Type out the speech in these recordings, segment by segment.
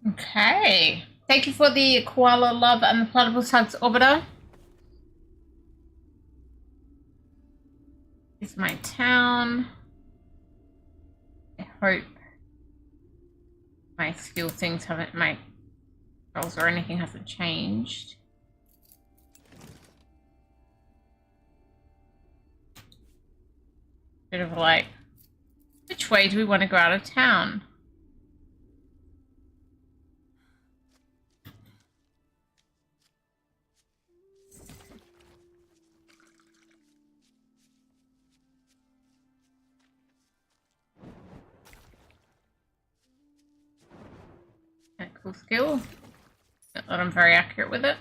Okay. Thank you for the koala love and the platypus hugs orbiter. This is my town. I hope my skill things haven't, my rolls or anything hasn't changed. Bit of like, which way do we want to go out of town? Cool skill. Not that I'm very accurate with it.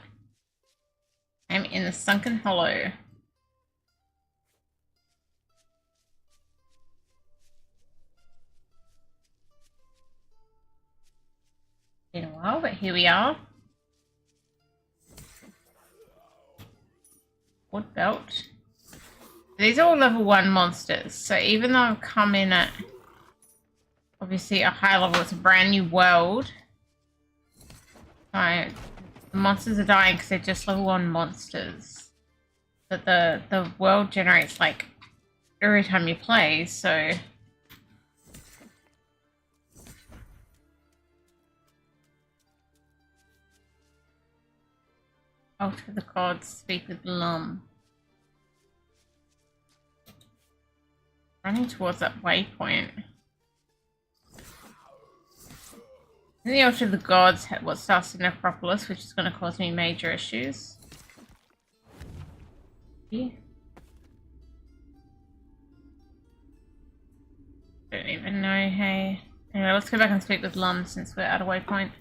I'm in the sunken hollow. Been a while, but here we are. Wood belt. These are all level 1 monsters, so even though I've come in at obviously a high level, it's a brand new world. The monsters are dying because they're just level 1 monsters. But the world generates like every time you play, so alter the gods, speak with Lum. Running towards that waypoint. In the altar of the gods, what starts in Necropolis, which is going to cause me major issues. Yeah. Don't even know, hey. Anyway, let's go back and speak with Lum since we're at a waypoint.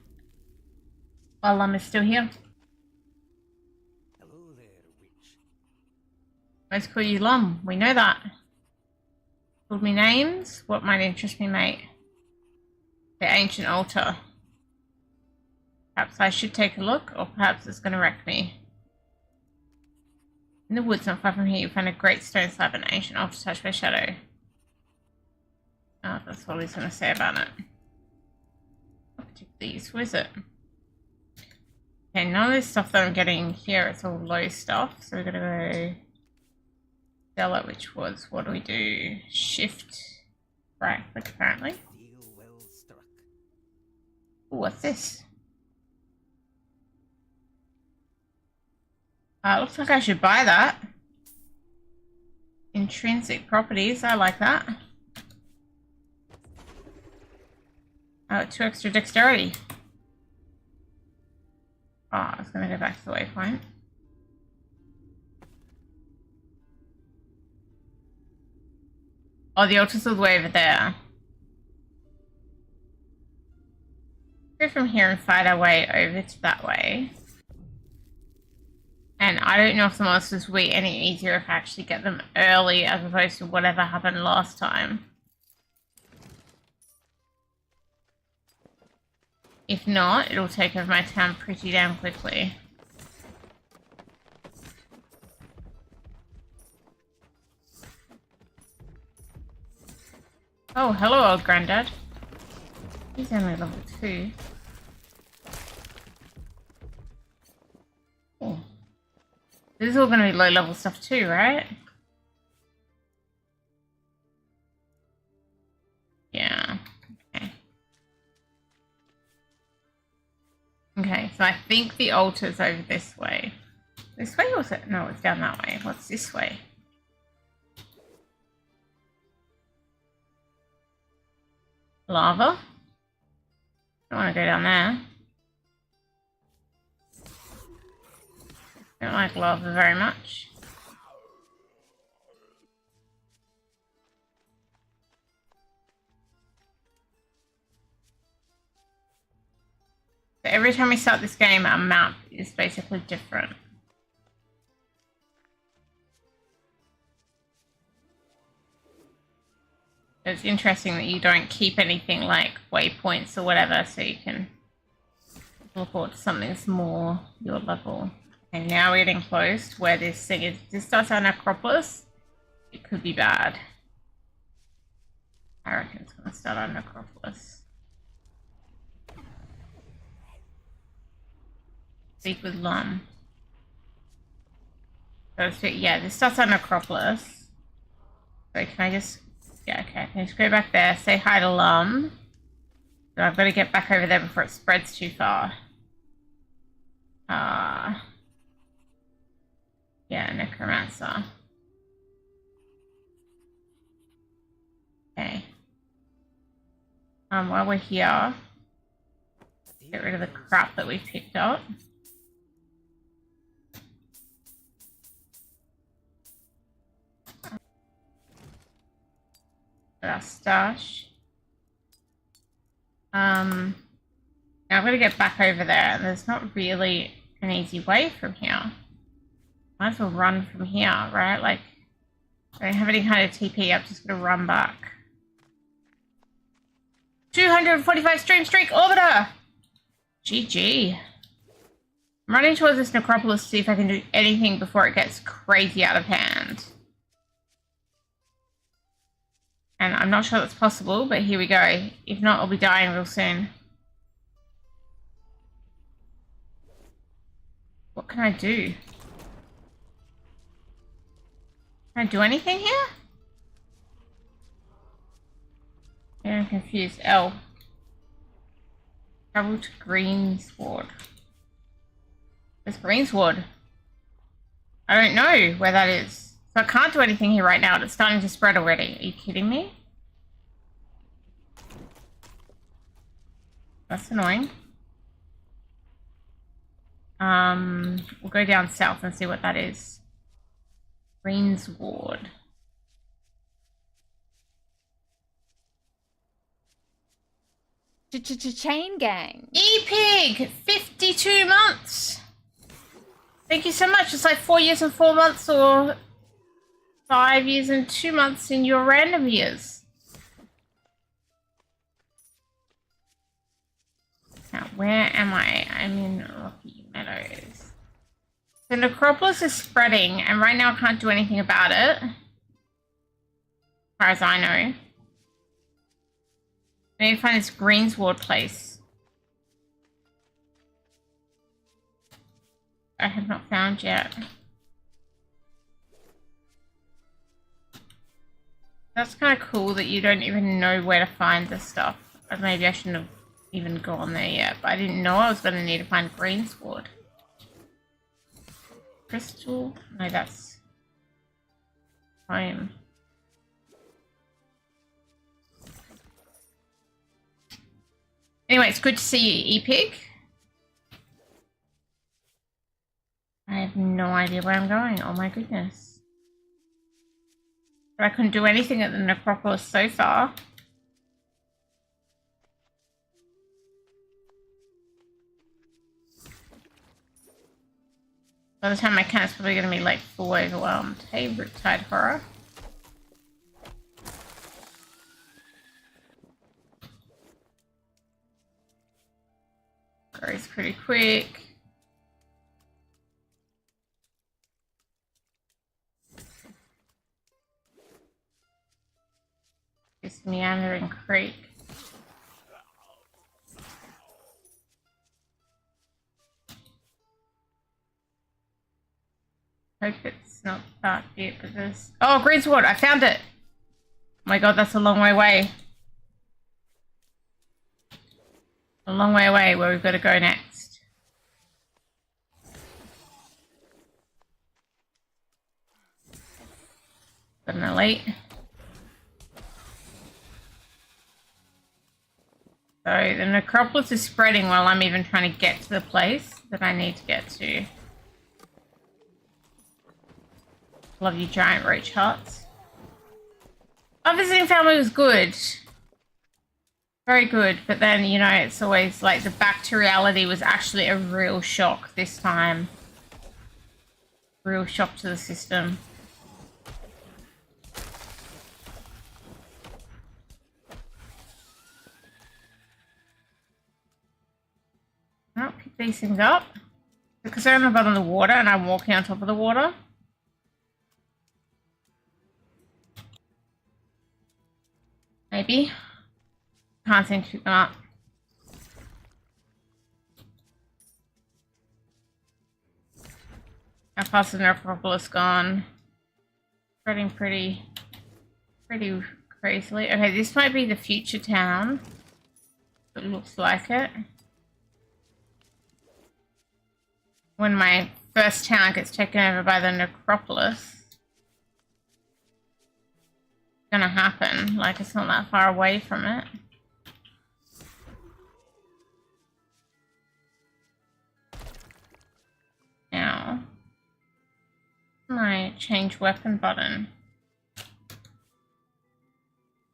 While Lum is still here. Hello there, witch. Let's call you Lum, we know that. Called me names? What might interest me, mate? The ancient altar. Perhaps I should take a look, or perhaps it's going to wreck me. In the woods not far from here, you find a great stone slab and an ancient altar touched by shadow. Oh, that's all he's going to say about it. Not particularly useful, is it? Okay, none of this stuff that I'm getting here, it's all low stuff. So we're going to go sell it, which was, what do we do? Shift right click apparently. Well struck. Ooh, what's this? Looks like I should buy that. Intrinsic properties, I like that. 2 extra dexterity. Oh, I was going to go back to the waypoint. Oh, the altar's all the way over there. Go from here and fight our way over to that way. And I don't know if the monsters will be any easier if I actually get them early as opposed to whatever happened last time. If not, it'll take over my town pretty damn quickly. Oh, hello, old granddad. He's only level 2. Oh. This is all going to be low level stuff too, right? Yeah. Okay. Okay, so I think the altar's over this way. This way or is it? No, it's down that way. What's this way? Lava? Don't want to go down there. Don't like lava very much. So every time we start this game, our map is basically different. It's interesting that you don't keep anything like waypoints or whatever, so you can report to something that's more your level. And now we're getting close to where this thing is. This starts our necropolis. It could be bad. I reckon it's going to start our necropolis. Speak with Lum. Yeah, this starts on Necropolis. So can I just... Yeah, okay. Can I just go back there, say hi to Lum. So I've got to get back over there before it spreads too far. Yeah, Necromancer. Okay. While we're here, get rid of the crap that we've picked up. Our stash. Now I'm gonna get back over there, and there's not really an easy way from here. Might as well run from here, right? Like, I don't have any kind of TP, I'm just gonna run back. 245 stream streak orbiter! GG. I'm running towards this necropolis to see if I can do anything before it gets crazy out of hand. And I'm not sure that's possible, but here we go. If not, I'll be dying real soon. What can I do? Can I do anything here? I'm confused. L. Travel to Greensward. Where's Greensward? I don't know where that is. So I can't do anything here right now, and it's starting to spread already. Are you kidding me? That's annoying. We'll go down south and see what that is. Greensward. Chain gang. E-Pig! 52 months! Thank you so much. It's like 4 years and 4 months, or 5 years and 2 months in your random years. Now, where am I? I'm in Rocky Meadows. The necropolis is spreading, and right now I can't do anything about it. As far as I know. I need to find this Greensward place. I have not found yet. That's kind of cool that you don't even know where to find this stuff. Or maybe I shouldn't have even gone there yet, but I didn't know I was going to need to find Greensward. Crystal? No, that's home. Anyway, it's good to see you, E-Pig. I have no idea where I'm going. Oh my goodness. But I couldn't do anything at the necropolis so far. By the time I can, it's probably going to be like full overwhelmed. Hey, Riptide Horror. Grows pretty quick. This meandering creek. Hope it's not that deep, but this. Oh, Greensward! I found it! Oh my god, that's a long way away. A long way away where we've got to go next. Got an elite. So the necropolis is spreading while I'm even trying to get to the place that I need to get to. Love you, giant roach huts. Our visiting family was good. Very good, but then, you know, it's always like the back to reality was actually a real shock this time. Real shock to the system. I don't pick these things up because they're on the bottom of the water and I'm walking on top of the water. Maybe. Can't seem to pick them up. parts of the necropolis gone. Spreading pretty crazily. Okay, this might be the future town. It looks like it. When my first town gets taken over by the necropolis. It's gonna happen. Like, it's not that far away from it. Now, my change weapon button.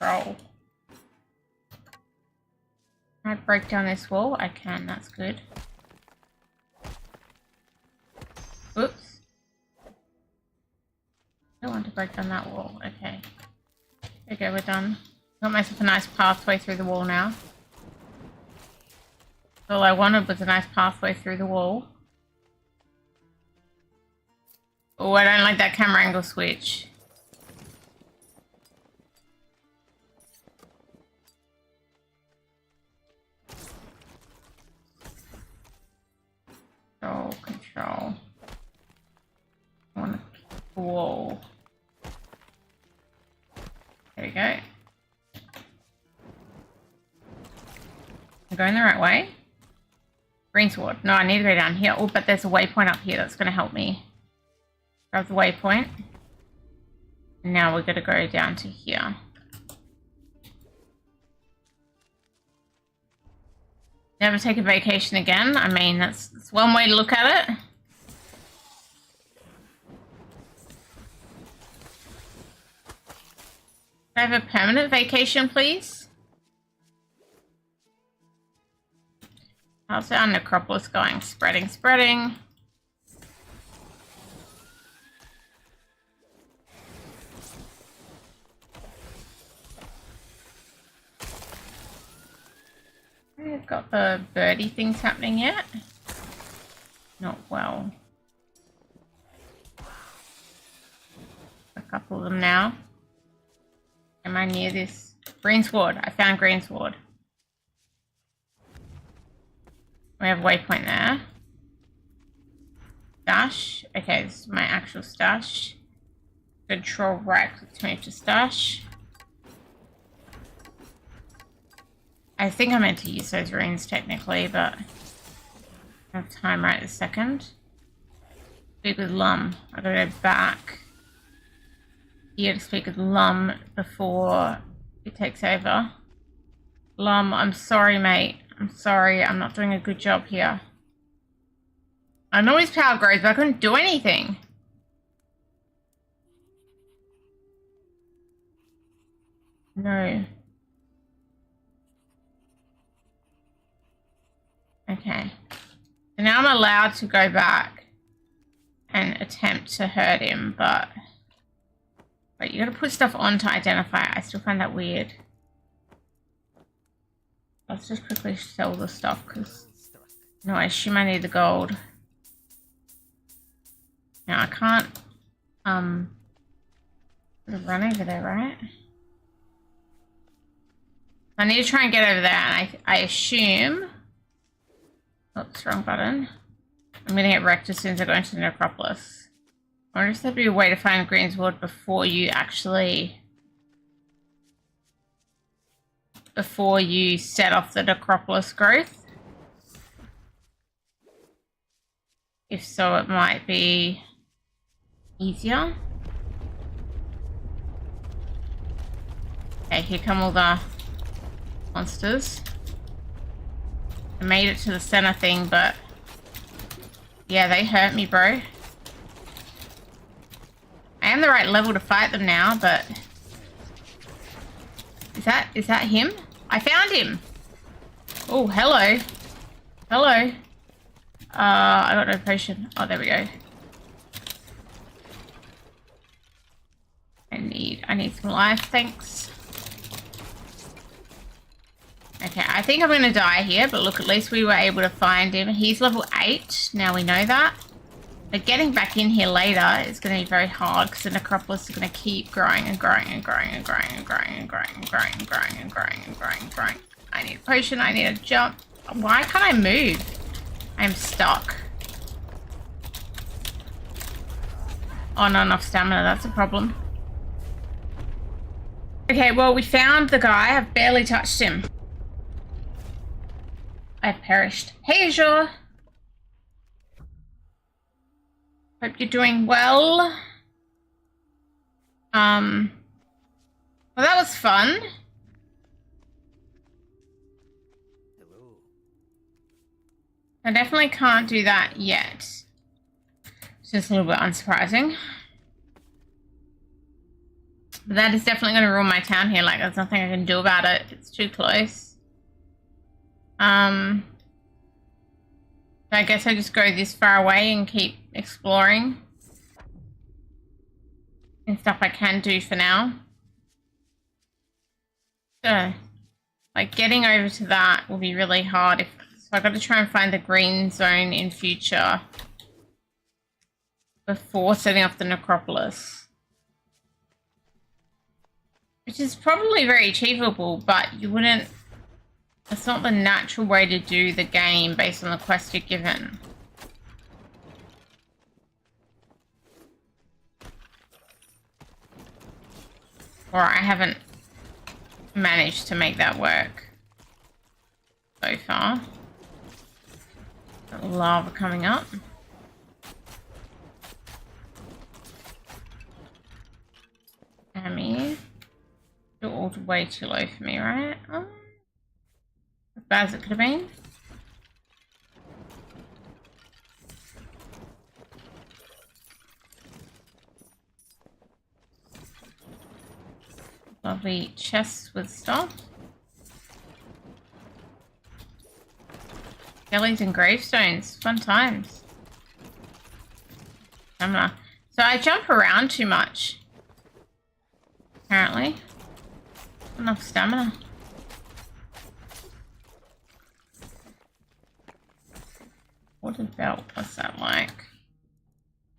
Roll. Can I break down this wall? I can, that's good. Oops. I don't want to break down that wall. Okay. Okay, we're done. Got myself a nice pathway through the wall now. All I wanted was a nice pathway through the wall. Oh, I don't like that camera angle switch. Control. I want a wall. There we go. I'm going the right way. Greensward. No, I need to go down here. Oh, but there's a waypoint up here that's going to help me. Grab the waypoint. And now we're going to go down to here. Never take a vacation again. I mean, that's one way to look at it. Can I have a permanent vacation, please? How's our necropolis going? Spreading, spreading. I've got the birdie things happening yet. Not well. A couple of them now. Am I near this? Greensward. I found greensward. We have a waypoint there. Stash. Okay, this is my actual stash. Control right click to move to stash. I think I meant to use those runes technically, but I don't have time right this second. Speak with Lum. I gotta go back here to speak with Lum before it takes over. Lum, I'm sorry, mate. I'm sorry, I'm not doing a good job here. I know his power grows, but I couldn't do anything. No. Okay. So now I'm allowed to go back and attempt to hurt him, but... Wait, you gotta put stuff on to identify it. I still find that weird. Let's just quickly sell the stuff, because... No, I assume I need the gold. Now, I can't... run over there, right? I need to try and get over there, and I assume... Oops, wrong button. I'm gonna get wrecked as soon as I go into the necropolis. I wonder if there'd be a way to find greensward before you actually... Before you set off the necropolis growth. If so, it might be easier. Okay, here come all the monsters. I made it to the center thing, but yeah, they hurt me, bro. I am the right level to fight them now, but is that him? I found him. Oh, hello. Hello. I got no potion. Oh, there we go. I need some life, thanks. Okay, I think I'm gonna die here, but look, at least we were able to find him. He's level 8, now we know that. But getting back in here later is gonna be very hard because the necropolis is gonna keep growing and growing and growing and growing and growing and growing and growing and growing and growing and growing and growing. I need a potion, I need a jump. Why can't I move? I'm stuck. Oh, not enough stamina. That's a problem. Okay, well, we found the guy. I've barely touched him. I've perished. Hey, Azure. Hope you're doing well. Well, that was fun. Hello. I definitely can't do that yet. It's just a little bit unsurprising. But that is definitely going to ruin my town here. Like, there's nothing I can do about it. It's too close. So I guess I just go this far away and keep exploring. And stuff I can do for now. So, like, getting over to that will be really hard. So I've got to try and find the green zone in future before setting up the necropolis. Which is probably very achievable, but you wouldn't... It's not the natural way to do the game based on the quest you're given. Or I haven't managed to make that work so far. Got lava coming up. Ammy. You're all way too low for me, right? Oh. As bad as it could have been. Lovely chests with stuff. Skellies and gravestones. Fun times. Stamina. So I jump around too much. Apparently. Enough stamina. Water belt. What's that like?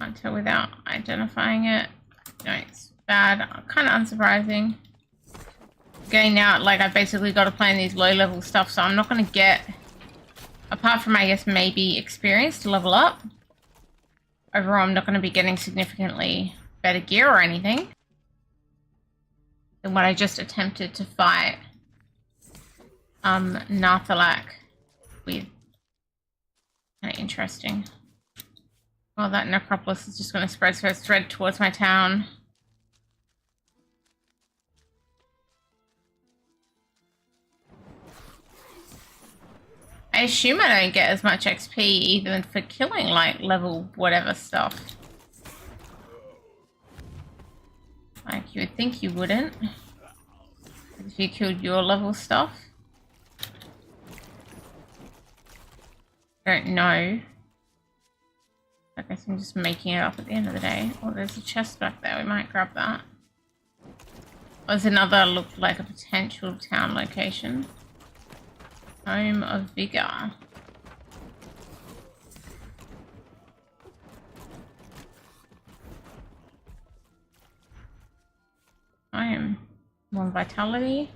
Can't tell without identifying it. No, it's bad. Kind of unsurprising. Again, now, like, I've basically got to play in these low-level stuff, so I'm not going to get, apart from, I guess, maybe experience to level up. Overall, I'm not going to be getting significantly better gear or anything than what I just attempted to fight Narthalak with. Kind of interesting. Well, that necropolis is just going to spread towards my town. I assume I don't get as much XP even for killing, like, level whatever stuff. Like, you would think you wouldn't. If you killed your level stuff. Don't know. I guess I'm just making it up at the end of the day. Oh, there's a chest back there. We might grab that. There's another looked like a potential town location. Home of Vigor. I am one vitality.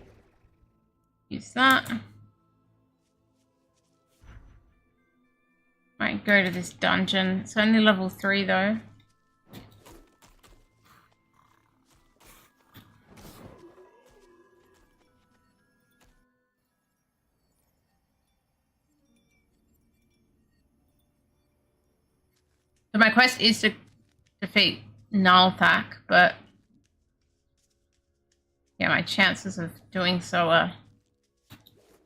Use that. Might go to this dungeon. It's only level 3 though. So my quest is to defeat Nalthak, but yeah, my chances of doing so are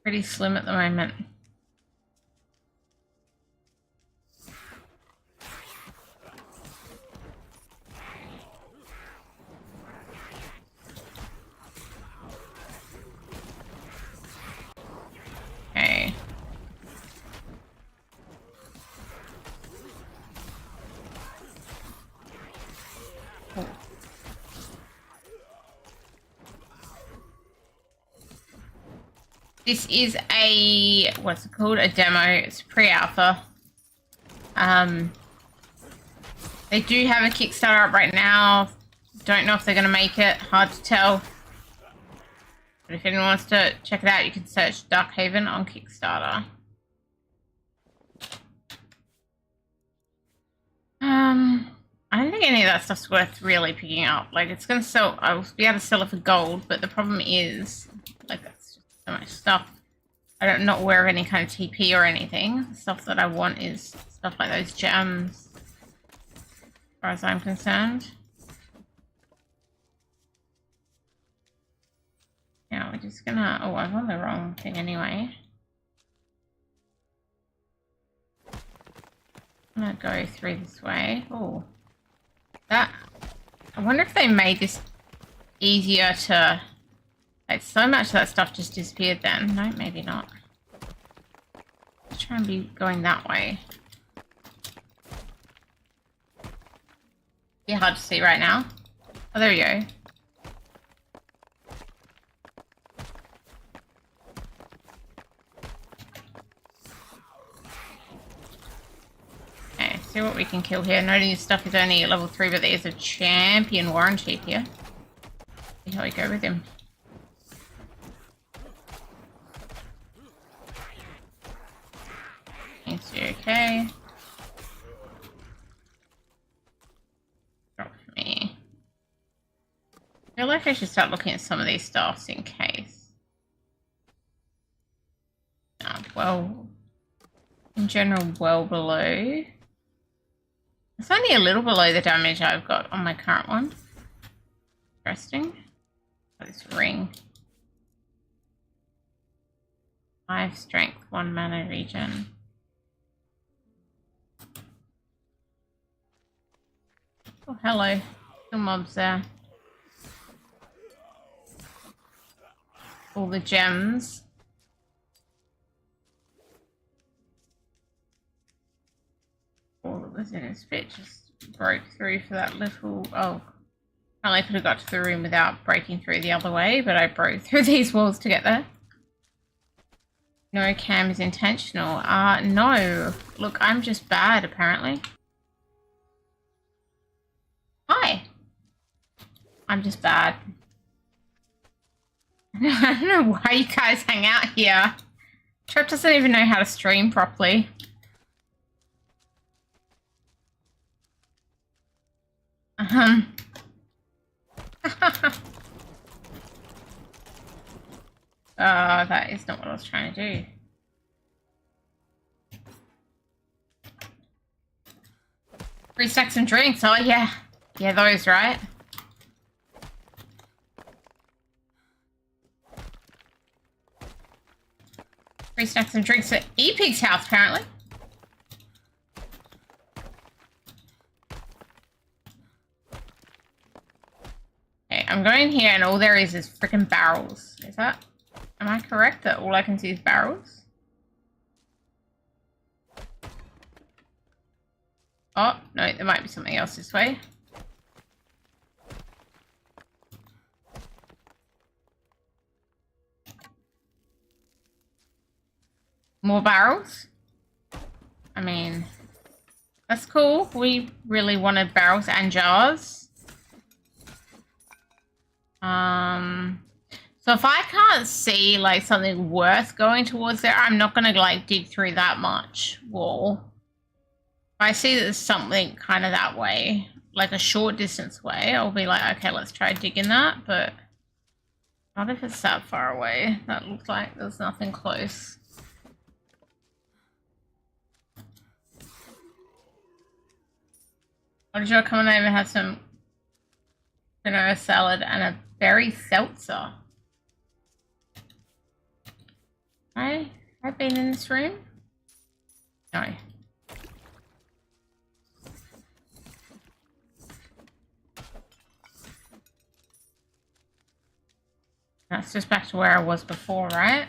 pretty slim at the moment. Okay. This is a, what's it called? A demo. It's pre-alpha. They do have a Kickstarter up right now. Don't know if they're going to make it. Hard to tell. But if anyone wants to check it out, you can search Darkhaven on Kickstarter. I don't think any of that stuff's worth really picking up. Like, it's going to sell... I'll be able to sell it for gold, but the problem is... Like, that's just so much stuff. I'm not aware of any kind of TP or anything. The stuff that I want is stuff like those gems, as far as I'm concerned. Yeah, we're just gonna... Oh, I'm on the wrong thing anyway. I'm gonna go through this way. Oh, that... I wonder if they made this easier to... Like, so much of that stuff just disappeared then. No, maybe not. Let's try and be going that way. Be hard to see right now. Oh, there we go. Okay, see what we can kill here. Noting this stuff is only at level 3, but there's a champion Warren Chief here. See how we go with him. Is he okay? Drop me. I feel like I should start looking at some of these staffs in case. Well, in general, well below. It's only a little below the damage I've got on my current one. Interesting. Oh, this ring. 5 strength, 1 mana regen. Oh, hello. Some mobs there. All the gems. All that was in his fit just broke through for that little... Oh, I could have got to the room without breaking through the other way, but I broke through these walls to get there. No cam is intentional. No. Look, I'm just bad, apparently. Hi. I'm just bad. I don't know why you guys hang out here. Trep doesn't even know how to stream properly. Oh, that is not what I was trying to do. Free stacks and drinks. Oh, yeah. Yeah, those, right? Free snacks and drinks at E-Pig's house, apparently. Okay, I'm going here and all there is freaking barrels. Is that... Am I correct that all I can see is barrels? Oh, no, there might be something else this way. More barrels? I mean, that's cool. We really wanted barrels and jars. So if I can't see like something worth going towards there, I'm not gonna like dig through that much wall. If I see that there's something kind of that way, like a short distance way, I'll be like, okay, let's try digging that, but not if it's that far away. That looks like there's nothing close. What did you come on over and have some quinoa salad and a berry seltzer? I've been in this room? No. That's just back to where I was before, right?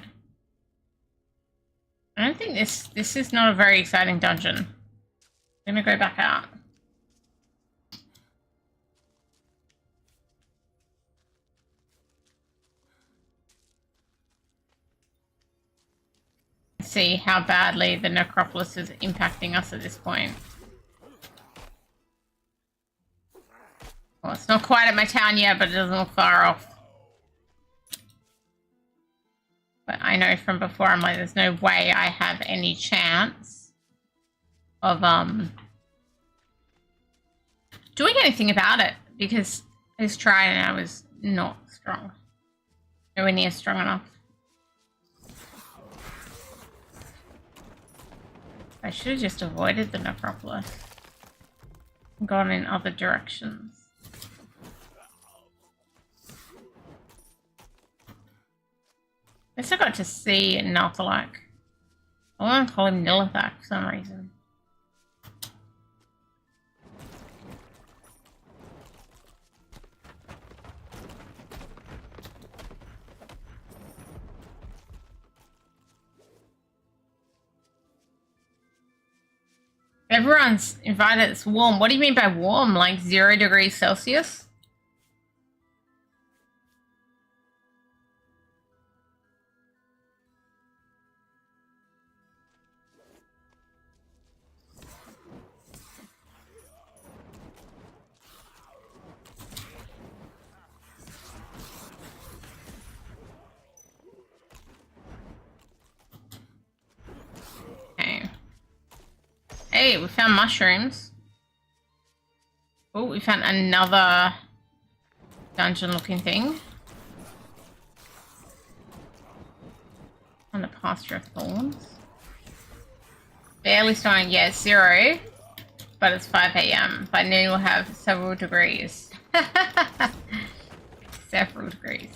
I don't think this is not a very exciting dungeon. I'm gonna go back out. See how badly the necropolis is impacting us at this point. Well, it's not quite at my town yet, but it doesn't look far off. But I know from before, I'm like, there's no way I have any chance of doing anything about it because I just tried and I was not strong. Nowhere near strong enough. I should have just avoided the necropolis and gone in other directions. I still got to see Nalthalak. I want to call him Nilithak for some reason. Everyone's invited. It's warm. What do you mean by warm? Like 0 degrees Celsius? Hey, we found mushrooms. Oh, we found another dungeon-looking thing. On the pasture of thorns. Barely starting, yeah, 0. But it's 5 AM. By noon we'll have several degrees. Several degrees.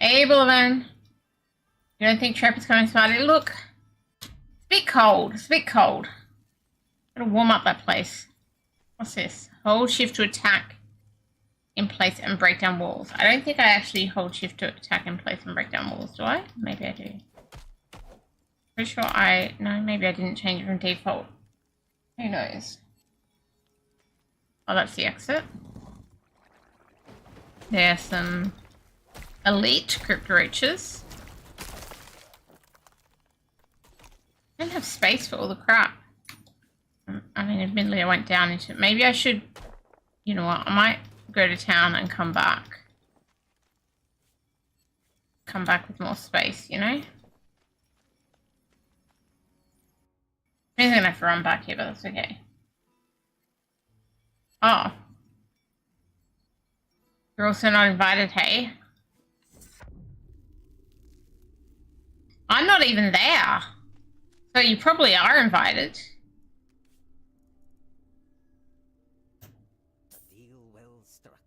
Hey, Bullivan. You don't think Trap is coming, Smarty? Look. It's a bit cold. It's a bit cold. Gotta warm up that place. What's this? Hold shift to attack in place and break down walls. I don't think I actually hold shift to attack in place and break down walls, do I? Maybe I do. Pretty sure no, maybe I didn't change it from default. Who knows? Oh, that's the exit. There's some elite crypt roaches. I don't have space for all the crap. I mean, admittedly, I went down into it. Maybe I should, you know what, I might go to town and come back. Come back with more space, you know? I'm gonna have to run back here, but that's okay. Oh. You're also not invited, hey? I'm not even there. So you probably are invited. Deal well struck.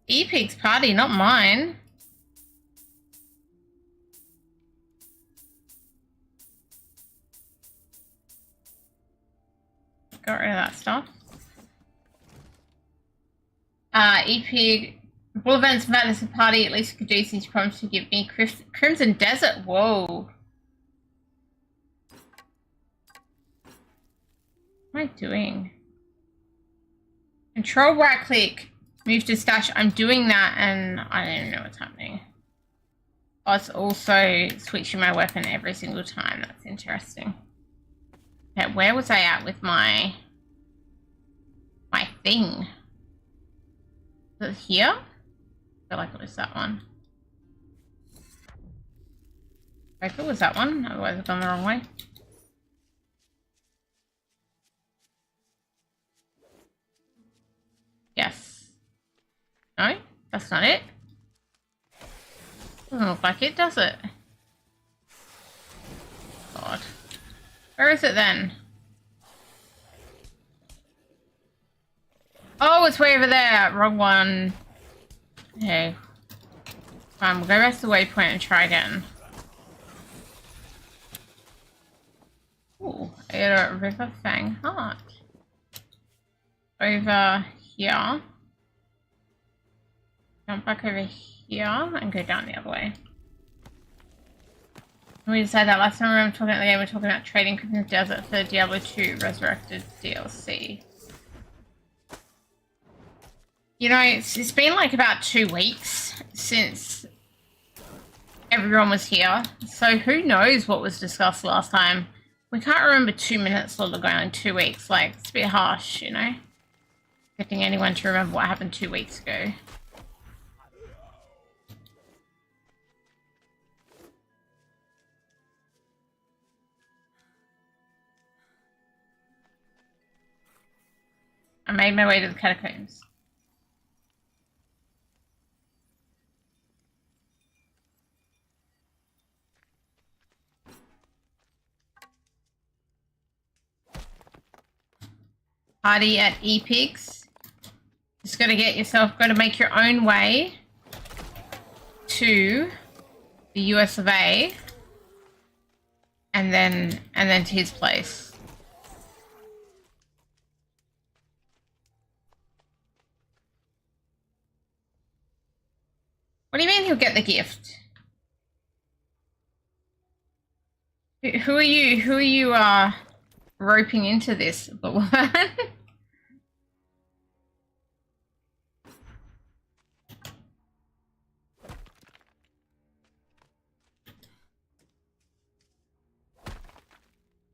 E-Pig's party, not mine. Got rid of that stuff. E-Pig, Bullivant's invited to the party. At least you could do since you promised to give me Crimson Desert. Whoa. What am I doing? Control right click. Move to stash. I'm doing that and I don't even know what's happening. Oh, it's also switching my weapon every single time. That's interesting. Okay, where was I at with my thing? Is it here? I feel like it was that one. I hope it was that one, otherwise I've gone the wrong way. Yes. No, that's not it. Doesn't look like it, does it? God. Where is it then? Oh, it's way over there. Wrong one. Okay. Fine, we'll go back to the waypoint and try again. Ooh, I got a River Fang Heart. Over here. Jump back over here and go down the other way. We decided that last time we were talking about the game, we were talking about trading Crimson Desert for Diablo 2 Resurrected DLC. You know, it's been like about 2 weeks since everyone was here, so who knows what was discussed last time. We can't remember 2 minutes let alone in 2 weeks. Like, it's a bit harsh, you know? Expecting anyone to remember what happened 2 weeks ago. I made my way to the catacombs. Party at Epics. Just gotta gotta make your own way to the US of A. And then to his place. What do you mean he'll get the gift? Who are you roping into this, woman?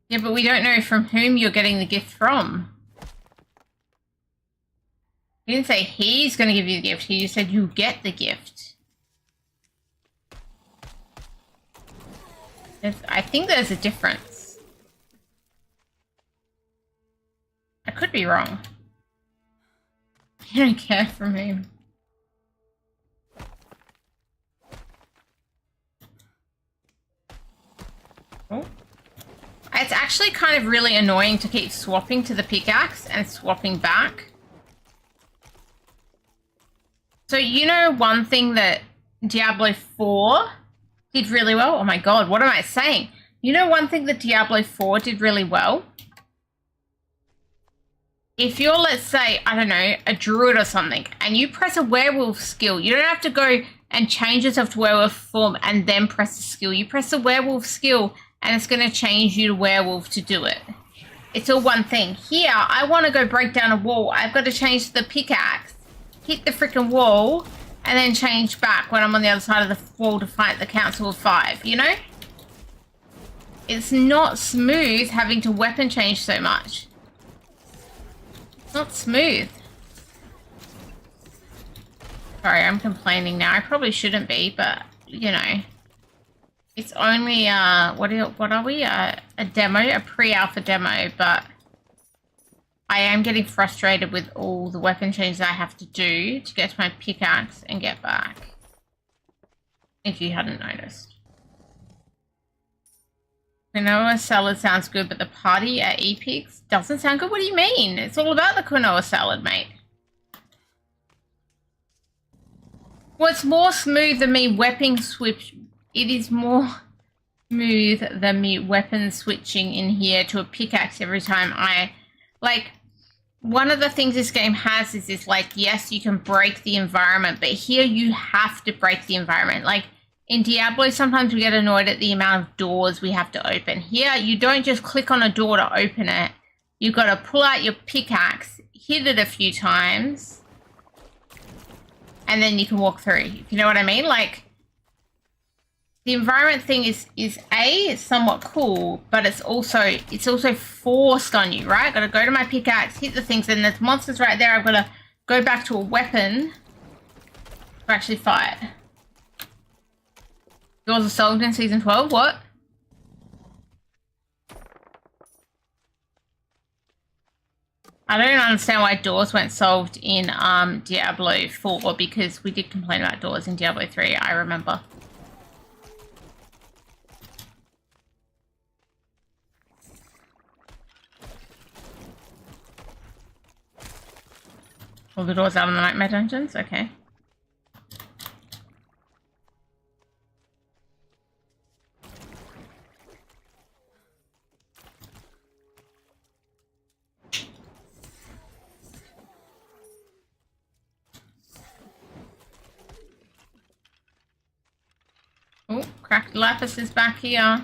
Yeah, but we don't know from whom you're getting the gift from. He didn't say he's going to give you the gift. He just said you get the gift. I think there's a difference. I could be wrong. You don't care from him. Oh. It's actually kind of really annoying to keep swapping to the pickaxe and swapping back. So you know one thing that Diablo 4 did really well? Oh my god, what am I saying? You know one thing that Diablo 4 did really well? If you're, let's say, I don't know, a druid or something, and you press a werewolf skill, you don't have to go and change yourself to werewolf form and then press the skill. You press the werewolf skill and it's going to change you to werewolf to do it. It's all one thing. Here, I want to go break down a wall. I've got to change the pickaxe, hit the freaking wall, and then change back when I'm on the other side of the wall to fight the Council of Five, you know? It's not smooth having to weapon change so much. It's not smooth. Sorry, I'm complaining now. I probably shouldn't be, but, you know. It's only, what are we? A demo, a pre-alpha demo, but I am getting frustrated with all the weapon changes I have to do to get to my pickaxe and get back. If you hadn't noticed. Quinoa salad sounds good, but the party at Epics doesn't sound good? What do you mean? It's all about the quinoa salad, mate. Well, it's more smooth than me weapon switch. It is more smooth than me weapon switching in here to a pickaxe every time I... Like, one of the things this game has is this, like, yes, you can break the environment, but here you have to break the environment. Like, in Diablo, sometimes we get annoyed at the amount of doors we have to open. Here, you don't just click on a door to open it. You've got to pull out your pickaxe, hit it a few times, and then you can walk through. If you know what I mean? Like, the environment thing is it's somewhat cool, but it's also forced on you, right? I've got to go to my pickaxe, hit the things, and there's monsters right there. I've got to go back to a weapon to actually fight. Doors are solved in Season 12? What? I don't understand why doors weren't solved in Diablo 4, because we did complain about doors in Diablo 3, I remember. All the doors out in the Nightmare Dungeons? Okay. Oh, cracked lapis is back here.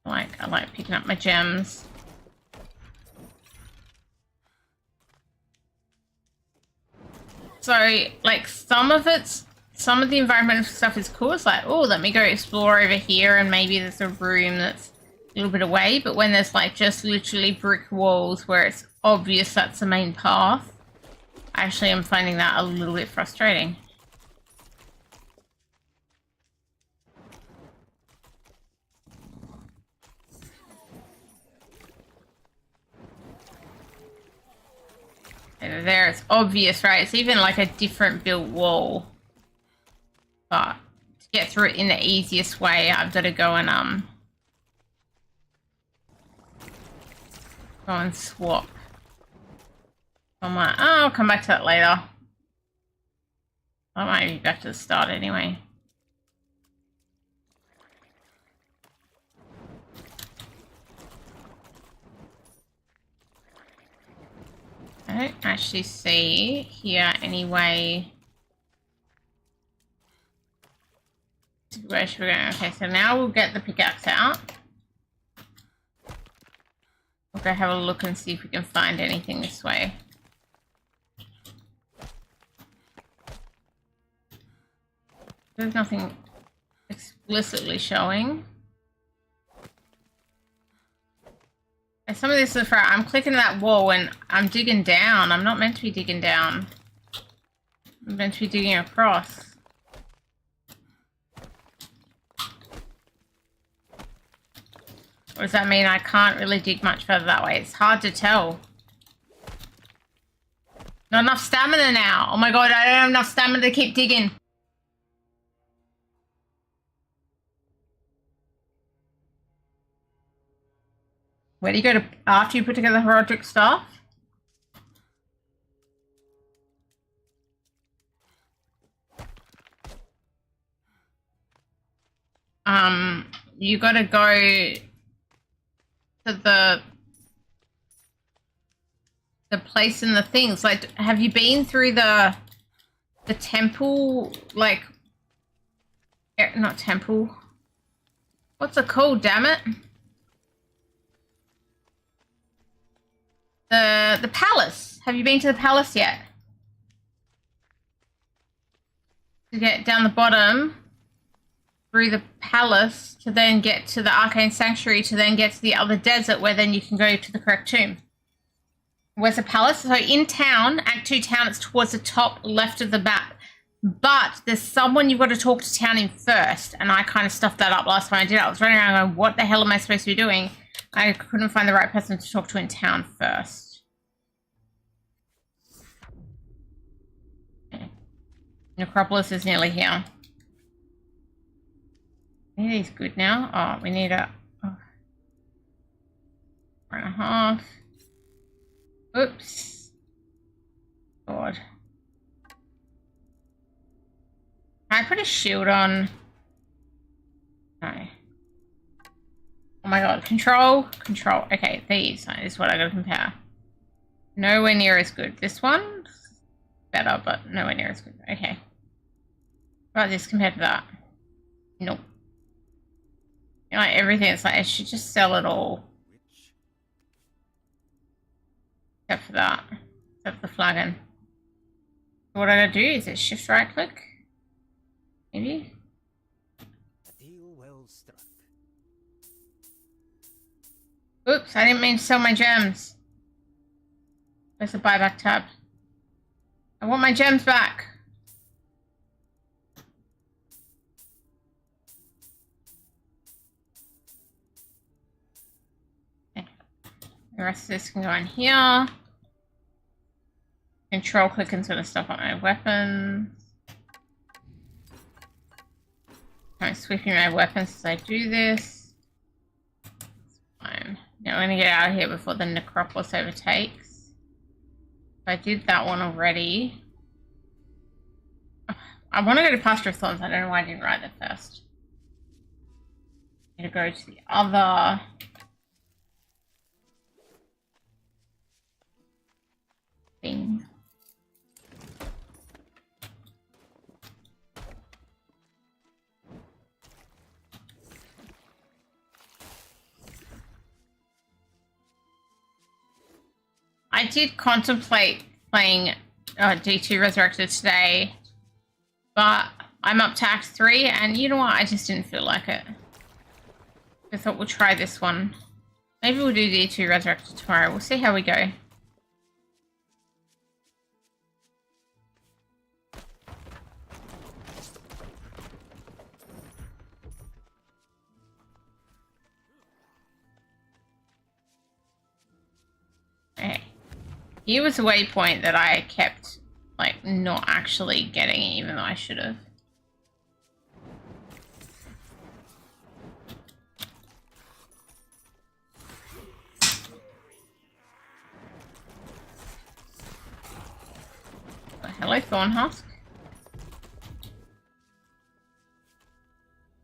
I like picking up my gems. So, like, some of the environmental stuff is cool. It's like, oh, let me go explore over here and maybe there's a room that's a little bit away. But when there's, like, just literally brick walls where it's obvious that's the main path, actually I'm finding that a little bit frustrating. There, it's obvious, right? It's even like a different built wall. But to get through it in the easiest way, I've got to go and swap. I'm like, oh, I'll come back to that later. I might be back to the start anyway. I don't actually see here anyway. Where should we go? Okay, so now we'll get the pickaxe out. We'll go have a look and see if we can find anything this way. There's nothing explicitly showing. And some of this is right. I'm clicking that wall and I'm digging down. I'm not meant to be digging down. I'm meant to be digging across. Or does that mean I can't really dig much further that way? It's hard to tell. Not enough stamina now. Oh my god, I don't have enough stamina to keep digging. Where do you go to after you put together the project stuff? You gotta go to the place in the things. Like, have you been through the temple? Like, not temple. What's it called? Damn it! The palace. Have you been to the palace yet? To get down the bottom through the palace to then get to the arcane sanctuary to then get to the other desert where then you can go to the correct tomb. Where's the palace? So in town, Act 2 town, it's towards the top left of the map. But there's someone you've got to talk to town in first. And I kind of stuffed that up last time I did it. I was running around going, what the hell am I supposed to be doing? I couldn't find the right person to talk to in town first. Okay. Necropolis is nearly here. I think he's good now. Oh, we need a 4.5. Oops. God. Can I put a shield on? No. Oh my god. Control. Control. Okay, these is what I gotta compare. Nowhere near as good. This one? Better, but nowhere near as good. Okay. Right, this compared to that. Nope. You know, like everything, it's like I should just sell it all. Except for that. Except for the flagon. So what I gotta do is it shift right click. Maybe? A deal well struck. Oops, I didn't mean to sell my gems. There's the buyback tab. I want my gems back. Okay. The rest of this can go in here. Control click and sort of stuff on my weapons. I'm sweeping my weapons as I do this. It's fine. Now I'm going to get out of here before the necropolis overtakes. I did that one already. I want to go to Pasture of Thorns. I don't know why I didn't write that first. I need to go to the other thing. I did contemplate playing D2 Resurrected today, but I'm up to Act 3, and you know what? I just didn't feel like it. I thought we'll try this one. Maybe we'll do D2 Resurrected tomorrow. We'll see how we go. Okay. Here was a waypoint that I kept, like, not actually getting, even though I should have. Hello, Thornhusk.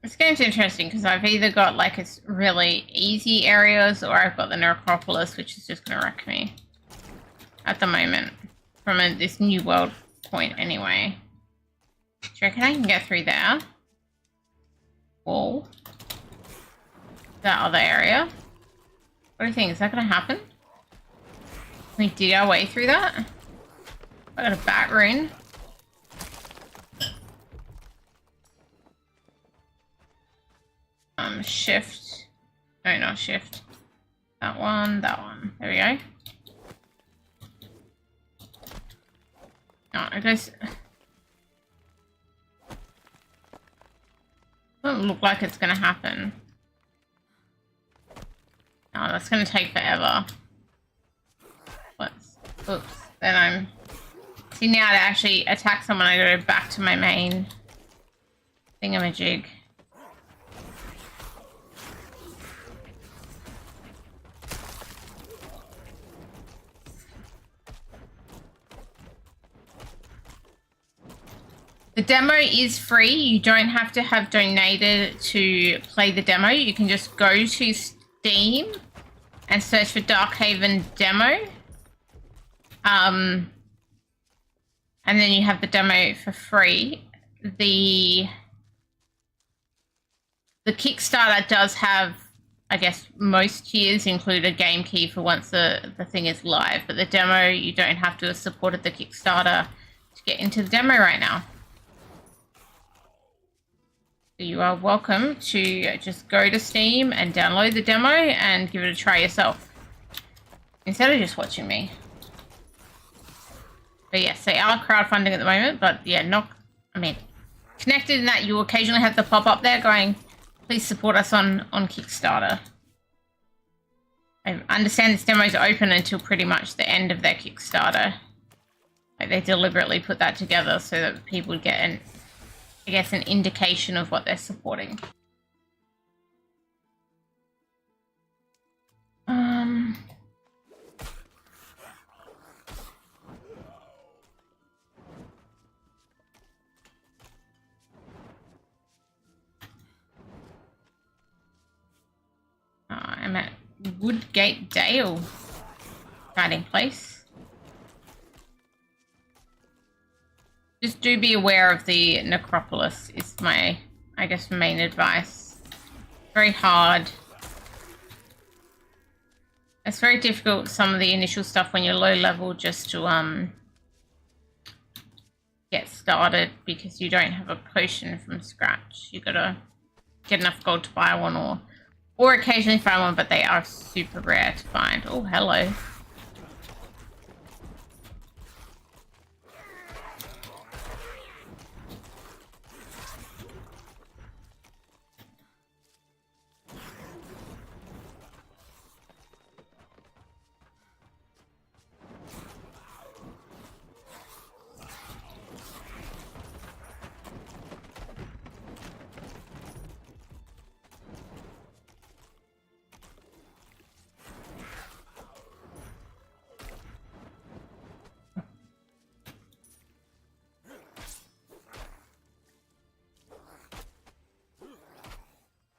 This game's interesting because I've either got like it's really easy areas or I've got the Necropolis, which is just going to wreck me at the moment from this new world point anyway. Do you reckon I can get through there? Wall. That other area. What do you think? Is that going to happen? Can we dig our way through that? I got a bat rune. Shift. No, not shift. That one, that one. There we go. No, I guess. Doesn't look like it's gonna happen. No, that's gonna take forever. Oops. Then I'm. See, now to actually attack someone, I gotta go back to my main thingamajig. The demo is free. You don't have to have donated to play the demo. You can just go to Steam and search for Darkhaven Demo. And then you have the demo for free. The Kickstarter does have, I guess, most tiers include a game key for once the thing is live. But the demo, you don't have to have supported the Kickstarter to get into the demo right now. You are welcome to just go to Steam and download the demo and give it a try yourself, instead of just watching me. But yes, they are crowdfunding at the moment, but yeah, connected in that you occasionally have the pop-up there going, please support us on Kickstarter. I understand this demo is open until pretty much the end of their Kickstarter. Like, they deliberately put that together so that people would get an indication of what they're supporting. I'm at Woodgate Dale hiding place. Just do be aware of the Necropolis is my, I guess, main advice. Very hard. It's very difficult, some of the initial stuff when you're low level, just to get started because you don't have a potion from scratch. You gotta get enough gold to buy one or occasionally find one, but they are super rare to find. Oh, hello.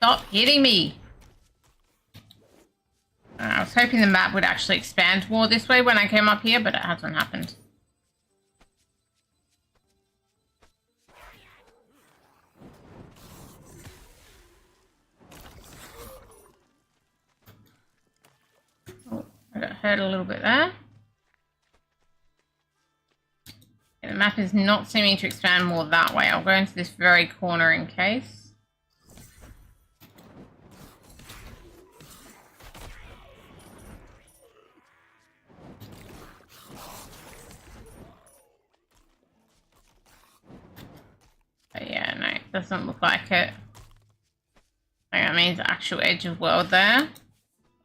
Stop hitting me! I was hoping the map would actually expand more this way when I came up here, but it hasn't happened. Oh, I got hurt a little bit there. map is not seeming to expand more that way. I'll go into this very corner in case. But yeah, no, it doesn't look like it. That means the actual edge of world there.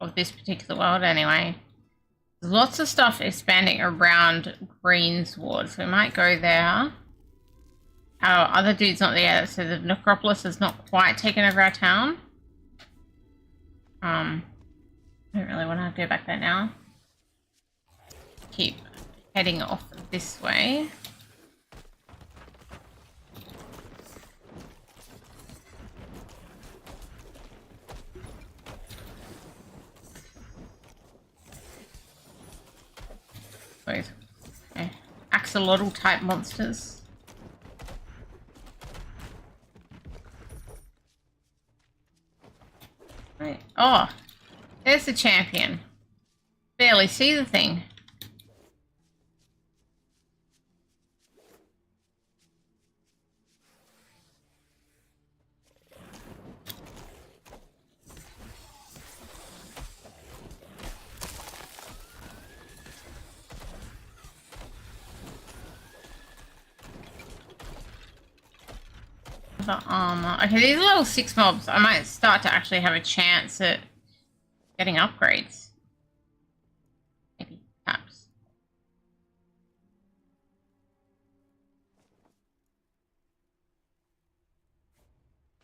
Of this particular world anyway. There's lots of stuff expanding around Greensward, so we might go there. Our other dude's not there, so the necropolis has not quite taken over our town. I don't really want to go back there now. Keep heading off this way. Those axolotl type monsters. Right. Oh, there's the champion. Barely see the thing. The armor. Okay, these are level 6 mobs. I might start to actually have a chance at getting upgrades. Maybe, perhaps.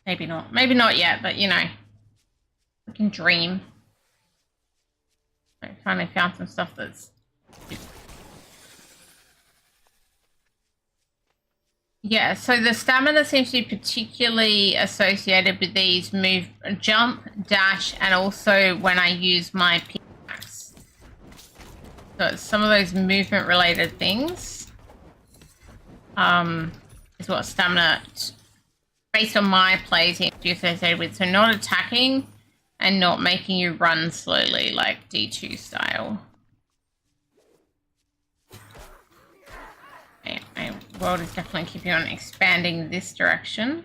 Maybe not. Maybe not yet, but you know. We can dream. I finally found some stuff that's... Yeah, so the stamina seems to be particularly associated with these move, jump, dash, and also when I use my pickaxe. So it's some of those movement related things. Is what stamina, based on my plays, seems to be associated with. So not attacking and not making you run slowly like D2 style. My world is definitely keeping on expanding this direction.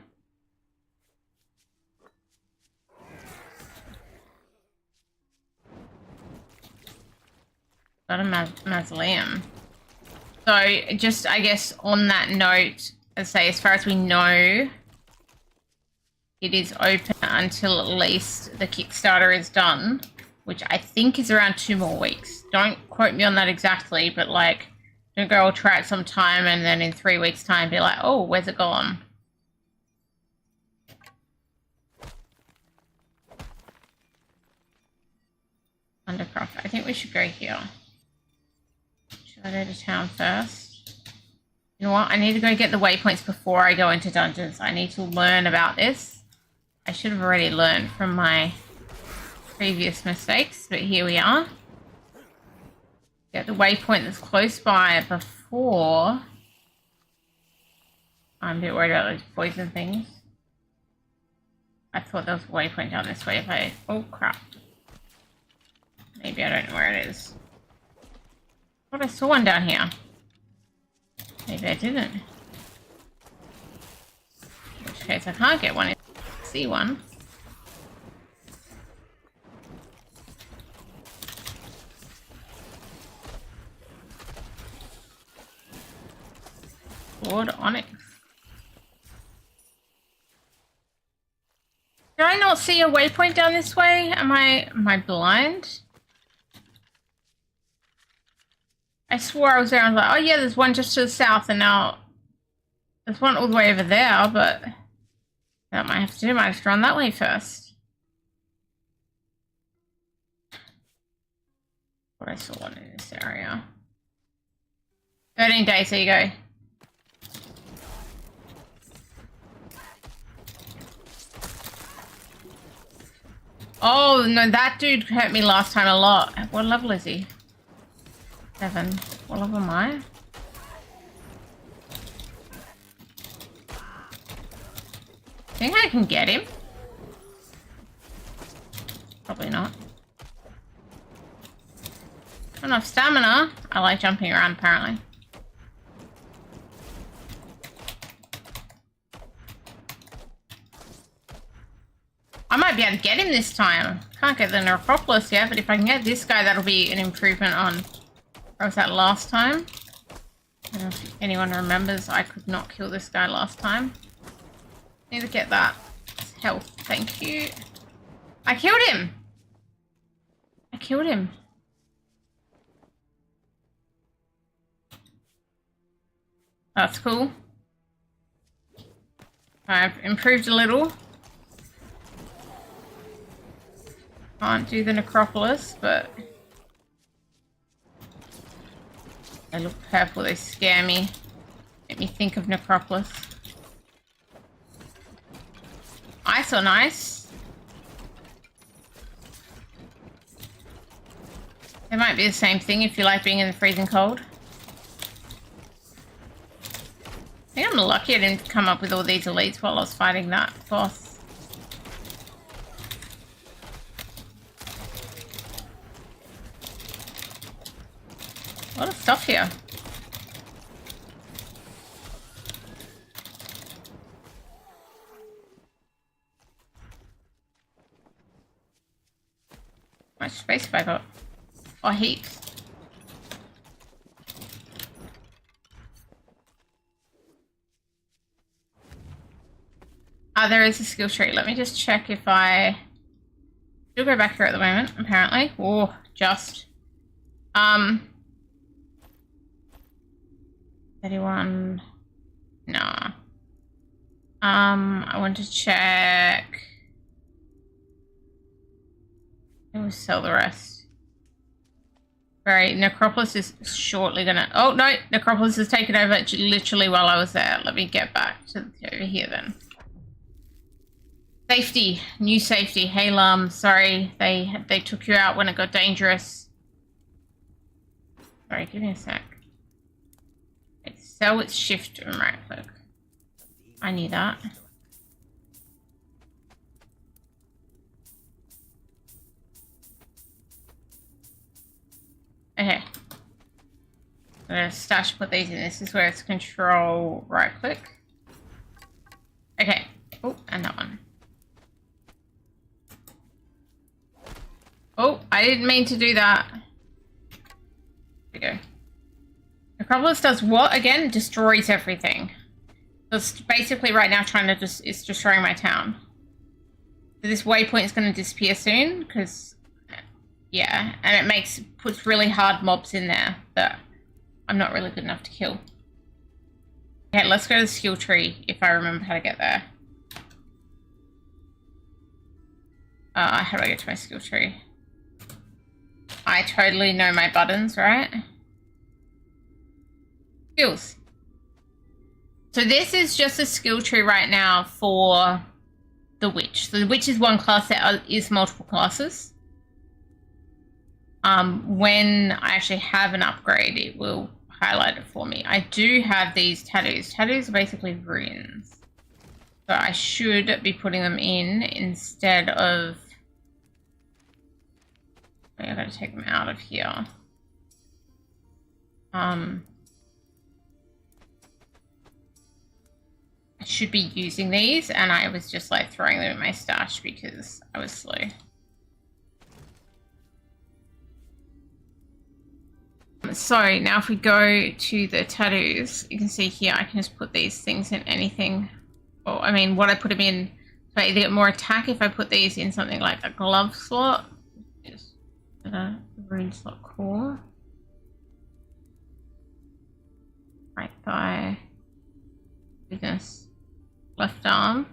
Got a mausoleum. So just, I guess, on that note, as far as we know, it is open until at least the Kickstarter is done, which I think is around 2 more weeks. Don't quote me on that exactly, but like, don't go, I'll try it sometime and then in 3 weeks' time be like, oh, where's it gone? Undercroft. I think we should go here. Should I go to town first? You know what? I need to go get the waypoints before I go into dungeons. I need to learn about this. I should have already learned from my previous mistakes, but here we are. Get the waypoint that's close by before. I'm a bit worried about those poison things. I thought there was a waypoint down this way if I... Oh, crap. Maybe I don't know where it is. I thought I saw one down here. Maybe I didn't. In which case I can't get one if I see one. Lord Onyx. Did I not see a waypoint down this way? Am I blind? I swore I was there. I was like, oh yeah, there's one just to the south, and now there's one all the way over there, but that might have to do. Might have to run that way first. But I saw one in this area. 13 days, there you go. Oh, no, that dude hurt me last time a lot. What level is he? 7. What level am I? Think I can get him? Probably not. Not enough stamina. I like jumping around, apparently. might be able to get him this time. Can't get the Necropolis yet, but if I can get this guy, that'll be an improvement on... Where was that last time? I don't know if anyone remembers, I could not kill this guy last time. Need to get that health, thank you. I killed him! I killed him. That's cool. I've improved a little. Can't do the Necropolis, but... They look purple, they scare me. Make me think of Necropolis. Ice or nice? It might be the same thing if you like being in the freezing cold. I think I'm lucky I didn't come up with all these elites while I was fighting that boss. A lot of stuff here. How much space have I got? Oh, heaps. There is a skill tree. Let me just check if I... Still go back here at the moment, apparently. Oh, just. 31. Nah. I want to check. I will sell the rest. Right, Necropolis is shortly gonna... Oh, no! Necropolis has taken over literally while I was there. Let me get back to over here then. Safety. New safety. Hey, Lum. Sorry, they took you out when it got dangerous. Sorry, give me a sec. It's sell, it's shift and right click. I knew that. Okay. I'm gonna stash put these in. This is where it's control right click. Okay. Oh, and that one. Oh, I didn't mean to do that. There we go. Necropolis does what again? Destroys everything. So it's basically right now trying to it's destroying my town. So this waypoint is going to disappear soon because, yeah, and it puts really hard mobs in there that I'm not really good enough to kill. Okay, let's go to the skill tree if I remember how to get there. How do I get to my skill tree? I totally know my buttons, right? Skills. So this is just a skill tree right now for the witch. So the witch is one class that is multiple classes. When I actually have an upgrade, it will highlight it for me. I do have these tattoos. Tattoos are basically runes. So I should be putting them in instead of... I'm going to take them out of here. I should be using these, and I was just like throwing them in my stash because I was slow. So now if we go to the tattoos, you can see here I can just put these things in anything. Or I mean, what I put them in, so I either get more attack if I put these in something like a glove slot. Just a rune slot core. Right thigh. Goodness. Left arm.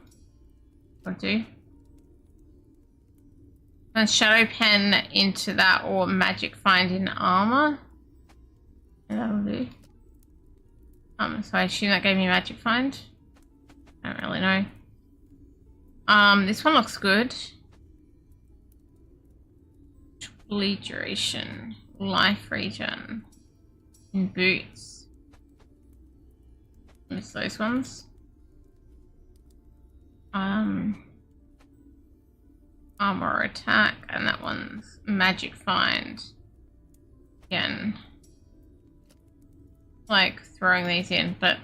What do? And shadow pen into that or magic find in armor. And that'll do. So I assume that gave me magic find. I don't really know. This one looks good. Bleed duration. Life regen. In boots. Miss those ones. Armor attack, and that one's magic find. Again, like throwing these in, but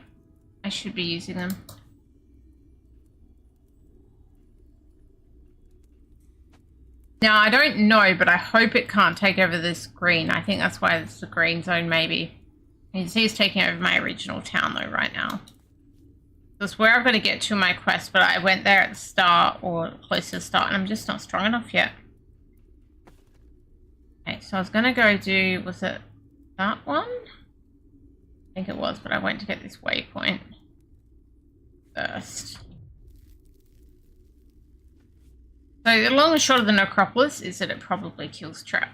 I should be using them. Now, I don't know, but I hope it can't take over this green. I think that's why it's the green zone, maybe. You can see it's taking over my original town, though, right now. That's where I've got to get to my quest, but I went there at the start, or close to the start, and I'm just not strong enough yet. Okay, so I was going to go do, was it that one? I think it was, but I went to get this waypoint first. So the long and short of the necropolis is that it probably kills Trap.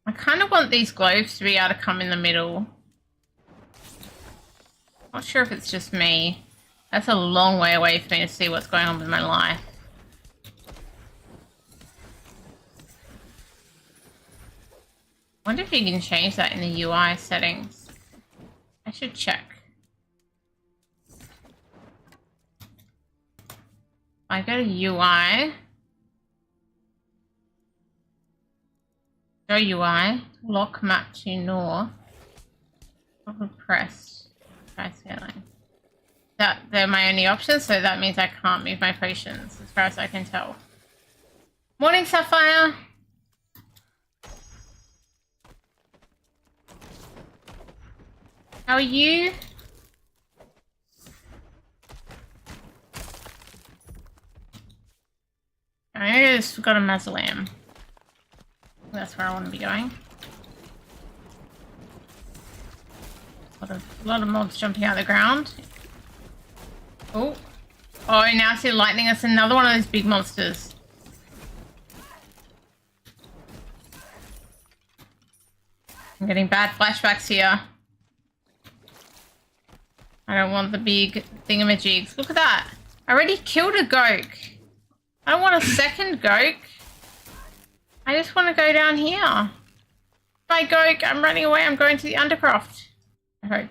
I kind of want these globes to be able to come in the middle. Not sure if it's just me. That's a long way away for me to see what's going on with my life. I wonder if you can change that in the UI settings. I should check. I go to UI. Go UI. Lock map to north. Press. Try scaling. They're my only options, so that means I can't move my potions, as far as I can tell. Morning, Sapphire! How are you? I just got a mausoleum. That's where I want to be going. A lot of mobs jumping out of the ground. Oh. Oh, I now see lightning. That's another one of those big monsters. I'm getting bad flashbacks here. I don't want the big thingamajigs. Look at that. I already killed a goat. I don't want a second goat. I just want to go down here. Bye, goat. I'm running away. I'm going to the Undercroft. I hope.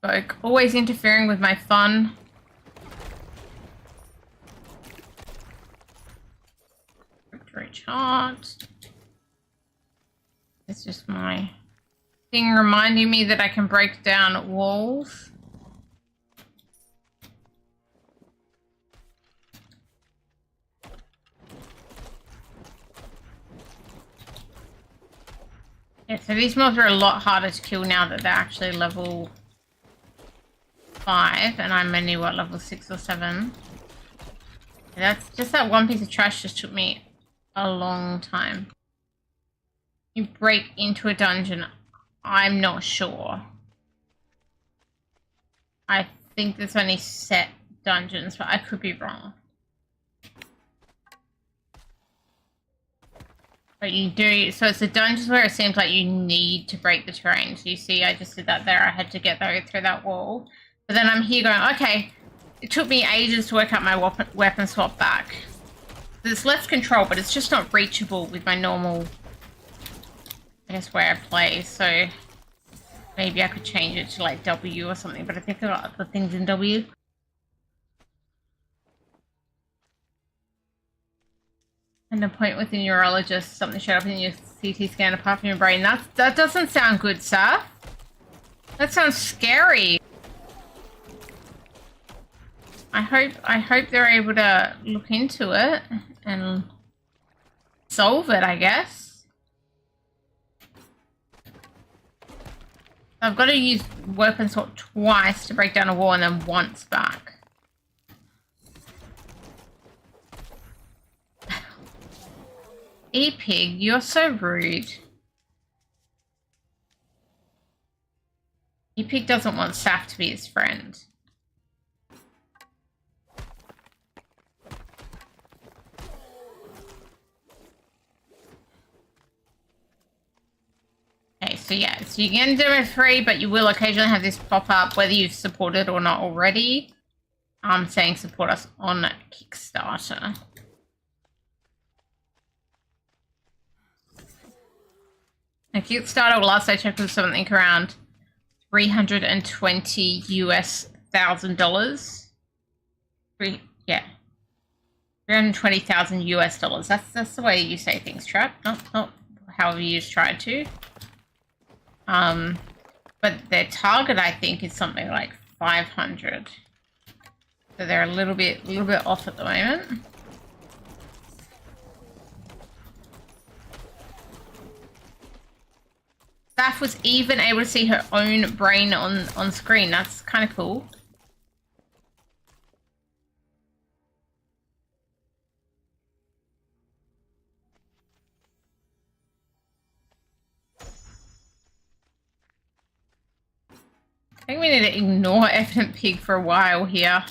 Goat, always interfering with my fun. Victory chart. It's just my thing reminding me that I can break down walls. Yeah, so these mobs are a lot harder to kill now that they're actually level 5, and I'm only, what, level 6 or 7. That's just that one piece of trash just took me a long time. You break into a dungeon, I'm not sure. I think there's only set dungeons, but I could be wrong. But you do, so it's the dungeons where it seems like you need to break the terrain. So you see, I just did that there. I had to get through that wall. But then I'm here going, okay, it took me ages to work out my weapon swap back. There's less control, but it's just not reachable with my normal, I guess, way I play. So maybe I could change it to like W or something, but I think I've got other things in W. An appointment with a neurologist, something showed up in your CT scan apart from your brain. That doesn't sound good, sir. That sounds scary. I hope they're able to look into it and solve it, I guess. I've got to use weapon swap twice to break down a wall and then once back. E-Pig, you're so rude. E-Pig doesn't want Saf to be his friend. Okay, so yeah, so you can do it free, but you will occasionally have this pop up, whether you've supported or not already. I'm saying support us on Kickstarter. A Kickstarter last I checked was something around $320,000. Yeah. 320,000 US dollars. That's the way you say things, Trap. Not however you just tried to. But their target I think is something like 500. So they're a little bit off at the moment. Saf was even able to see her own brain on screen. That's kind of cool. I think we need to ignore Evident Pig for a while here.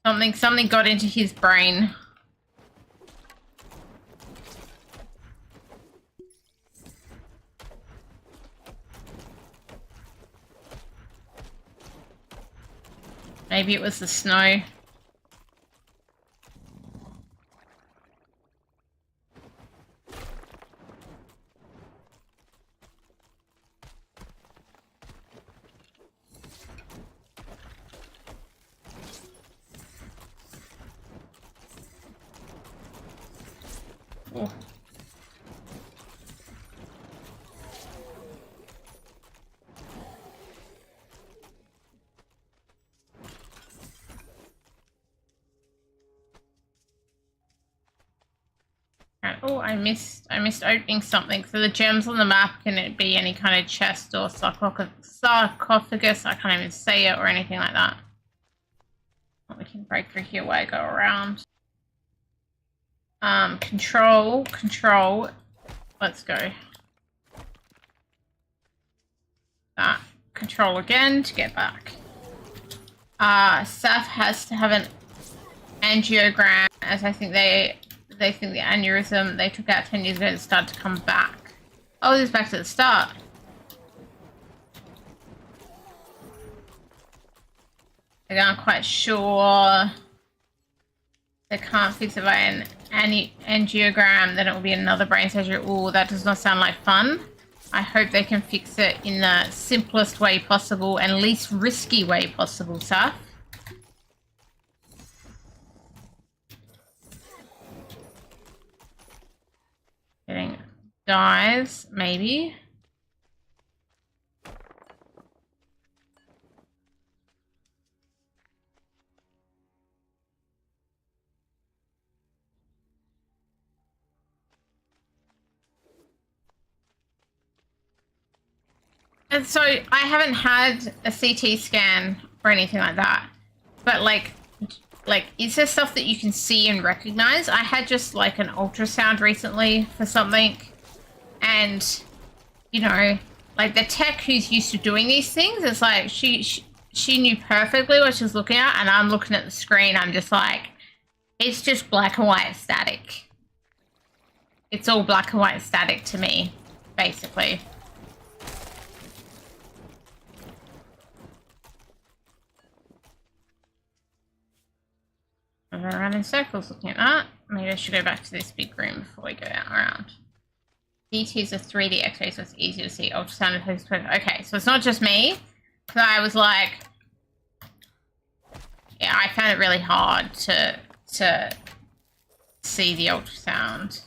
Something got into his brain. Maybe it was the snow. Oh. Oh, I missed opening something. So the gems on the map, can it be any kind of chest or sarcophagus? I can't even say it or anything like that. Oh, we can break through here while I go around. Control. Let's go. That. Control again to get back. Saf has to have an angiogram, as I think they think the aneurysm they took out 10 years ago started to come back. Oh, this is back to the start. They aren't quite sure. They can't fix it by an angiogram, then it will be another brain surgery. Ooh, that does not sound like fun. I hope they can fix it in the simplest way possible and least risky way possible, Saf. Getting dyes, maybe. And so I haven't had a CT scan or anything like that, but like is there stuff that you can see and recognize? I had just like an ultrasound recently for something, and you know, like the tech who's used to doing these things, it's like she knew perfectly what she was looking at, and I'm looking at the screen, I'm just like, it's just black and white static. It's all black and white static to me, basically. I'm going around in circles looking at that. Maybe I should go back to this big room before we go out around. CTs are 3D X-rays, so it's easy to see. Ultrasound and post. Okay, so it's not just me. Because I was like, yeah, I found it really hard to see the ultrasound.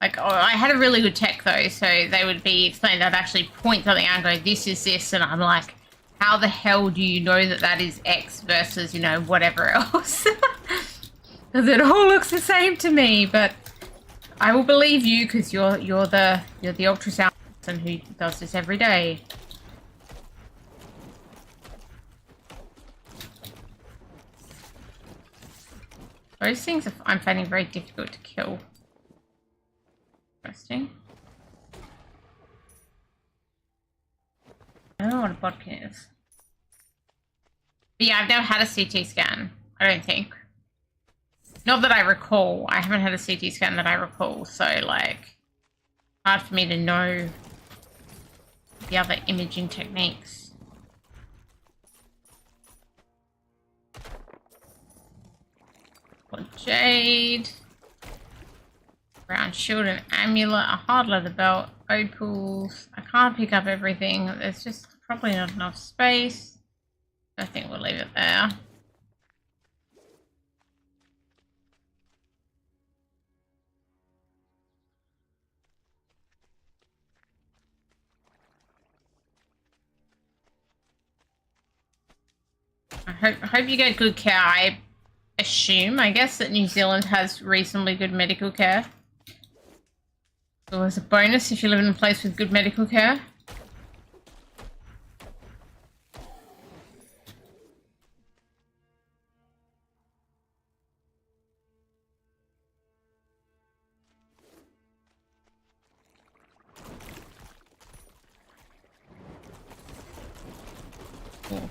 Like, oh, I had a really good tech though, so they would be explaining. I'd actually point something out and go, this is this, and I'm like, how the hell do you know that that is X versus, you know, whatever else? Because it all looks the same to me, but I will believe you because you're the ultrasound person who does this every day. Those things I'm finding very difficult to kill. Interesting. I don't know what a bodkin is. But yeah, I've never had a CT scan, I don't think. Not that I recall. I haven't had a CT scan that I recall, so like, hard for me to know the other imaging techniques. Jade. Brown shield and amulet, a hard leather belt, opals. I can't pick up everything. There's just probably not enough space. I think we'll leave it there. I hope you get good care. I guess that New Zealand has reasonably good medical care. So there's a bonus if you live in a place with good medical care. Cool.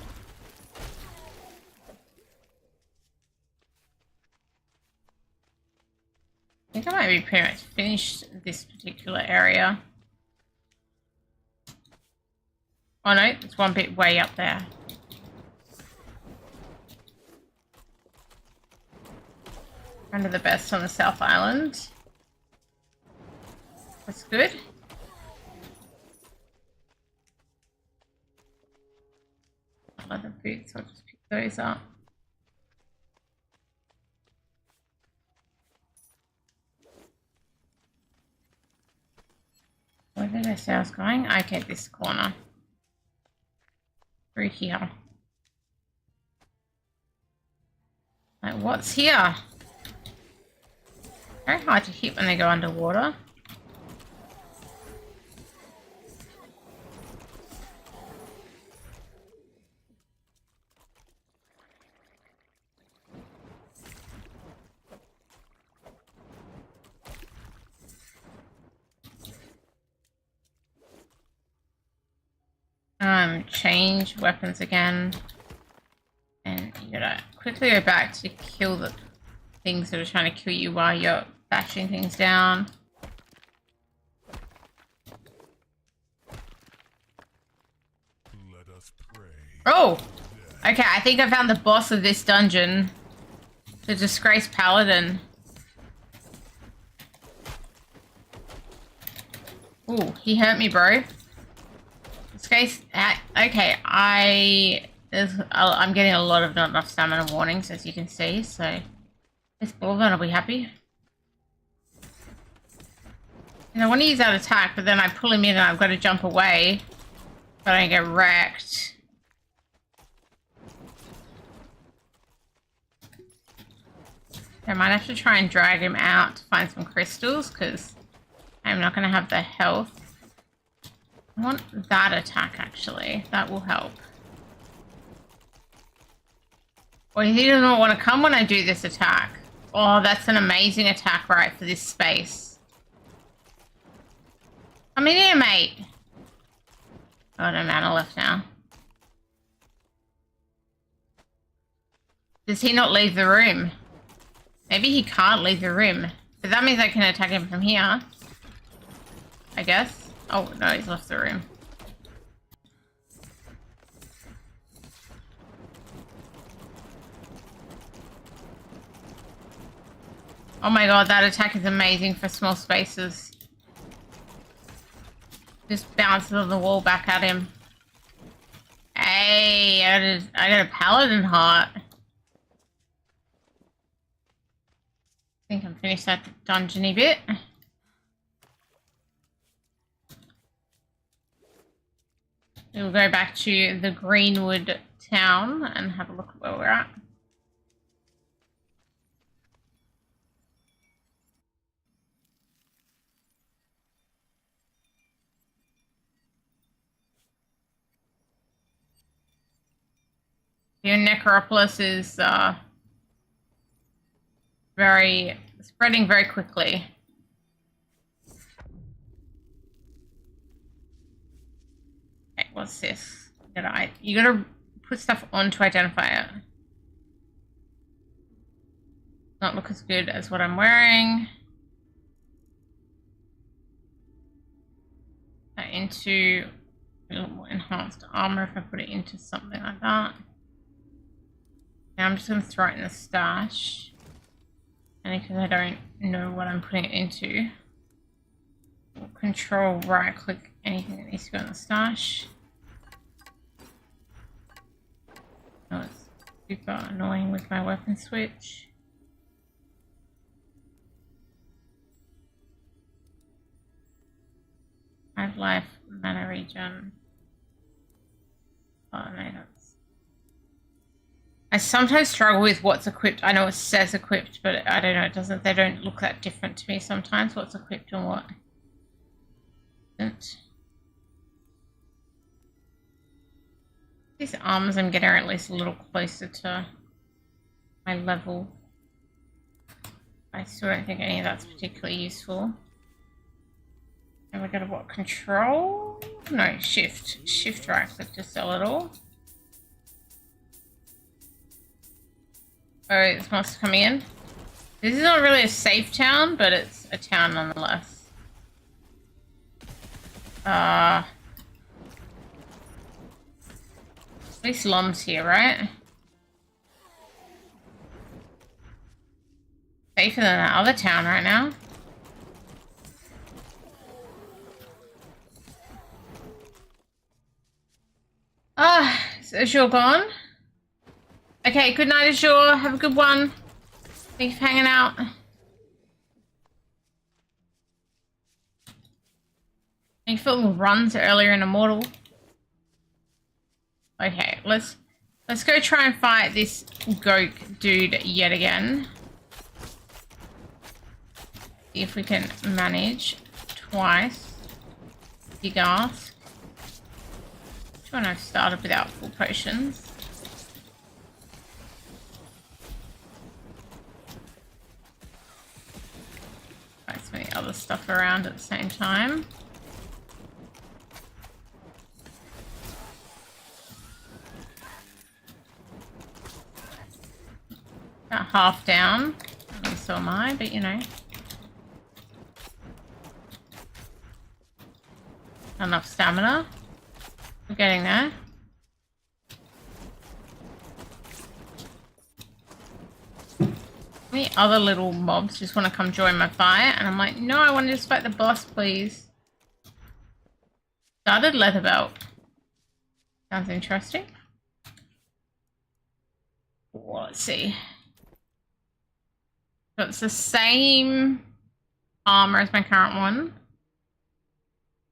I think I might be pretty much finished this particular area. Oh no, there's one bit way up there. One of the best on the South Island. That's good. Leather boots, I'll just pick those up. Where did I say I was going? Okay, this corner. Through here. Like, what's here? Very hard to hit when they go underwater. Change weapons again, and you gotta quickly go back to kill the things that are trying to kill you while you're bashing things down. Let us pray. Oh! Okay, I think I found the boss of this dungeon. The disgraced paladin. Ooh, he hurt me, bro. Case, okay, I'm getting a lot of not enough stamina warnings, as you can see, so this Bullman will be happy. And I want to use that attack, but then I pull him in and I've got to jump away, but I don't get wrecked. I might have to try and drag him out to find some crystals, because I'm not going to have the health. I want that attack, actually. That will help. Well, he doesn't want to come when I do this attack. Oh, that's an amazing attack, right, for this space. Come in here, mate. Oh, no mana left now. Does he not leave the room? Maybe he can't leave the room. But that means I can attack him from here. I guess. Oh, no, he's left the room. Oh my god, that attack is amazing for small spaces. Just bounces on the wall back at him. Hey, I got a paladin heart. I think I'm finished that dungeony bit. We'll go back to the Greenwood town and have a look at where we're at. Your necropolis is spreading very quickly. Okay, what's this? You gotta put stuff on to identify it. Not look as good as what I'm wearing. Into a little more enhanced armor if I put it into something like that. Now I'm just going to throw it in the stash. And because I don't know what I'm putting it into. We'll control right click anything that needs to go in the stash. Oh, it's super annoying with my weapon switch. Life, mana regen. Oh no, that's... I sometimes struggle with what's equipped. I know it says equipped, but I don't know, it doesn't, they don't look that different to me sometimes, what's equipped and what isn't. These arms I'm getting are at least a little closer to my level. I still don't think any of that's particularly useful. And we go to what? Control? No, shift. Shift right click to sell it all. Oh, this monster's coming in. This is not really a safe town, but it's a town nonetheless. At least Lom's here, right? Safer than that other town right now. Is Azure gone? Okay, good night, Azure. Have a good one. Thank you for hanging out. Thank you for little runs earlier in Immortal. Okay, let's go try and fight this Goke dude yet again. See if we can manage twice. Big ask. When I've started without full potions. Find some of the other stuff around at the same time. About half down. I mean, so am I, but you know. Enough stamina. We're getting there. The other little mobs just want to come join my fight, and I'm like, no, I want to just fight the boss, please. Started leather belt. Sounds interesting. Well, let's see. So it's the same armor as my current one.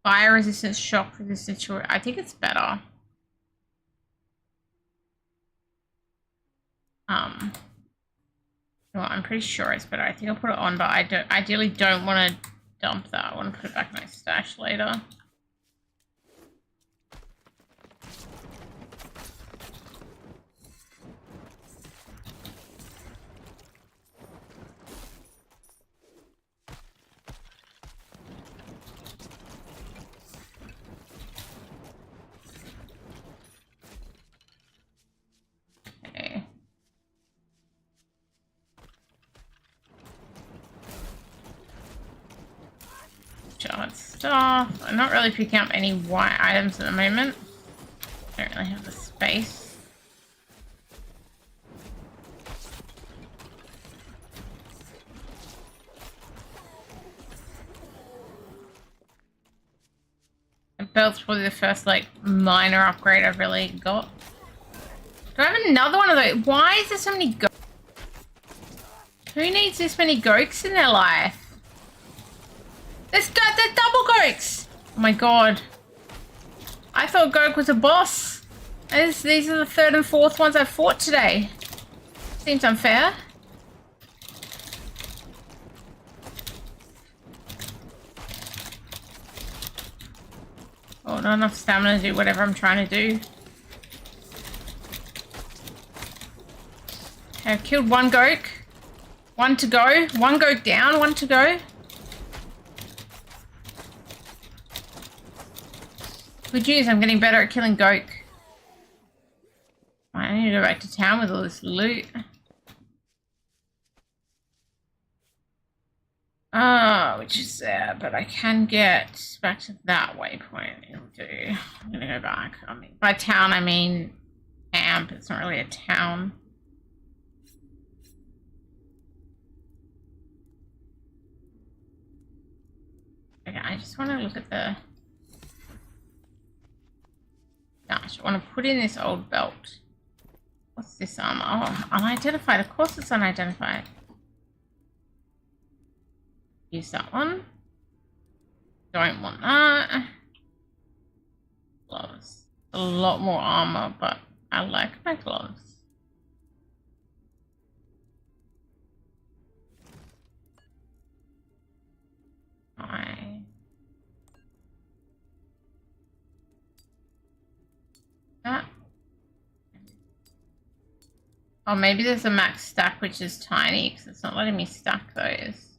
Fire resistance, shock resistance. I think it's better. Well, I'm pretty sure it's better. I think I'll put it on, but I ideally don't want to dump that. I want to put it back in my stash later. Stuff. I'm not really picking up any white items at the moment. Don't really have the space. The belt's probably the first like minor upgrade I've really got. Do I have another one of those? Why is there so many gokes? Who needs this many gokes in their life? They're double Gokes! Oh my god. I thought Goke was a boss. These are the third and fourth ones I've fought today. Seems unfair. Oh, not enough stamina to do whatever I'm trying to do. I've killed one Goke. One to go. One Goke down, one to go. Good news, I'm getting better at killing Goke. I need to go back to town with all this loot. Which is there, but I can get back to that waypoint. It'll do. I'm gonna go back. I mean, by town I mean camp. It's not really a town. Okay, I just want to look at the... Gosh, I want to put in this old belt. What's this armor? Oh, unidentified. Of course it's unidentified. Use that one. Don't want that. Gloves. A lot more armor, but I like my gloves. That. Oh, maybe there's a max stack which is tiny because it's not letting me stack those.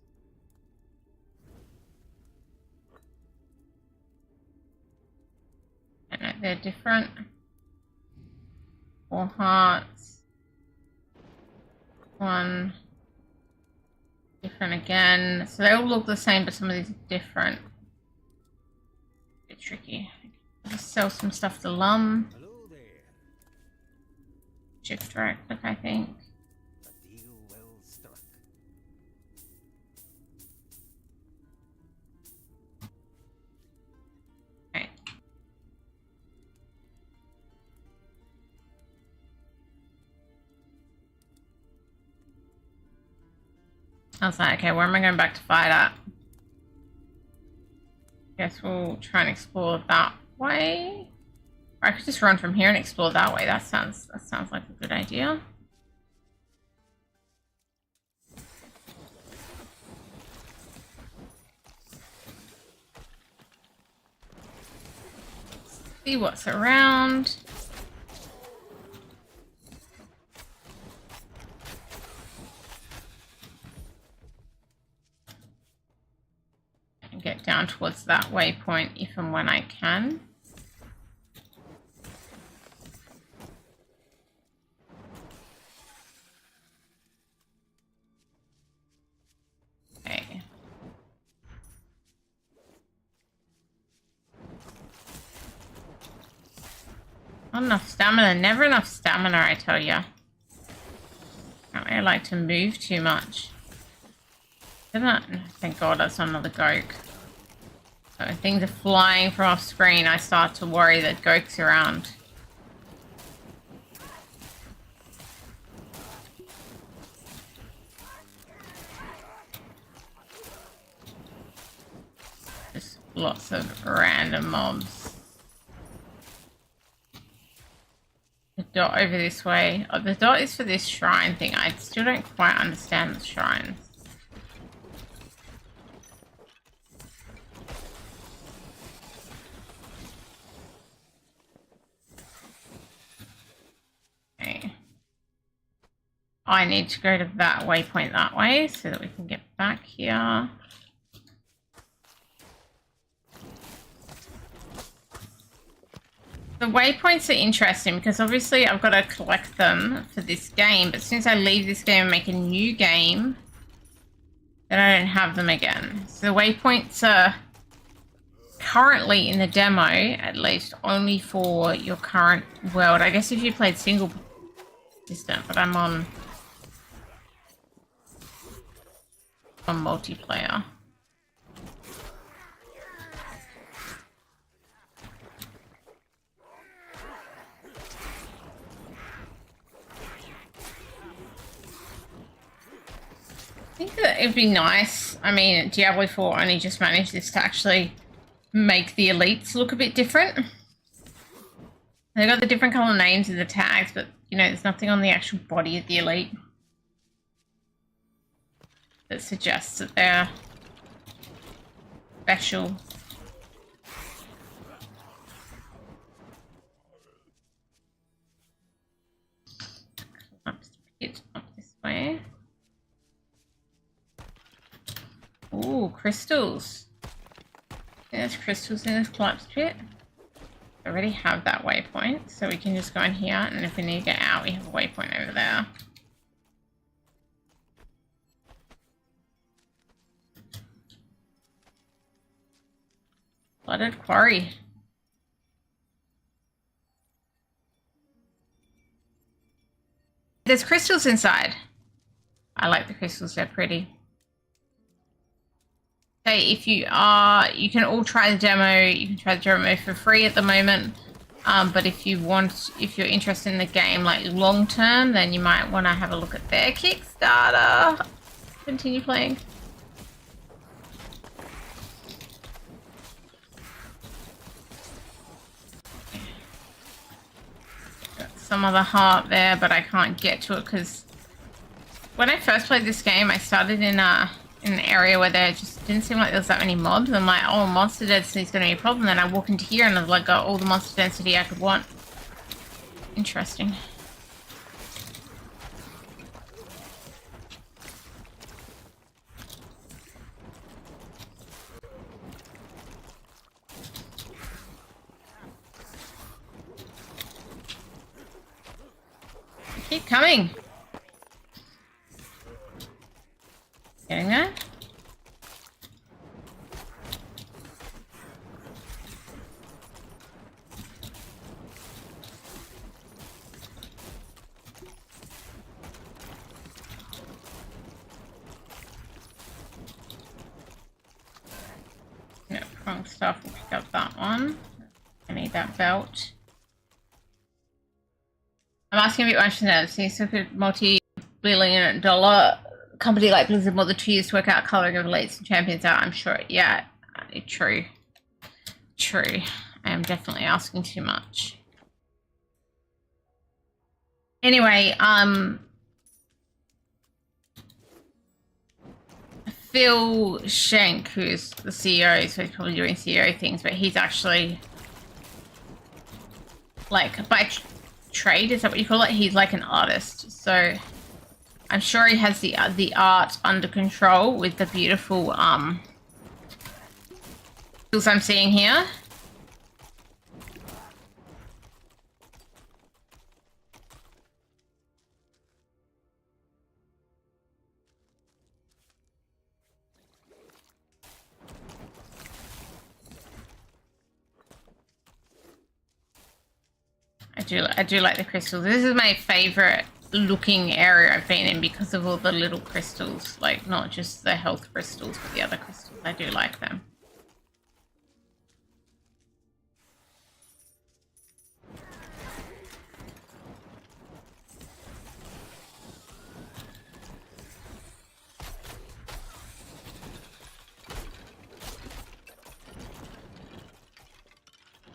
I know they're different. 4 hearts. 1. Different again. So they all look the same, but some of these are different. A bit tricky. I'll just sell some stuff to Lum. Hello there. Shift right click, I think. A deal well struck. Okay. I was like, okay, where am I going back to fight at? Guess we'll try and explore that way. Or I could just run from here and explore that way. That sounds like a good idea. See what's around. And get down towards that waypoint if and when I can. Okay. Not enough stamina. Never enough stamina, I tell ya. I like to move too much. Thank God that's not another Goke. So when things are flying from off screen, I start to worry that Goke's around. Just lots of random mobs. The dot over this way. Oh, the dot is for this shrine thing. I still don't quite understand the shrines. Okay. I need to go to that waypoint that way so that we can get back here. The waypoints are interesting because obviously I've got to collect them for this game, but as soon as I leave this game and make a new game, then I don't have them again. So the waypoints are currently in the demo, at least, only for your current world. I guess if you played single system, but I'm on multiplayer. I think that it'd be nice. I mean, Diablo 4 only just managed this to actually make the elites look a bit different. They've got the different color names in the tags, but, you know, there's nothing on the actual body of the elite that suggests that they're special. Up this way. Ooh, crystals. There's crystals in this collapse pit. I already have that waypoint, so we can just go in here, and if we need to get out, we have a waypoint over there. Flooded quarry. There's crystals inside. I like the crystals, they're pretty. say if you are, you can all try the demo. You can try the demo for free at the moment. But if you're interested in the game like long term, then you might want to have a look at their Kickstarter. Continue playing. Got some other heart there, but I can't get to it because when I first played this game, I started in an area where there just didn't seem like there was that many mobs. I'm like, oh, monster density is going to be a problem. Then I walk into here and I've like got all the monster density I could want. Interesting. Keep coming. Getting there? No, wrong stuff. We'll pick up that one. I need that belt. I'm asking a bit much for that. Seems like a multi-billion dollar company like Blizzard more than 2 years to work out coloring of elites and champions out. I'm sure. Yeah, true. True. I am definitely asking too much. Anyway, Phil Schenk, who's the CEO, so he's probably doing CEO things, but he's actually like by trade, is that what you call it? He's like an artist, so I'm sure he has the art under control with the beautiful tools I'm seeing here. I do like the crystals. This is my favorite looking area I've been in because of all the little crystals, like not just the health crystals, but the other crystals. I do like them.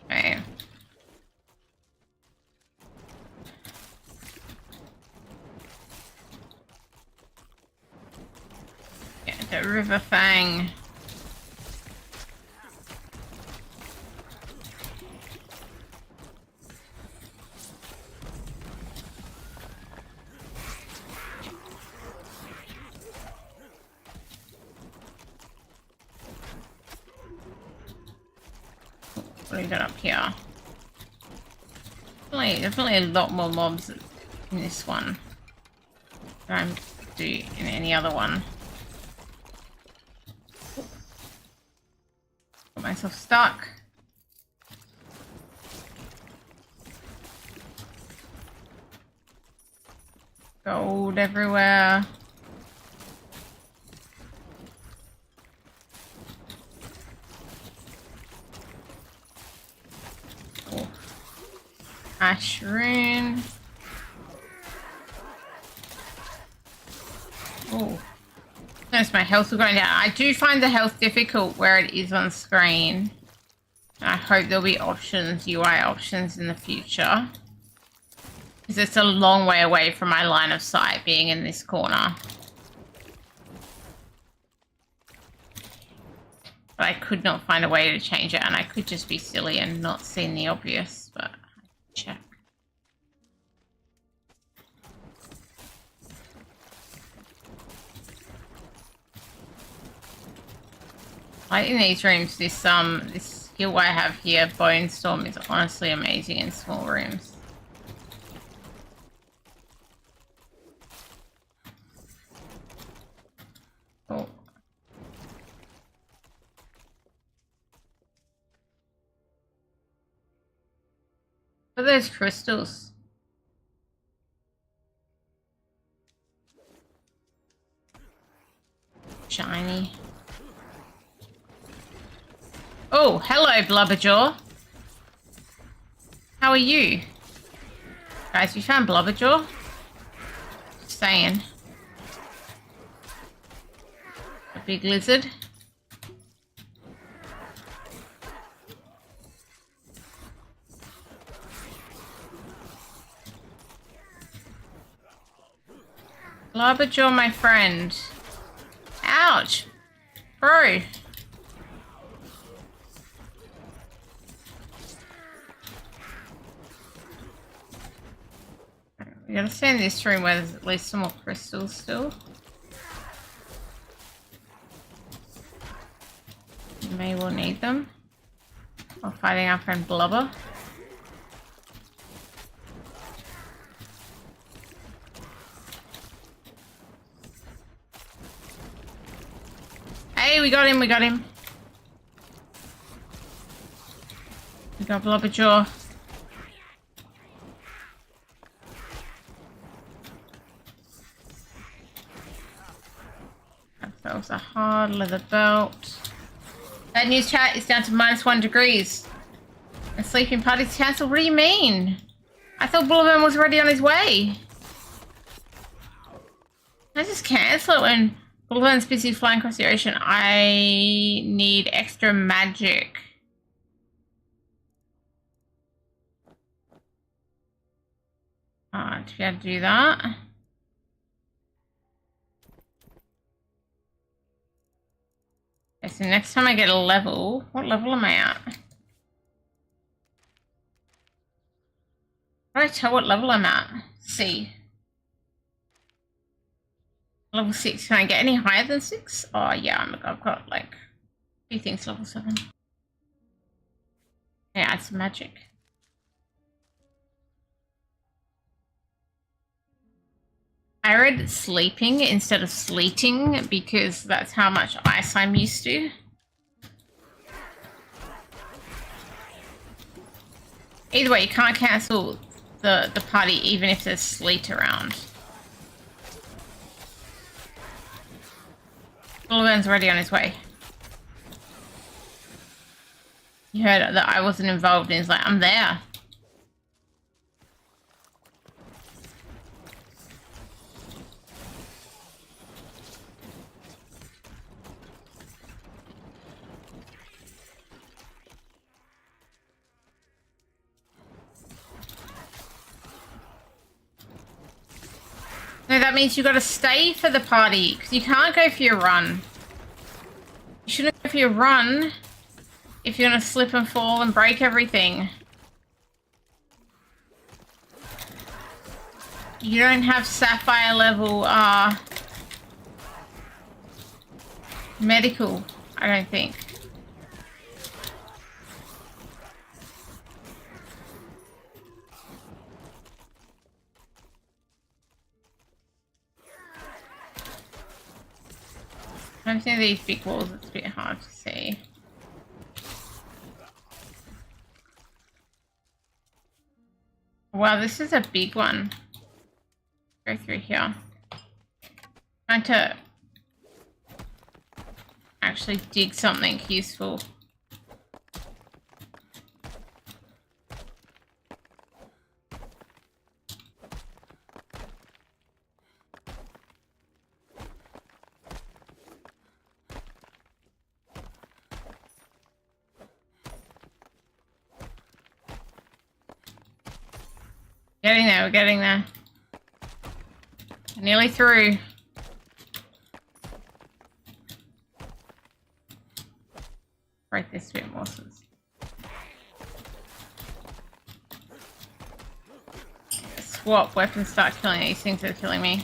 Okay. The River Fang. What do we got up here? Definitely a lot more mobs in this one than I do in any other one. Got myself stuck. Gold everywhere. Oh. Ash rune. Oh. Notice my health is going down. I do find the health difficult where it is on screen. I hope there'll be options, UI options in the future. Because it's a long way away from my line of sight being in this corner. But I could not find a way to change it, and I could just be silly and not seeing the obvious, but check. Like in these rooms, this skill I have here, Bone Storm, is honestly amazing in small rooms. Oh. What are those crystals? Shiny. Oh, hello, Blubberjaw. How are you? Guys, you found Blubberjaw? Just saying. A big lizard. Blubberjaw, my friend. Ouch. Bro. We gotta stay in this room where there's at least some more crystals still. Maybe we'll need them. While fighting our friend Blubber. Hey, we got him, we got him. We got Blubberjaw. That was a hard leather belt. Bad news, chat. It's down to -1 degrees. And sleeping party's cancelled. What do you mean? I thought Bullivern was already on his way. Can I just cancel it when Bullivern's busy flying across the ocean? I need extra magic. To be able to do that. Okay, so next time I get a level, what level am I at? How do I tell what level I'm at? C. Level 6. Can I get any higher than 6? Oh yeah, I've got like a few things level 7. Yeah, add some magic. I read sleeping instead of sleeting because that's how much ice I'm used to. Either way, you can't cancel the party even if there's sleet around. Bullivern's already on his way. He heard that I wasn't involved and he's like, I'm there. No, that means you gotta stay for the party, because you can't go for your run. You shouldn't go for your run if you're gonna slip and fall and break everything. You don't have Sapphire level, medical, I don't think. I'm seeing these big walls, it's a bit hard to see. Wow, this is a big one. Go through here. Trying to actually dig something useful. Getting there, we're getting there. Nearly through. Break this a bit more. Swap weapons, start killing these things that are killing me.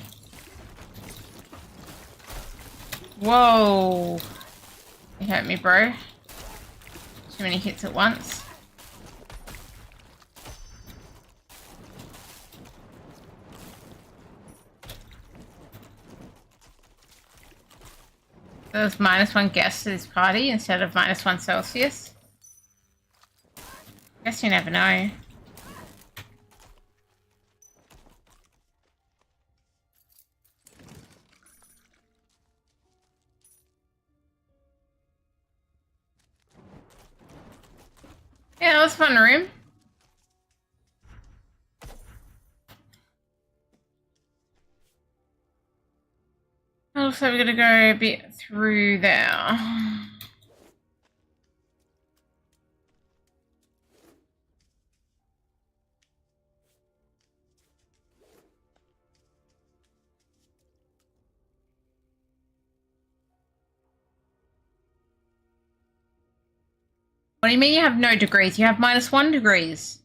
Whoa! You hurt me, bro. Too many hits at once. There's -1 guest to this party instead of -1 Celsius. Guess you never know. that was a fun room. Also, we're gonna go a bit through there. What do you mean you have no degrees? You have -1 degrees.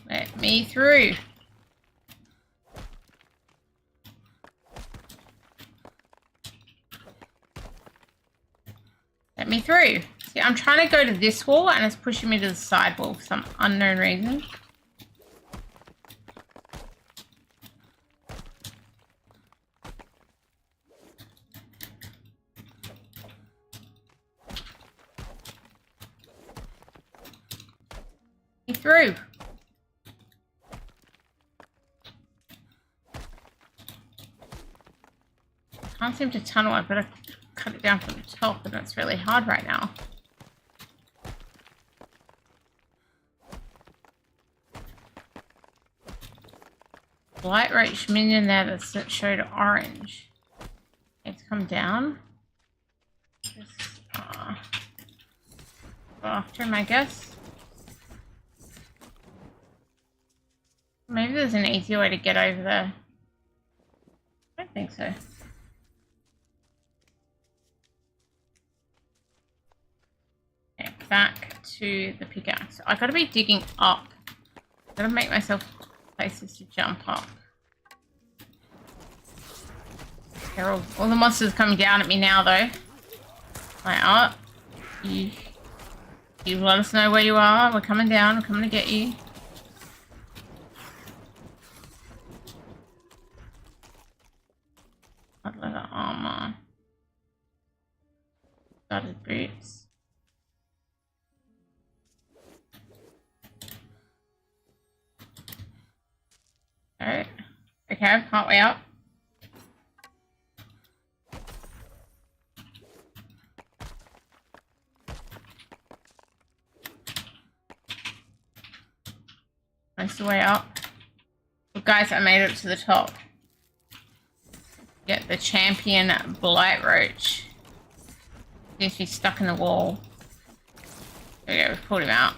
Let me through. Let me through. See, I'm trying to go to this wall and it's pushing me to the side wall for some unknown reason. Let me through. Can't seem to tunnel. I better cut it down from the top, and that's really hard right now. Light roach minion there that showed orange. It's come down. Just go after him, I guess. Maybe there's an easier way to get over there. I don't think so. Okay, back to the pickaxe. I gotta be digging up. I gotta make myself places to jump up. They're all the monsters coming down at me now, though. Like, you let us know where you are. We're coming down. We're coming to get you. What leather armor? Studded boots. Alright. Okay, can't way up. Most of the way up. Well, guys, I made it to the top. Get the champion blight roach. Seems to be stuck in the wall. There we go, we've pulled him out.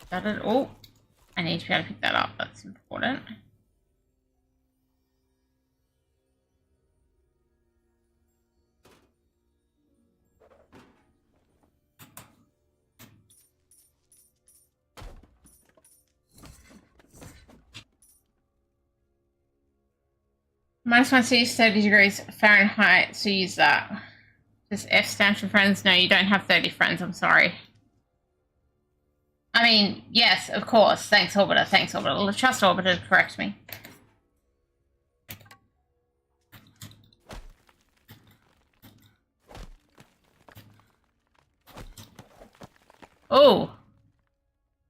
That it? Oh, I need to be able to pick that up. That's important. -1 is 30 degrees Fahrenheit, so use that. Does F stand for friends? No, you don't have 30 friends, I'm sorry. I mean, yes, of course. Thanks, Orbiter. Thanks, Orbiter. Trust Orbiter to correct me. Oh.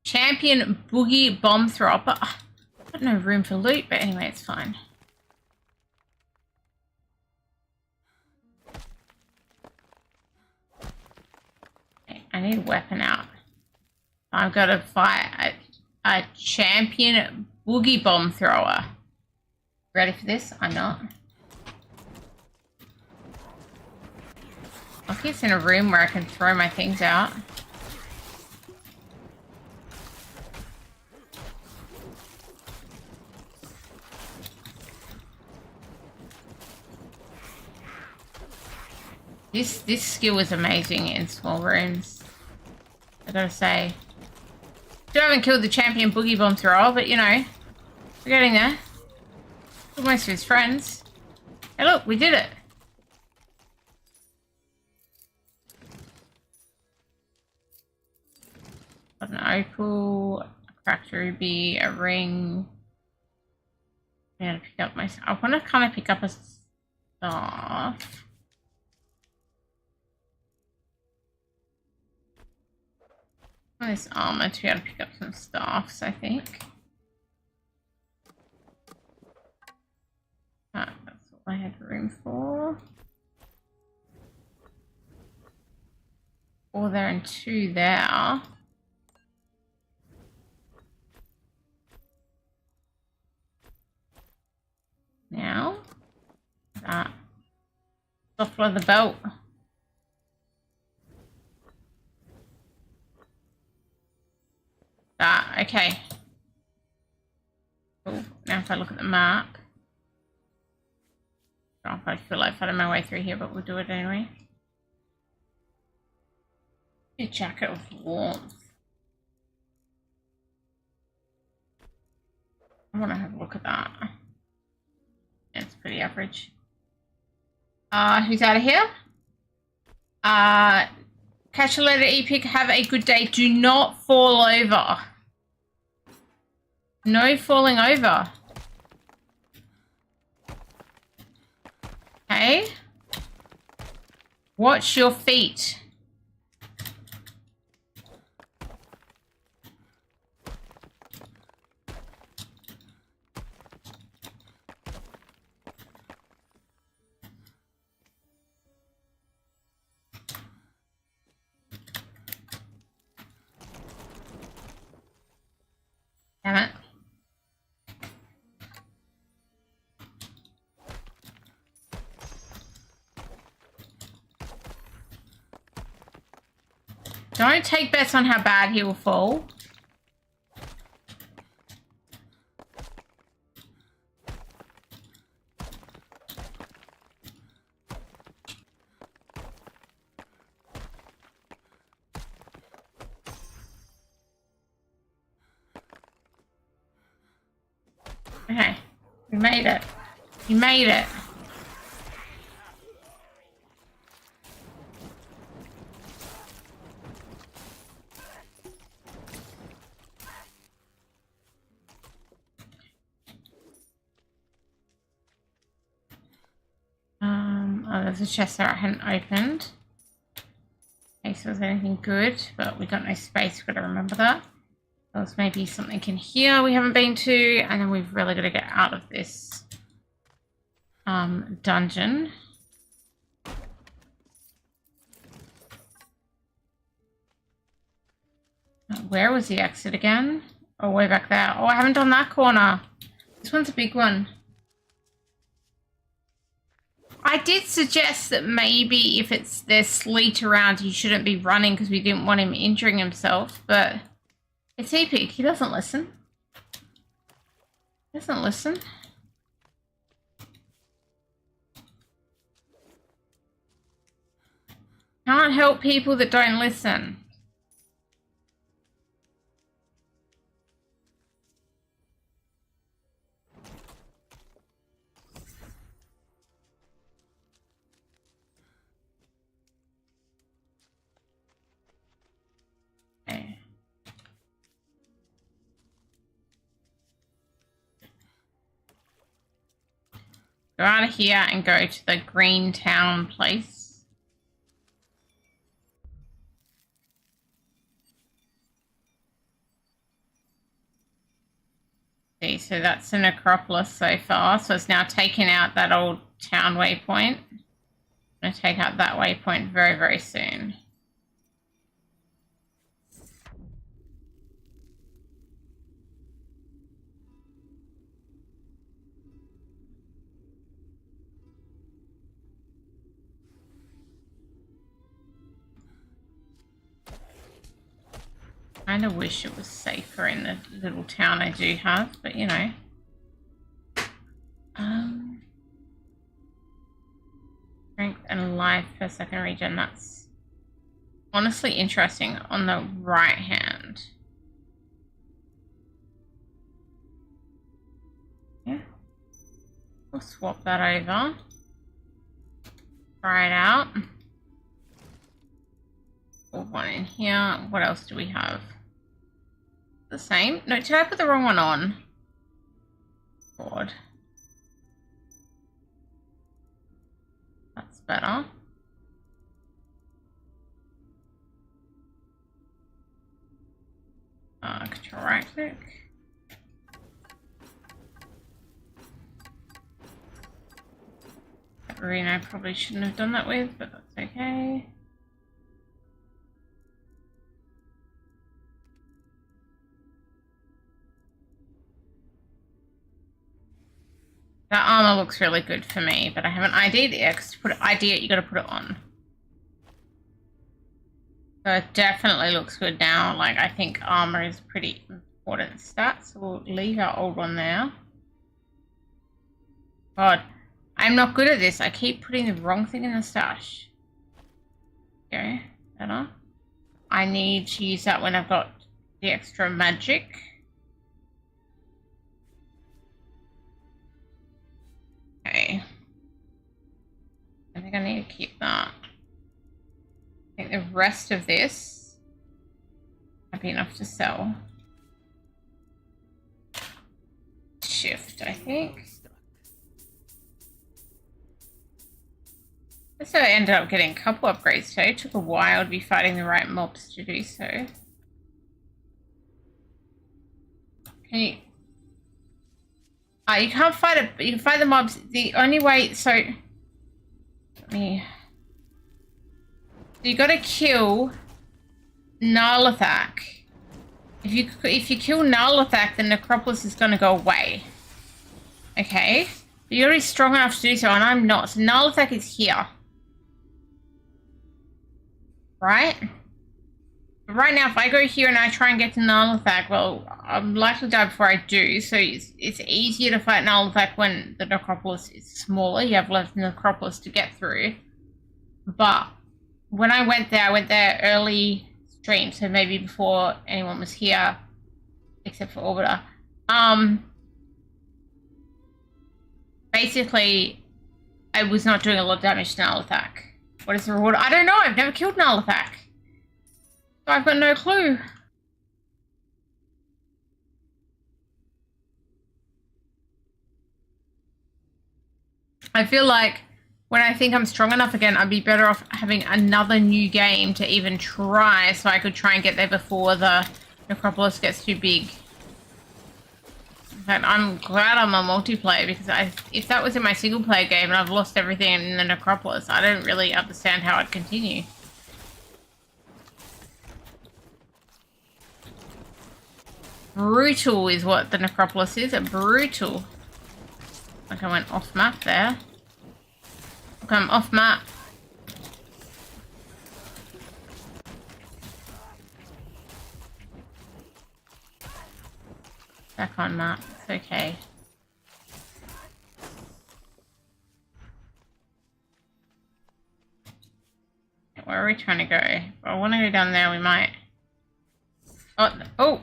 Champion Boogie Bomb Thropper. I've got no room for loot, but anyway, it's fine. I need a weapon out. I've got to fight a champion boogie bomb thrower. Ready for this? I'm not. Lucky it's in a room where I can throw my things out. This skill is amazing in small rooms. I gotta say. Still haven't killed the champion boogie bomb thrower, but you know, we're getting there. Killed most of his friends. Hey look, we did it. Got an opal, a cracked ruby, a ring. I'm gonna pick up my. I want to kind of pick up a staff. This armor to be able to pick up some staffs, I think. That's all I had room for. 4 there and 2 there. Now, that soft leather belt. That, okay. Cool. Now if I look at the map, I don't know if I feel like finding my way through here, but we'll do it anyway. A jacket of warmth. I want to have a look at that. Yeah, it's pretty average. Who's out of here? Catch you later, Epic. Have a good day. Do not fall over. No falling over. Okay. Watch your feet. Damn it. Don't take bets on how bad he will fall. Okay, we made it. You made it. Oh, there's a chest there I hadn't opened. In case there's anything good, but we got no space. We've got to remember that. There's maybe something in here we haven't been to, and then we've really got to get out of this dungeon. Where was the exit again? Oh, way back there. Oh, I haven't done that corner. This one's a big one. I did suggest that maybe if there's sleet around, he shouldn't be running because we didn't want him injuring himself, but it's Epic. He doesn't listen. He doesn't listen. Can't help people that don't listen. Okay. Go out of here and go to the Green Town place. See, so that's the necropolis so far. So it's now taken out that old town waypoint. I'm going to take out that waypoint very, very soon. I kind of wish it was safer in the little town I do have, but you know. Strength and life per second regen, that's honestly interesting on the right hand. Yeah. We'll swap that over. Try it out. One in here. What else do we have? The same? No, did I put the wrong one on? God. That's better. Control right click. That room I probably shouldn't have done that with, but that's okay. That armor looks really good for me, but I haven't ID'd it yet, because to put ID it, you gotta put it on. So it definitely looks good now. Like, I think armor is pretty important stat, so we'll leave our old one there. God, I'm not good at this. I keep putting the wrong thing in the stash. Okay, better. I need to use that when I've got the extra magic. Okay. I think I need to keep that. I think the rest of this might be enough to sell. Shift, I think. So I ended up getting a couple upgrades today. It took a while to be fighting the right mobs to do so. Can you... you can't fight it, but you can fight the mobs. The only way, so... Let me... You gotta kill Narlathak. If you kill Narlathak, the Necropolis is gonna go away. Okay? But you're already strong enough to do so, and I'm not. So Narlathak is here. Right? But right now, if I go here and I try and get to Narlathak, well, I'm likely to die before I do, so it's easier to fight Narlathak when the Necropolis is smaller. You have less Necropolis to get through. But when I went there early stream, so maybe before anyone was here, except for Orbiter. Basically, I was not doing a lot of damage to Narlathak. What is the reward? I don't know. I've never killed Narlathak. So I've got no clue. I feel like when I think I'm strong enough again, I'd be better off having another new game to even try, so I could try and get there before the Necropolis gets too big. In fact, I'm glad I'm a multiplayer, because if that was in my single player game and I've lost everything in the Necropolis, I don't really understand how I'd continue. Brutal is what the Necropolis is, brutal. Like I went off map there. Okay, I'm off map. Back on map, it's okay. Where are we trying to go? If I want to go down there, we might. Oh!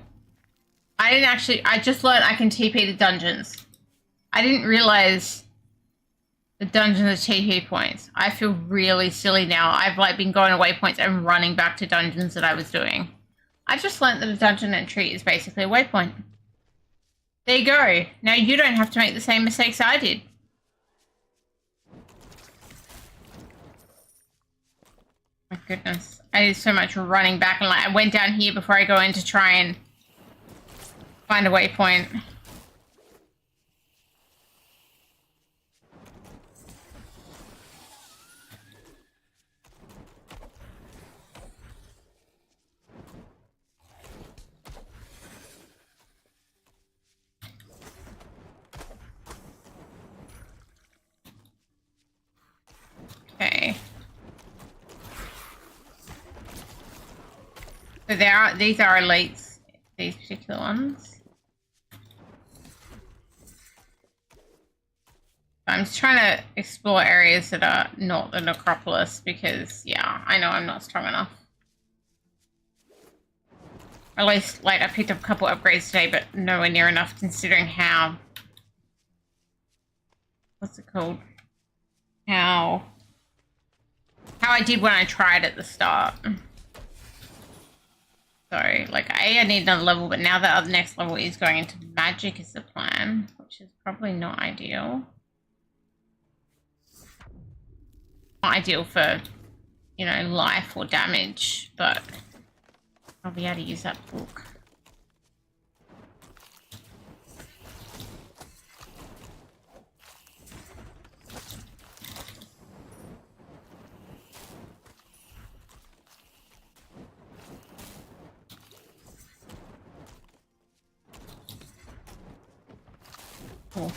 I just learned I can TP the dungeons. I didn't realize the dungeons are TP points. I feel really silly now. I've like been going away points and running back to dungeons that I was doing. I just learned that a dungeon entry is basically a waypoint. There you go. Now you don't have to make the same mistakes I did. My goodness. I did so much running back, and like I went down here before I go in to try and find a waypoint. Okay. So these are elites, these particular ones. I'm just trying to explore areas that are not the Necropolis because, yeah, I know I'm not strong enough. At least, like, I picked up a couple upgrades today, but nowhere near enough considering how... What's it called? How I did when I tried at the start. So, like, I need another level, but now the next level is going into magic is the plan, which is probably not ideal. Not ideal for, you know, life or damage, but I'll be able to use that book. Cool.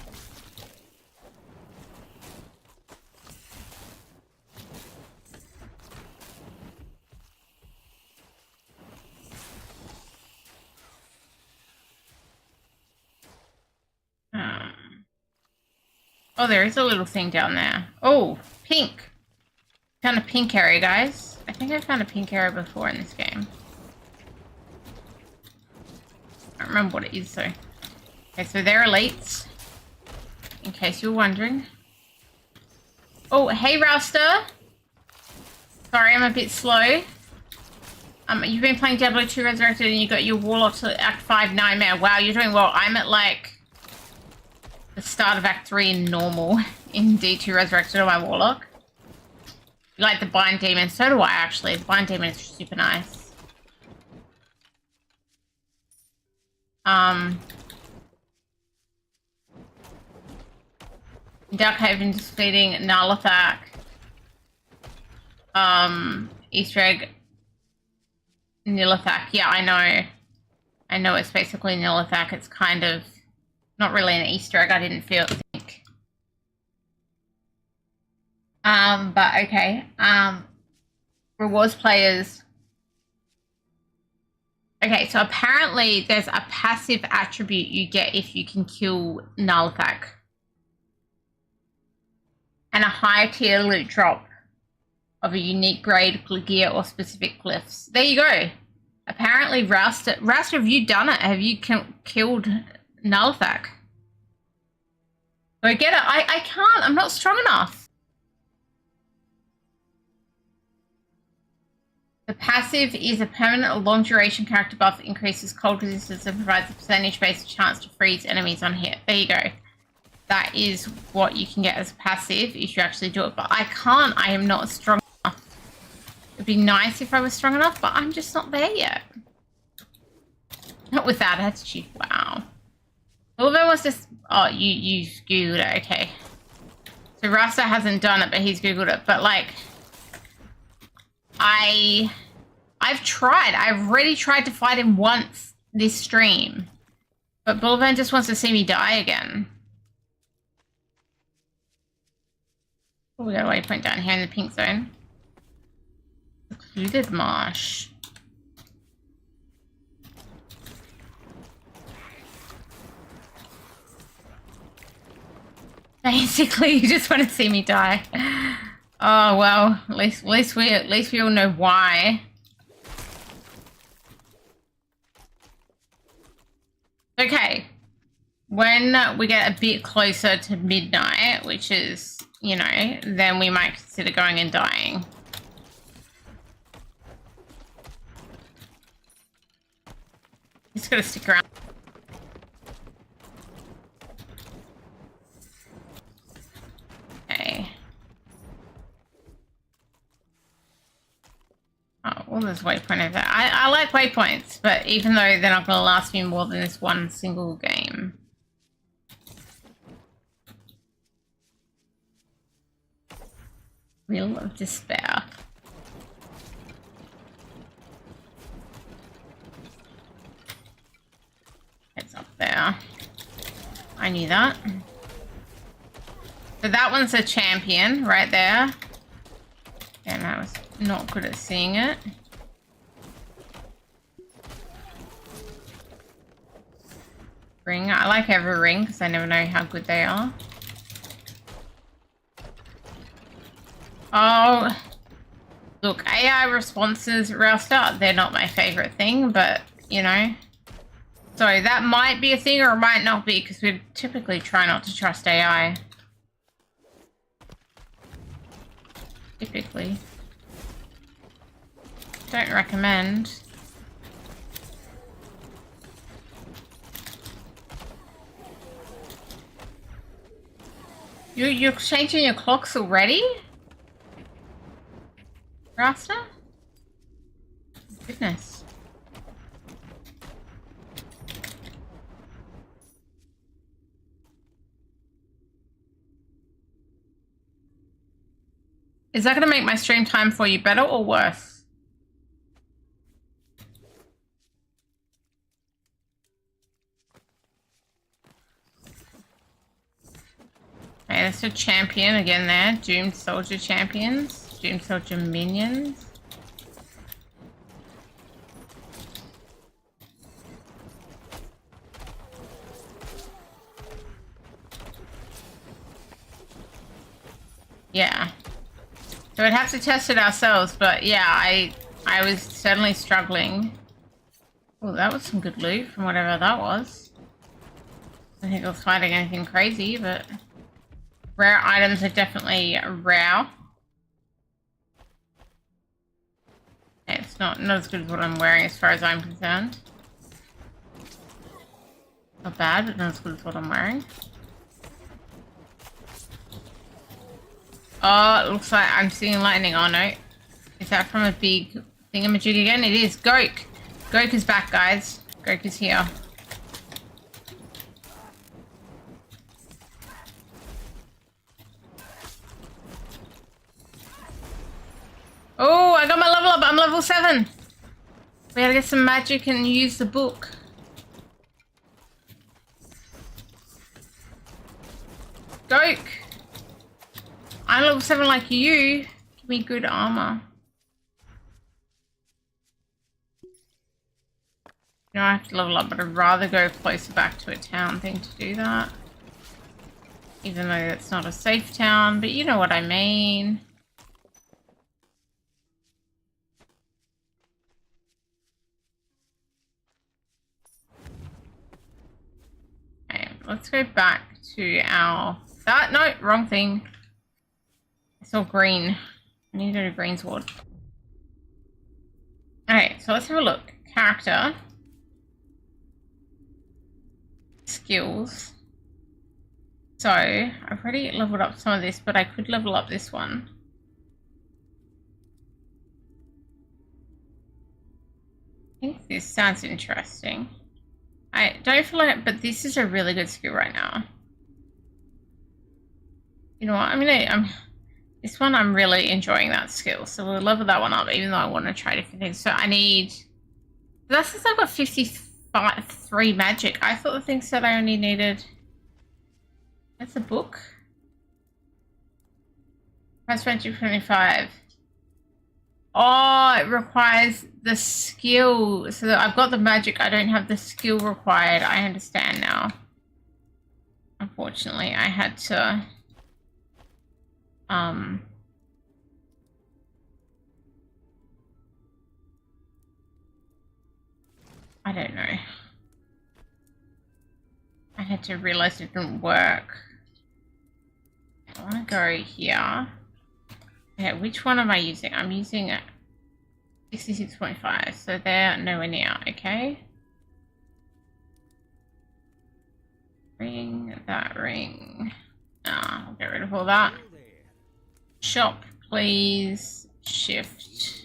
Oh, there is a little thing down there. Oh, pink. Found a pink area, guys. I think I found a pink area before in this game. I don't remember what it is, though. Okay, so they're elites. In case you're wondering. Oh, hey, Rouster. Sorry, I'm a bit slow. You've been playing Diablo 2 Resurrected and you got your Warlock to Act 5 Nightmare. Wow, you're doing well. I'm at, like, the start of Act 3 in normal in D2 Resurrected on my Warlock. You like the Bind Demon? So do I, actually. The Bind Demon is super nice. Darkhaven defeating Nalathak. Easter egg Nilathak. Yeah, I know. I know it's basically Nilathak. It's kind of not really an Easter egg. I didn't think. But okay. Rewards players. Okay, so apparently there's a passive attribute you get if you can kill Nilathak. And a higher tier loot drop of a unique grade, gear, or specific glyphs. There you go. Apparently, Rouster, have you done it? Have you killed Nilathak? Do I get it? I can't. I'm not strong enough. The passive is a permanent or long duration character buff that increases cold resistance and provides a percentage-based chance to freeze enemies on hit. There you go. That is what you can get as passive if you actually do it. But I can't. I am not strong enough. It'd be nice if I was strong enough, but I'm just not there yet. Not with that attitude. Wow. Oliver was just... Oh, you Googled it. Okay. So Rasta hasn't done it, but he's Googled it. But, like... I've tried. I've already tried to fight him once this stream. But Bullvan just wants to see me die again. Oh, we got a waypoint down here in the pink zone. Secluded marsh. Basically, you just want to see me die. Oh well, at least we all know why. Okay, when we get a bit closer to midnight, which is, you know, then we might consider going and dying. Just gotta stick around. Okay. Oh, well, there's a waypoint over there. I like waypoints, but even though they're not going to last me more than this one single game. Wheel of Despair. It's up there. I knew that. So that one's a champion right there. And I was not good at seeing it. Ring. I like every ring because I never know how good they are. Oh, look, AI responses, Ralstar, they're not my favorite thing, but, you know. So that might be a thing or it might not be because we typically try not to trust AI. Typically. Don't recommend. You're changing your clocks already? Rasta? Goodness. Is that going to make my stream time for you better or worse? there's a champion again there. Doomed soldier champions. Doomed soldier minions. Yeah. So we'd have to test it ourselves, but yeah, I was certainly struggling. Oh, that was some good loot from whatever that was. I think I was fighting anything crazy, but rare items are definitely rare. It's not as good as what I'm wearing as far as I'm concerned. Not bad, but not as good as what I'm wearing. Oh, it looks like I'm seeing lightning. Oh no. Is that from a big thingamajig again? It is. Goke! Goke is back, guys. Goke is here. Oh, I got my level up. I'm level 7. We gotta get some magic and use the book. Goke! I'm level 7 like you. Give me good armor. You know, I have to level up, but I'd rather go closer back to a town thing to do that. Even though it's not a safe town, but you know what I mean. Okay, let's go back to our... no, wrong thing. I saw green. I need to go to Greensward. Okay, so let's have a look. Character. Skills. So, I've already leveled up some of this, but I could level up this one. I think this sounds interesting. I don't feel like it, but this is a really good skill right now. You know what, this one I'm really enjoying that skill, so we'll level that one up, even though I want to try different things. So I need... That says I've got 53 magic. I thought the thing said I only needed... That's a book. Price range of 25. Oh, it requires the skill. So that I've got the magic, I don't have the skill required. I understand now. Unfortunately, I had to... I don't know. I had to realize it didn't work. I want to go here. Okay, which one am I using? I'm using 66.5, so they're nowhere near, okay? Ring, that ring. I'll get rid of all that. Shop, please. Shift.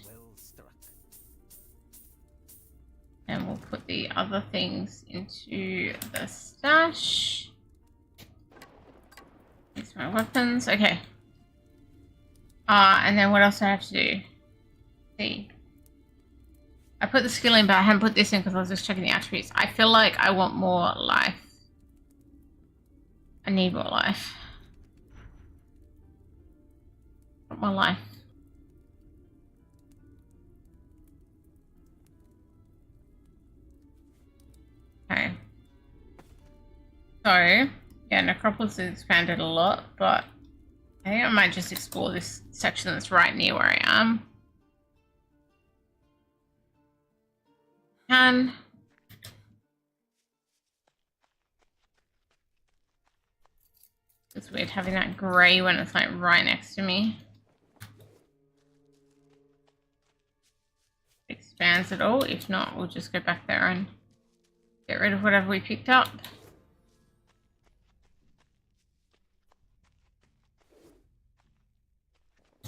And we'll put the other things into the stash. These are my weapons. Okay. And then what else do I have to do? See. I put the skill in, but I haven't put this in because I was just checking the attributes. I feel like I want more life. I need more life. Want more life. Okay. So, yeah, Necropolis has expanded a lot, but I think I might just explore this section that's right near where I am. It's weird having that grey when it's like right next to me. Expands it all. If not, we'll just go back there and get rid of whatever we picked up.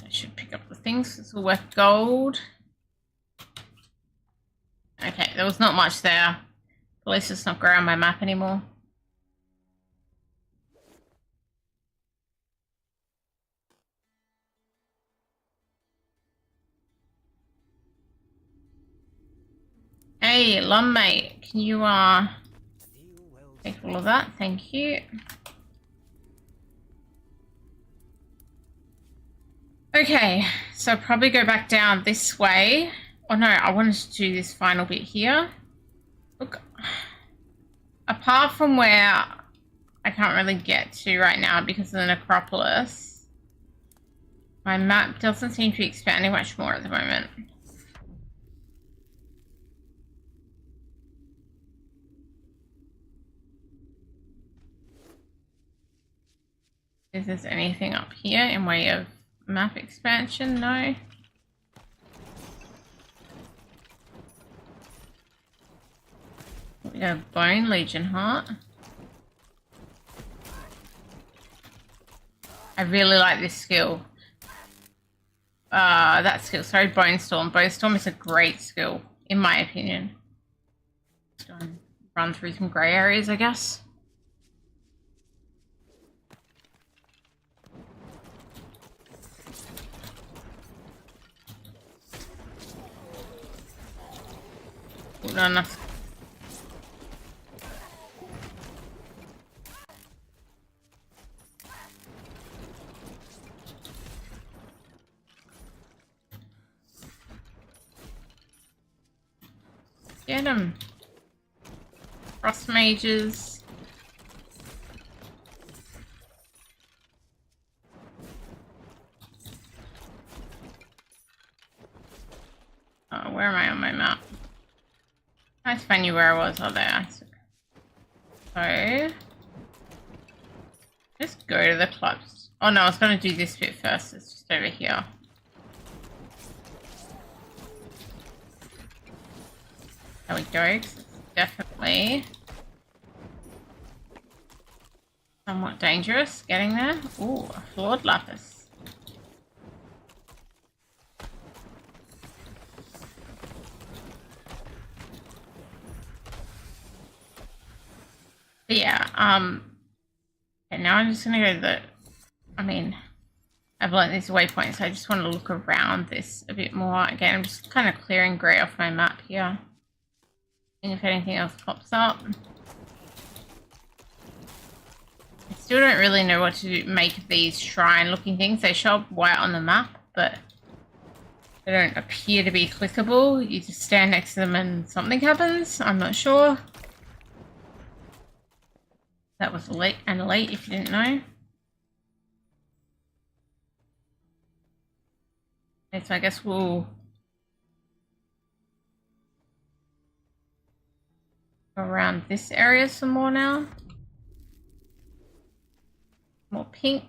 I should pick up the things. It's all worth gold. Okay, there was not much there. At least it's not grey on my map anymore. Hey, Lummate, can you take all of that? Thank you. Okay, so I'll probably go back down this way. Oh no, I wanted to do this final bit here. Look, apart from where I can't really get to right now because of the necropolis, my map doesn't seem to be expanding much more at the moment. Is there anything up here in way of map expansion? No. We have Bone Legion Heart. I really like this skill. That skill, sorry, Bone Storm. Bone Storm is a great skill, in my opinion. Run through some grey areas, I guess. Not enough. Get him. Frost mages. Oh, where am I on my map? I find you where I was. Oh, there. So, just go to the clubs. Oh no, I was going to do this bit first. It's just over here. There we go. It's definitely somewhat dangerous getting there. Ooh, a flawed lapis. But yeah, okay, now I'm just gonna go to the, I've learned these waypoints, so I just want to look around this a bit more. Again, I'm just kind of clearing grey off my map here. And if anything else pops up. I still don't really know what to make of these shrine-looking things. They show up white on the map, but they don't appear to be clickable. You just stand next to them and something happens. I'm not sure. That was late if you didn't know. Okay, so I guess we'll go around this area some more now. More pink.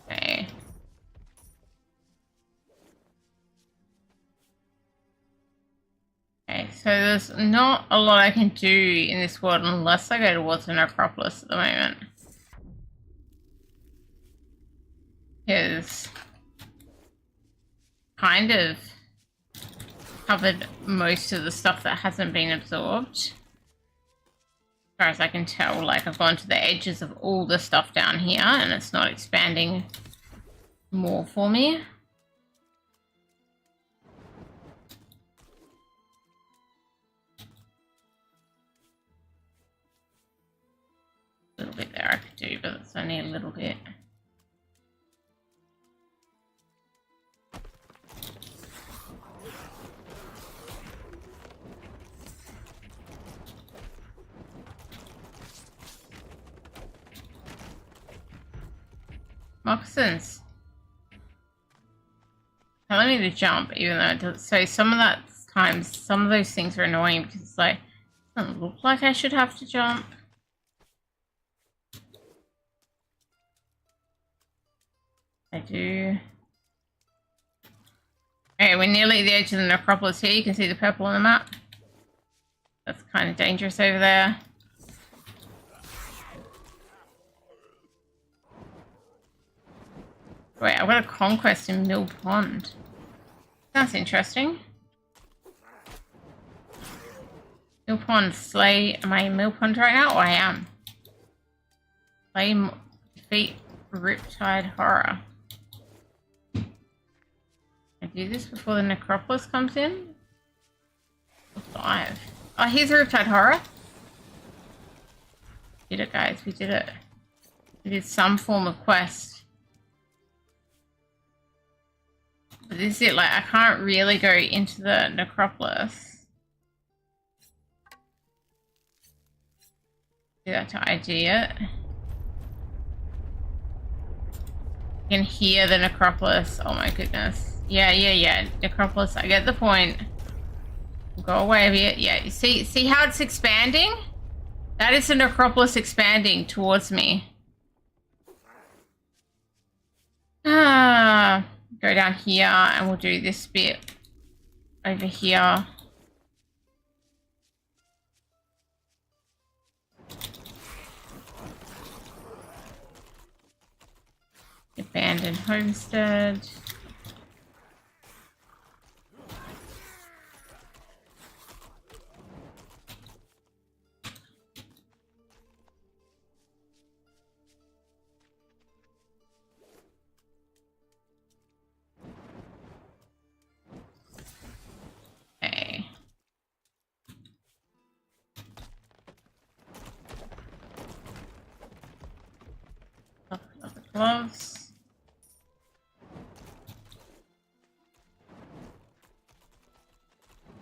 Okay. Okay, so there's not a lot I can do in this world unless I go towards the necropolis at the moment. Because kind of covered most of the stuff that hasn't been absorbed. As far as I can tell, like I've gone to the edges of all the stuff down here and it's not expanding more for me. A little bit there I could do, but it's only a little bit. Moccasins. Telling me to jump, even though it does. So some of that times, some of those things are annoying because it's like, it doesn't look like I should have to jump. I do. Okay, we're nearly at the edge of the necropolis here. You can see the purple on the map. That's kind of dangerous over there. Wait, I've got a conquest in Mill Pond. That's interesting. Mill Pond, slay. Am I in Mill Pond right now? Oh, I am. Defeat Riptide Horror. I do this before the Necropolis comes in? 5. Oh, here's a Riptide Horror. We did it, guys. We did it. We did some form of quest. But this is it. Like, I can't really go into the Necropolis. Do that to ID it. You can hear the Necropolis. Oh my goodness. Yeah. Necropolis. I get the point. Go away a bit. Yeah, you see how it's expanding? That is the Necropolis expanding towards me. Go down here and we'll do this bit over here. Abandoned homestead. Okay. Look at the gloves.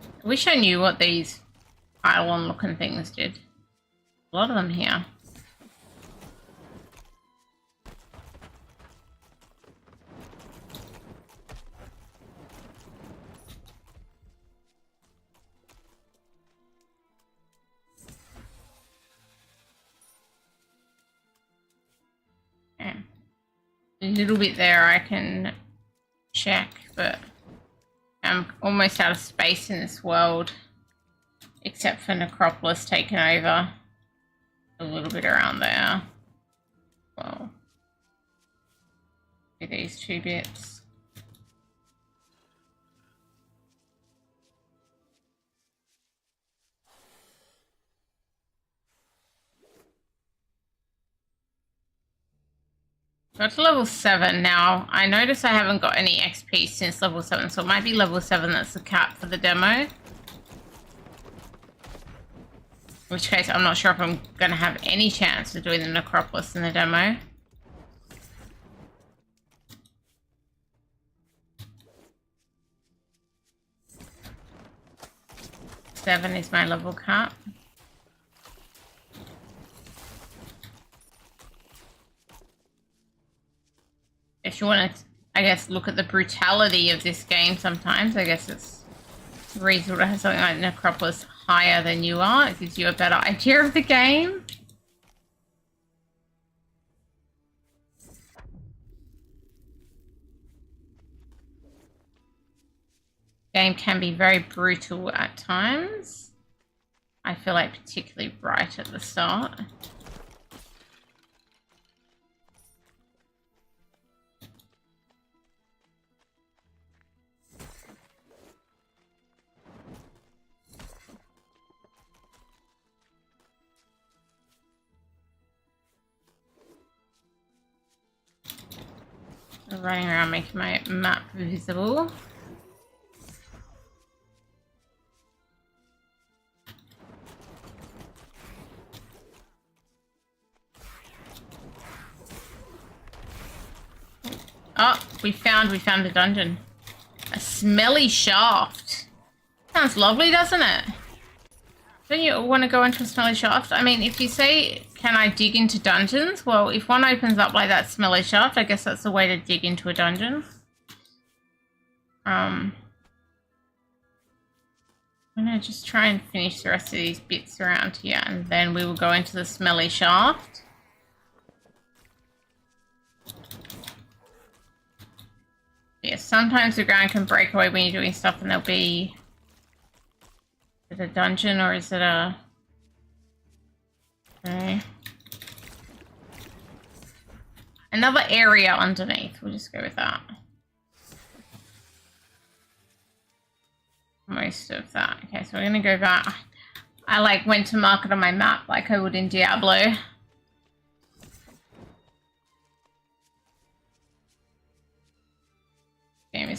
I wish I knew what these pylon looking things did. A lot of them here. Okay. A little bit there I can check, but I'm almost out of space in this world, except for Necropolis taking over. A little bit around there. Well, do these 2 bits. Got to level 7 now. I notice I haven't got any XP since level 7, so it might be level 7 that's the cap for the demo. In which case, I'm not sure if I'm going to have any chance of doing the Necropolis in the demo. Seven is my level cap. If you want to, I guess, look at the brutality of this game sometimes, I guess it's reasonable to have something like Necropolis higher than you are. It gives you a better idea of the game. Game can be very brutal at times. I feel like particularly right at the start. Running around making my map visible. Oh, we found a dungeon. A smelly shaft. Sounds lovely, doesn't it? Don't you want to go into a smelly shaft? I mean, if you say, can I dig into dungeons? Well, if one opens up like that smelly shaft, I guess that's the way to dig into a dungeon. I'm going to just try and finish the rest of these bits around here, and then we will go into the smelly shaft. Yeah, sometimes the ground can break away when you're doing stuff and there'll be... Is it a dungeon or is it a... Okay. Another area underneath. We'll just go with that. Most of that. Okay, so we're going to go back. I like went to mark it on my map like I would in Diablo.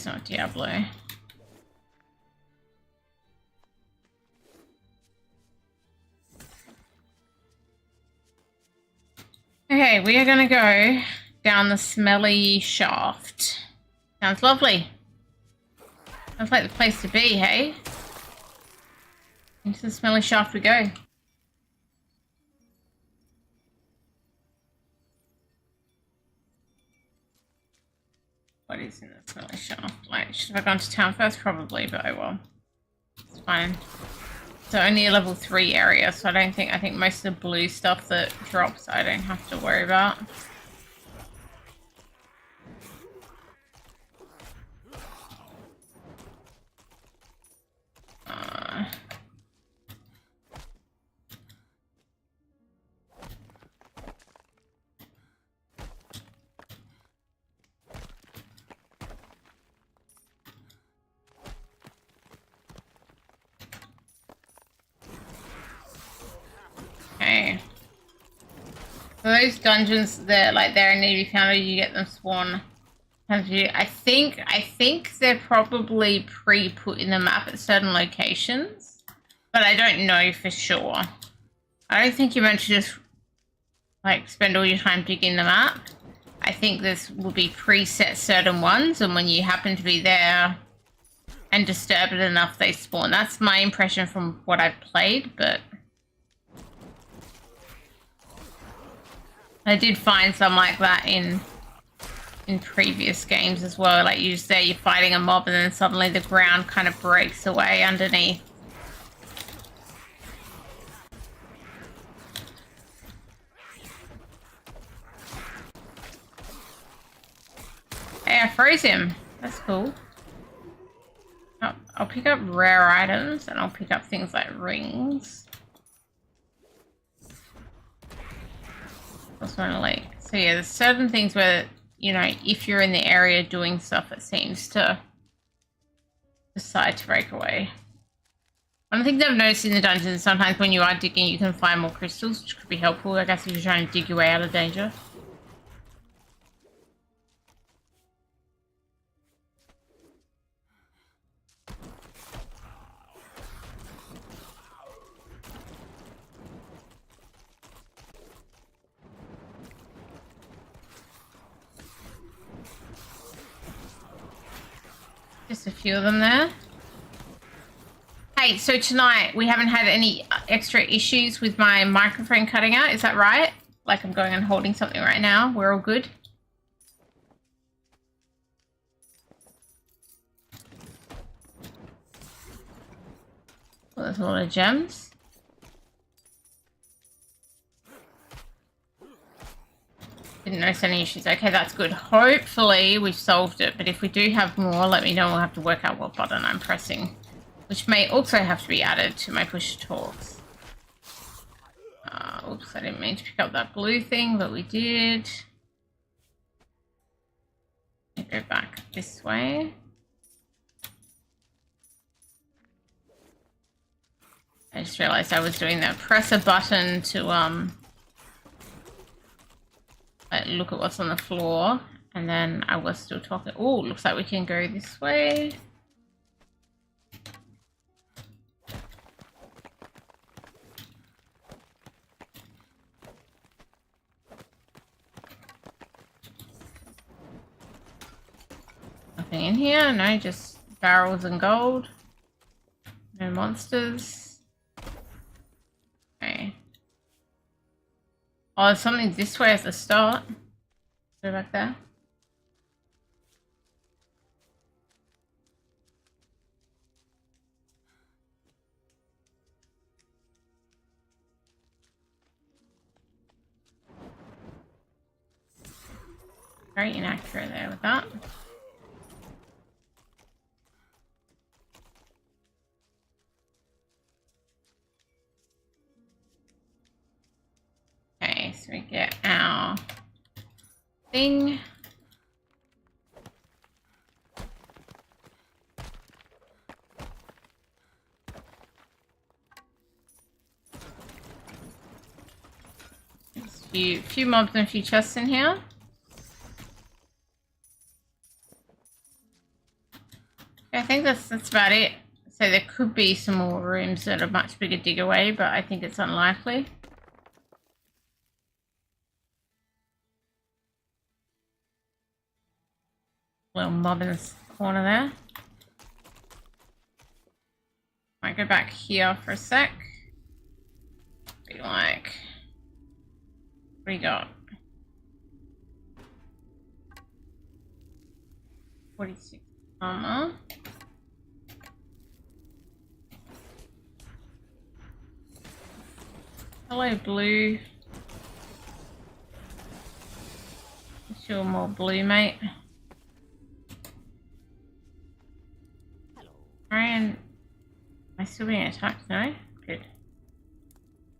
it's not Diablo. Okay, we are going to go down the smelly shaft. Sounds lovely. Sounds like the place to be, hey? Into the smelly shaft we go. What is in the smelly shaft? Like, should have I gone to town first? Probably, but oh well. It's fine. So only a level 3 area, so I think most of the blue stuff that drops I don't have to worry about. Okay. So those dungeons that they're in need to be found, you get them spawn. I think they're probably pre-put in the map at certain locations, but I don't know for sure. I don't think you're meant to just spend all your time digging the map. I think this will be preset certain ones, and when you happen to be there and disturb it enough, they spawn. That's my impression from what I've played, but I did find some like that in previous games as well. Like you're fighting a mob and then suddenly the ground kind of breaks away underneath. Hey, I froze him. That's cool. Oh, I'll pick up rare items and I'll pick up things like rings. Also, so yeah, there's certain things where, you know, if you're in the area doing stuff, it seems to decide to break away. One thing I've noticed in the dungeons, sometimes when you are digging, you can find more crystals, which could be helpful, I guess, if you're trying to dig your way out of danger. Just a few of them there. Hey, so tonight we haven't had any extra issues with my microphone cutting out, is that right? Like I'm going and holding something right now. We're all good? Well, there's a lot of gems. Didn't notice any issues. Okay, that's good. Hopefully we've solved it, but if we do have more, let me know. We'll have to work out what button I'm pressing, which may also have to be added to my push talks. Oops, I didn't mean to pick up that blue thing, but we did. Let me go back this way. I just realized I was doing that. Press a button to look at what's on the floor, and then I was still talking. Oh, looks like we can go this way. Nothing in here, no, just barrels and gold. No monsters. Okay. Oh, there's something this way at the start. Go back there. Very inaccurate there with that. Okay, so we get our thing. There's a few mobs and a few chests in here. think that's about it. So there could be some more rooms that are much bigger dig away, but I think it's unlikely. Little mob in this corner there. Might go back here for a sec. Be like, what do you got? 46 armor. Hello, blue. Wish you were more blue, mate. Hello. Ryan, am I still being attacked? No? Good.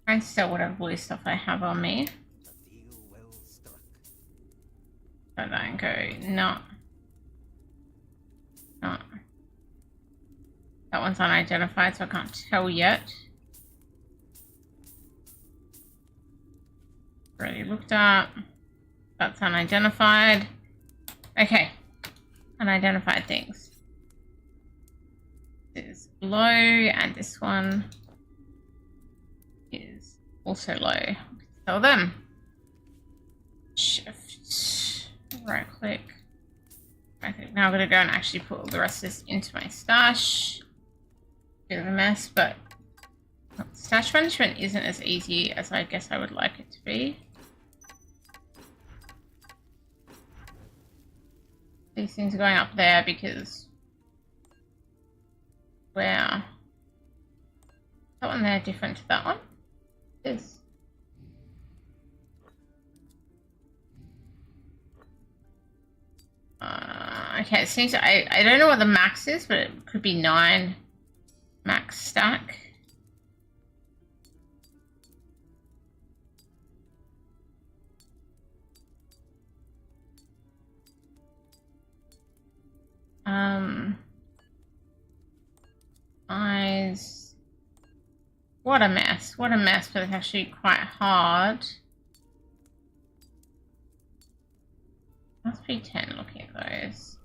Try and sell whatever blue stuff I have on me. A deal well struck. So then go, no. No. That one's unidentified, so I can't tell yet. Already looked up. That's unidentified. Okay. Unidentified things. This is low, and this one is also low. Sell them. Shift. Right click. I think now I'm going to go and actually put all the rest of this into my stash. Bit of a mess, but stash management isn't as easy as I guess I would like it to be. These things are going up there because where that one there different to that one is. Okay, it seems I don't know what the max is, but it could be 9 max stack. Eyes. What a mess. What a mess, but it's actually quite hard. Must be 10 looking at those.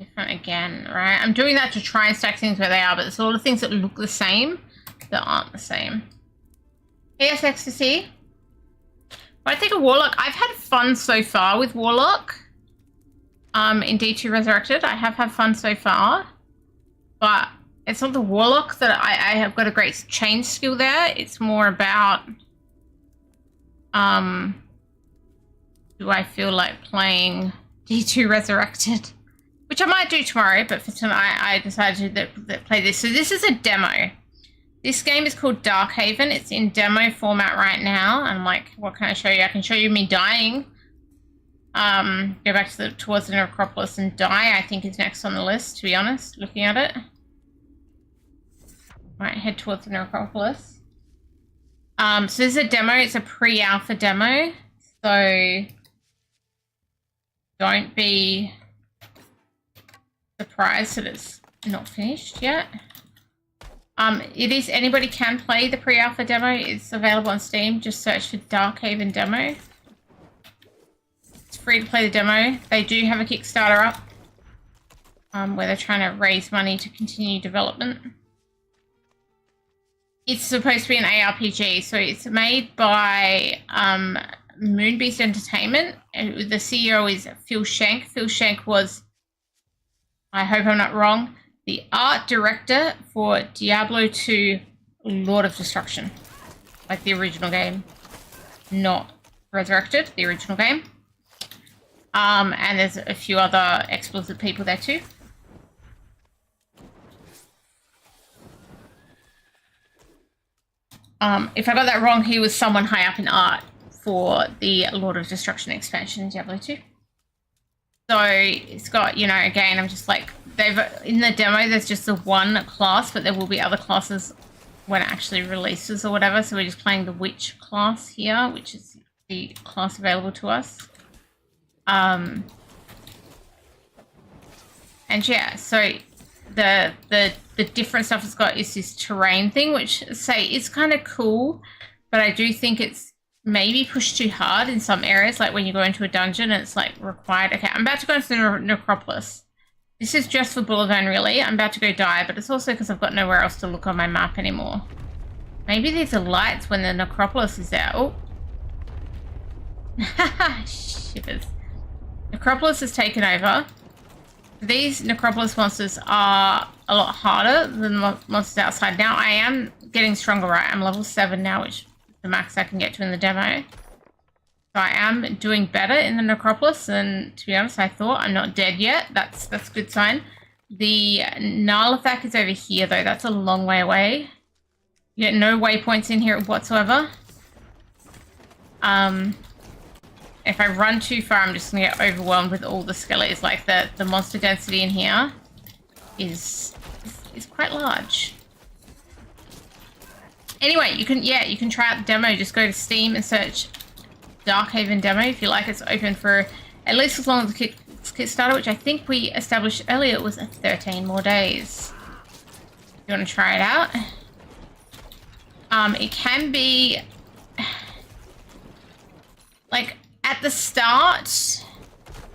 Different again, right? I'm doing that to try and stack things where they are, but there's a lot of things that look the same that aren't the same. Yes, Ecstasy. But I think a Warlock, I've had fun so far with Warlock. In D2 Resurrected, I have had fun so far. But it's not the Warlock that I have got a great chain skill there. It's more about, do I feel like playing D2 Resurrected? Which I might do tomorrow, but for tonight I decided to play this. So this is a demo. This game is called Darkhaven. It's in demo format right now. I'm like, what can I show you? I can show you me dying. Go back to towards the necropolis and die, I think is next on the list, to be honest, looking at it. Right, head towards the necropolis. So this is a demo. It's a pre-alpha demo. So don't be surprised that it's not finished yet. It is, anybody can play the pre-alpha demo. It's available on Steam. Just search for Darkhaven Demo. It's free to play the demo. They do have a Kickstarter up where they're trying to raise money to continue development. It's supposed to be an ARPG, so it's made by Moonbeast Entertainment. The CEO is Phil Shank. Phil Shank was, I hope I'm not wrong, the art director for Diablo 2 Lord of Destruction. Like the original game. Not Resurrected, the original game. And there's a few other explicit people there too. If I got that wrong, he was someone high up in art for the Lord of Destruction expansion in Diablo 2. So it's got, you know, again, I'm just like, in the demo, there's just the one class, but there will be other classes when it actually releases or whatever. So we're just playing the witch class here, which is the class available to us. And yeah, so the different stuff it's got is this terrain thing, which say it's kind of cool, but I do think it's maybe pushed too hard in some areas, like when you go into a dungeon and it's like required. Okay, I'm about to go into the necropolis. This is just for Boulevard, really. I'm about to go die, but it's also because I've got nowhere else to look on my map anymore. Maybe these are lights when the necropolis is out. Oh. Shivers. Necropolis is taken over. These necropolis monsters are a lot harder than the monsters outside. Now I am getting stronger, right? I'm level 7 now, which is the max I can get to in the demo. So I am doing better in the necropolis than, to be honest, I thought. I'm not dead yet. That's a good sign. The Narlathak is over here, though. That's a long way away. You get no waypoints in here whatsoever. If I run too far, I'm just going to get overwhelmed with all the skeletons. Like, the monster density in here is quite large. Anyway, you can try out the demo. Just go to Steam and search Darkhaven Demo if you like. It's open for at least as long as the Kickstarter, which I think we established earlier it was 13 more days. If you want to try it out. It can be like at the start,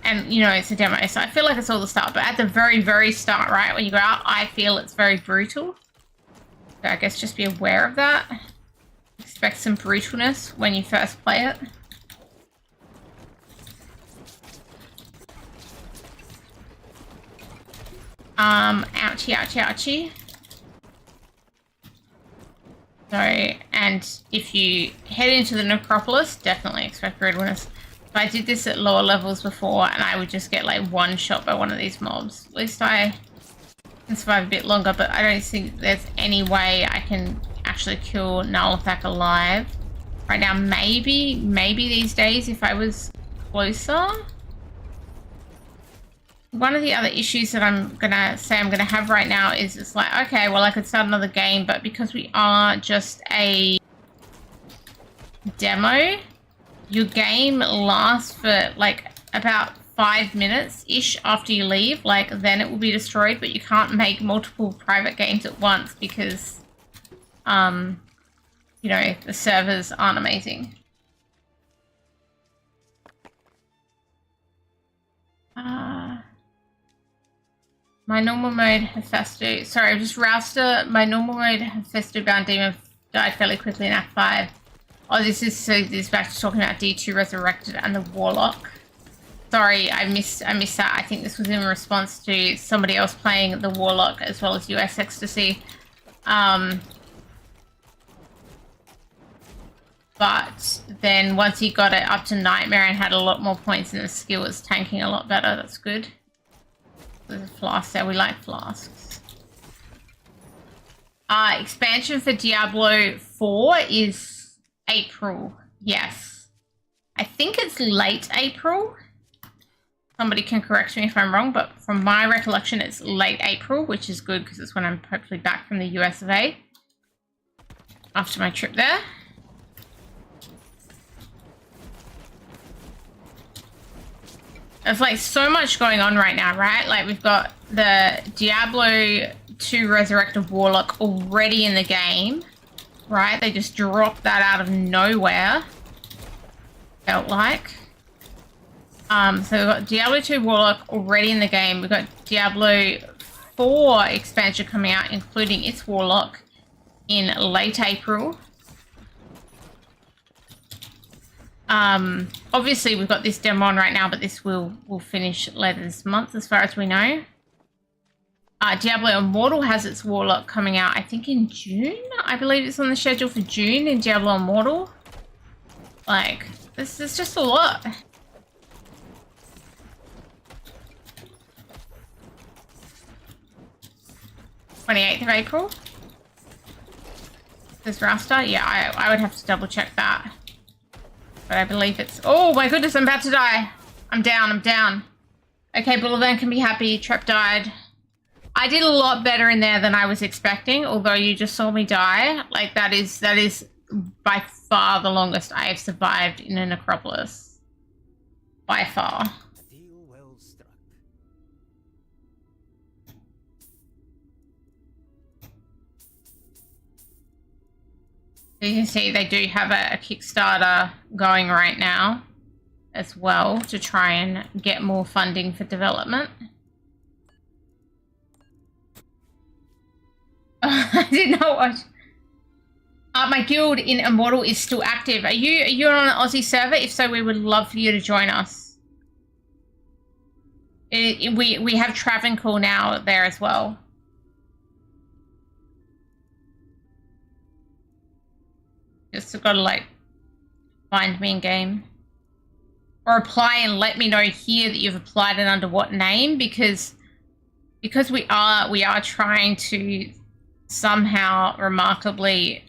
and you know it's a demo, so I feel like it's all the start, but at the very, very start, right, when you go out, I feel it's very brutal. So I guess just be aware of that. Expect some brutalness when you first play it. Ouchie, ouchie, ouchie. So, and if you head into the necropolis, definitely expect brutalness. So I did this at lower levels before, and I would just get like one shot by one of these mobs. At least I can survive a bit longer, but I don't think there's any way I can actually kill Narlathak alive right now. Maybe these days if I was closer. One of the other issues that I'm gonna have right now is it's like, okay, well I could start another game, but because we are just a demo, your game lasts for like about 5 minutes-ish after you leave. Like then it will be destroyed, but you can't make multiple private games at once because you know, the servers aren't amazing. My normal mode Hephaestus. Sorry, I just Rouster. My normal mode Hephaestus bound demon died fairly quickly in Act 5. Oh, this is back to talking about D2 Resurrected and the Warlock. Sorry, I missed that. I think this was in response to somebody else playing the Warlock as well as US Ecstasy. But then once he got it up to Nightmare and had a lot more points and the skill was tanking a lot better, that's good. There's a flask there. We like flasks. Expansion for Diablo 4 is April. Yes. I think it's late April. Somebody can correct me if I'm wrong, but from my recollection, it's late April, which is good because it's when I'm hopefully back from the US of A after my trip there. There's like so much going on right now, right? Like we've got the Diablo 2 Resurrected Warlock already in the game, right? They just dropped that out of nowhere, felt like. So we've got Diablo 2 Warlock already in the game. We've got Diablo 4 expansion coming out, including its Warlock in late April. Obviously we've got this demo on right now, but this will finish later this month as far as we know. Diablo Immortal has its Warlock coming out, I think in June. I believe it's on the schedule for June in Diablo Immortal. Like, this is just a lot. '28th of April. This raster? Yeah, I would have to double check that. But I believe it's... Oh my goodness, I'm about to die. I'm down. Okay, Boulevard can be happy. Trep died. I did a lot better in there than I was expecting, although you just saw me die. Like, that is by far the longest I have survived in a necropolis. By far. Deal well struck. So you can see they do have a Kickstarter going right now as well to try and get more funding for development. I did not watch. My guild in Immortal is still active. Are you on an Aussie server? If so, we would love for you to join us. We have Travancore now there as well. Just gotta like find me in game. Or apply and let me know here that you've applied and under what name, because we are trying to somehow remarkably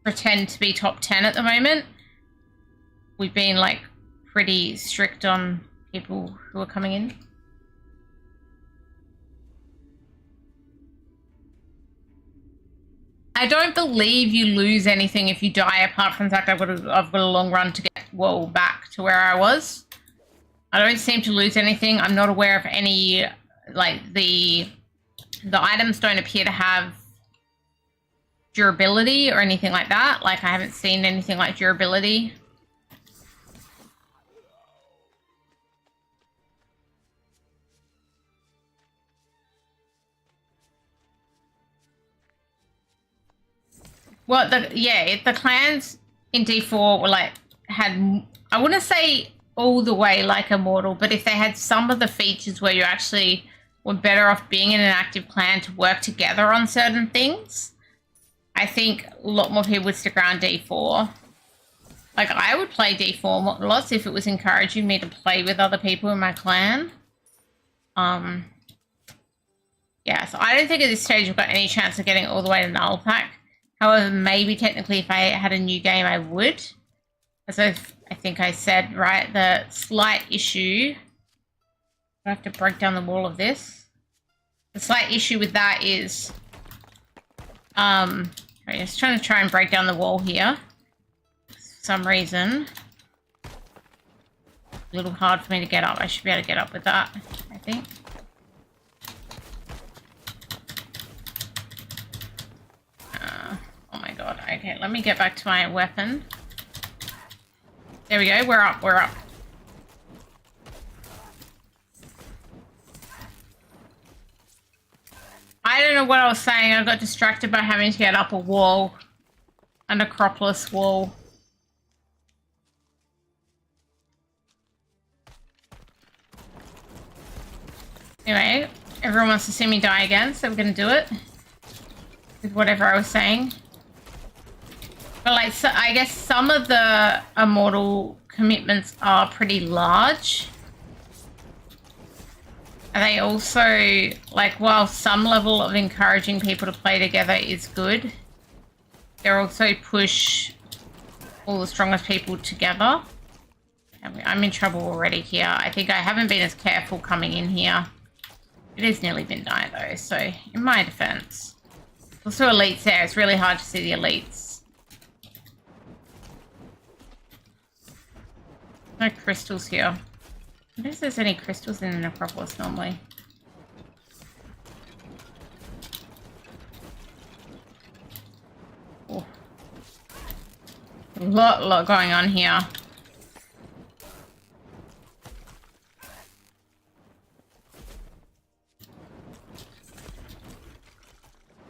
pretend to be top 10 at the moment. We've been like pretty strict on people who are coming in. I don't believe you lose anything if you die, apart from the fact I've got a long run to get well back to where I was. I don't seem to lose anything. I'm not aware of any, like the items don't appear to have durability or anything like that. Like I haven't seen anything like durability. Well, the clans in D4 were like, I wouldn't say all the way like Immortal, but if they had some of the features where you actually were better off being in an active clan to work together on certain things, I think a lot more people would stick around D4. Like, I would play D4 lots if it was encouraging me to play with other people in my clan. Yeah, so I don't think at this stage we've got any chance of getting all the way to Null Pack. However, maybe technically if I had a new game, I would. As I think I said, right, the slight issue... I have to break down the wall of this. The slight issue with that is... I'm just trying to break down the wall here. For some reason. A little hard for me to get up. I should be able to get up with that, I think. Oh my god. Okay, let me get back to my weapon. There we go. We're up. We're up. I don't know what I was saying. I got distracted by having to get up a wall. A necropolis wall. Anyway, everyone wants to see me die again, so we're gonna do it. With whatever I was saying. But like, so I guess some of the Immortal commitments are pretty large. And they also, like, while some level of encouraging people to play together is good, they also push all the strongest people together. I'm in trouble already here. I think I haven't been as careful coming in here. It is nearly midnight though, so in my defense. Also elites there, it's really hard to see the elites. No crystals here. I wonder if there's any crystals in the necropolis normally. Oh. A lot going on here.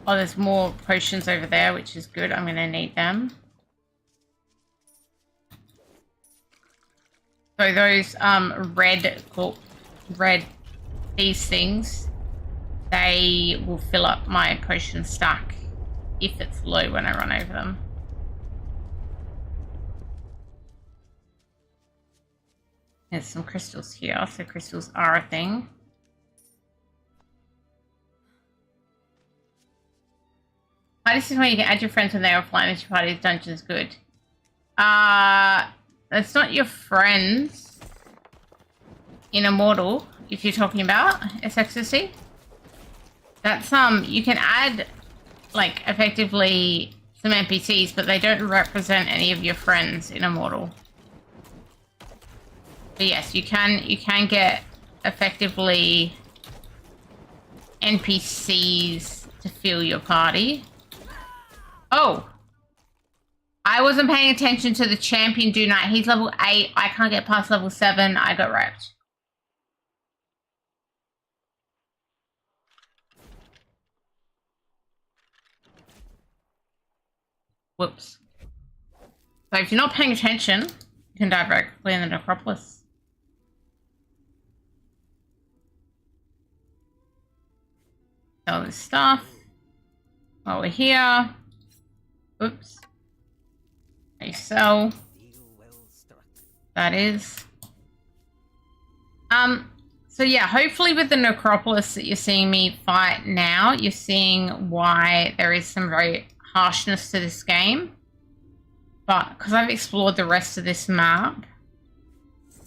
Oh, there's more potions over there, which is good. I'm going to need them. So those these things, they will fill up my potion stack if it's low when I run over them. There's some crystals here, so crystals are a thing. This is where you can add your friends when they're offline as your party's dungeon's good. That's not your friends in Immortal, if you're talking about SXSC. That's you can add like effectively some NPCs, but they don't represent any of your friends in Immortal. But yes, you can get effectively NPCs to fill your party. Oh, I wasn't paying attention to the champion do night. He's level 8. I can't get past level 7. I got wrecked. Whoops. So if you're not paying attention, you can die very quickly in the necropolis. Sell this stuff while we're here. Oops. Sell. That is. So yeah, hopefully with the necropolis that you're seeing me fight now, you're seeing why there is some very harshness to this game. But because I've explored the rest of this map,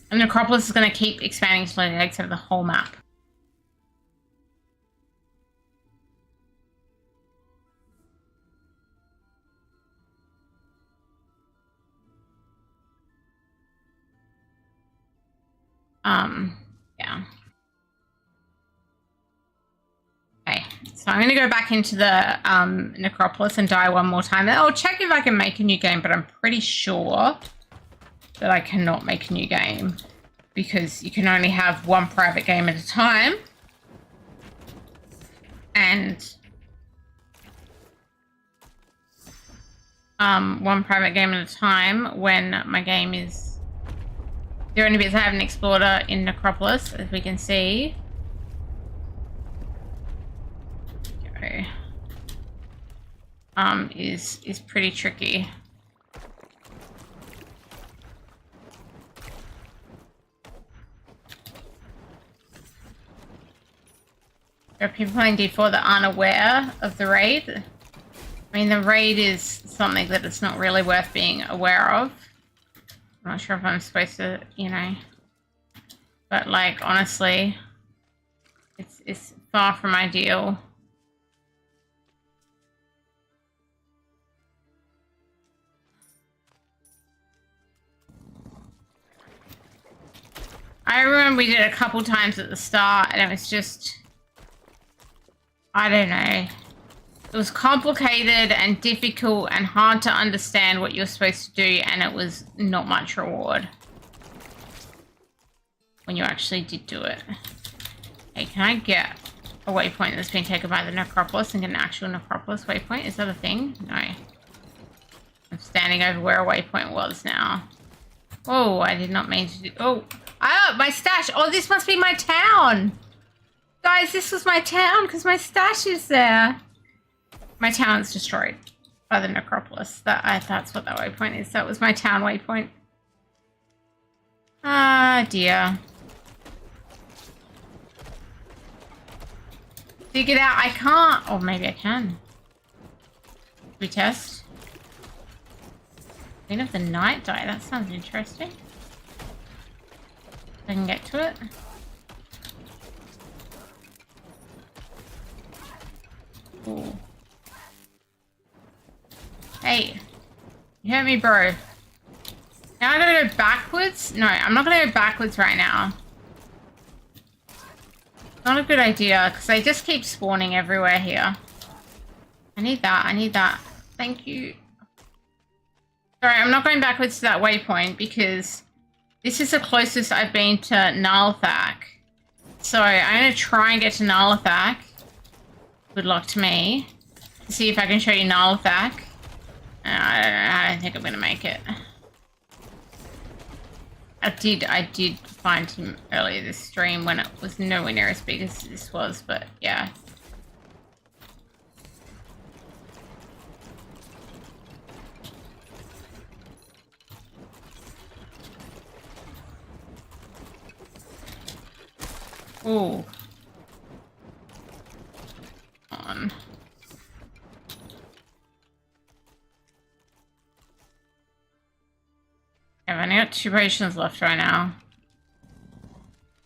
and the necropolis is going to keep expanding to the extent of the whole map. Yeah. Okay, so I'm going to go back into the necropolis and die one more time. I'll check if I can make a new game, but I'm pretty sure that I cannot make a new game because you can only have one private game at a time. And one private game at a time when my game is... The only bits I haven't explored are in Necropolis, as we can see. Okay. Is pretty tricky. There are people playing D4 that aren't aware of the raid. I mean, the raid is something that it's not really worth being aware of. I'm not sure if I'm supposed to, you know, but like, honestly, it's far from ideal. I remember we did it a couple times at the start and it was just, I don't know. It was complicated and difficult and hard to understand what you're supposed to do, and it was not much reward when you actually did do it. Hey, can I get a waypoint that's been taken by the necropolis and get an actual necropolis waypoint? Is that a thing? No. I'm standing over where a waypoint was now. Oh, I did not mean to do... Oh, my stash! Oh, this must be my town! Guys, this was my town because my stash is there. My town's destroyed by the necropolis. That's what that waypoint is. That was my town waypoint. Ah, dear. Dig it out. I can't. Or maybe I can. We test. Queen of the Night die. That sounds interesting. I can get to it. Ooh. Hey, you hurt me, bro. Now I gotta go backwards? No, I'm not gonna go backwards right now. Not a good idea, because they just keep spawning everywhere here. I need that, I need that. Thank you. Sorry, I'm not going backwards to that waypoint, because this is the closest I've been to Nalthak. So I'm gonna try and get to Nalthak. Good luck to me. To see if I can show you Nalthak. I don't think I'm gonna make it. I did find him earlier this stream when it was nowhere near as big as this was, but yeah. Ooh. On. I've only got 2 potions left right now.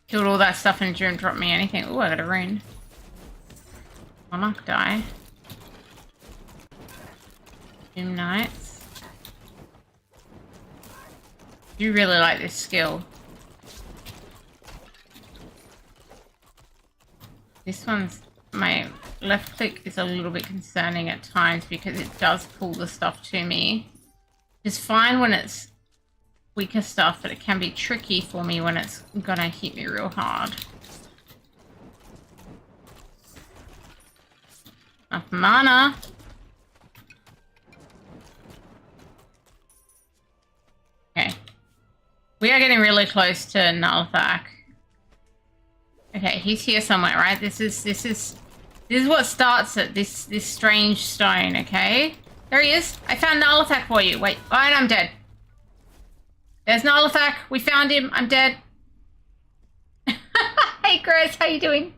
Killed all that stuff and didn't drop me anything. Ooh, I got a rune. Monarch die. Doom Knights. You really like this skill. This one's, my left click is a little bit concerning at times because it does pull the stuff to me. It's fine when it's weaker stuff, but it can be tricky for me when it's gonna hit me real hard. Enough mana. Okay. We are getting really close to Nulthak. Okay, he's here somewhere, right? This is what starts it. This strange stone, okay? There he is. I found Nulthak for you. Wait. Oh, and I'm dead. There's Nulthak. We found him. I'm dead. Hey, Chris. How you doing?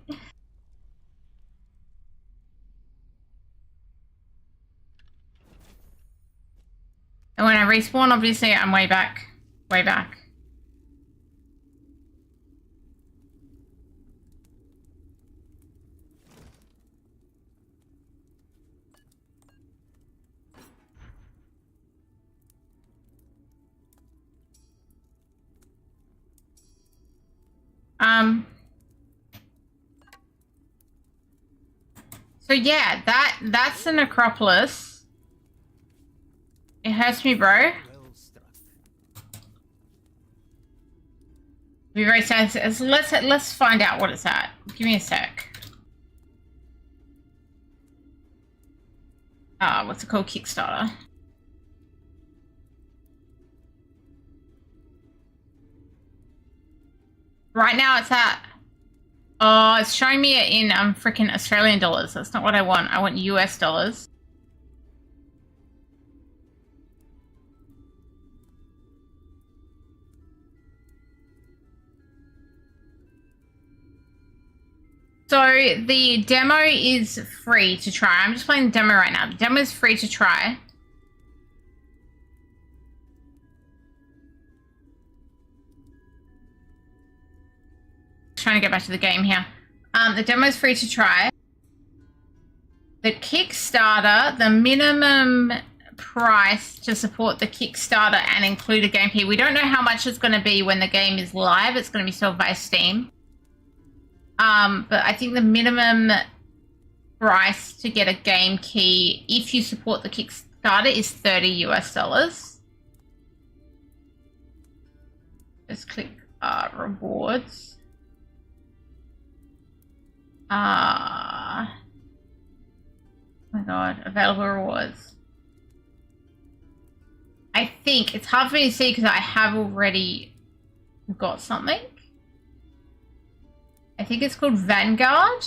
And when I respawn, obviously, I'm way back. Way back. So yeah, that's the necropolis. It hurts me, bro. Well struck. Be very sad. So let's find out what it's at. Give me a sec. What's it called? Kickstarter. Right now it's at... Oh, it's showing me it in freaking Australian dollars. That's not what I want. I want US dollars. So the demo is free to try. I'm just playing the demo right now. The demo is free to try. Trying to get back to the game here. The demo is free to try. The Kickstarter, the minimum price to support the Kickstarter and include a game key. We don't know how much it's going to be when the game is live. It's going to be sold by Steam. But I think the minimum price to get a game key, if you support the Kickstarter, is $30 US. Just click rewards. Oh my god, available rewards. I think it's hard for me to see because I have already got something. I think it's called Vanguard,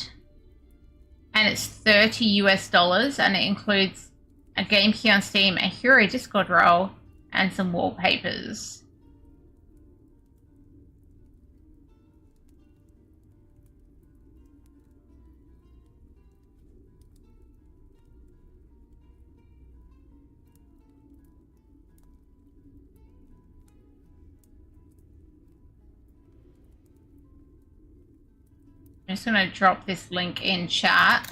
and it's $30 US, and it includes a game key on Steam, a hero Discord role, and some wallpapers. I'm just going to drop this link in chat.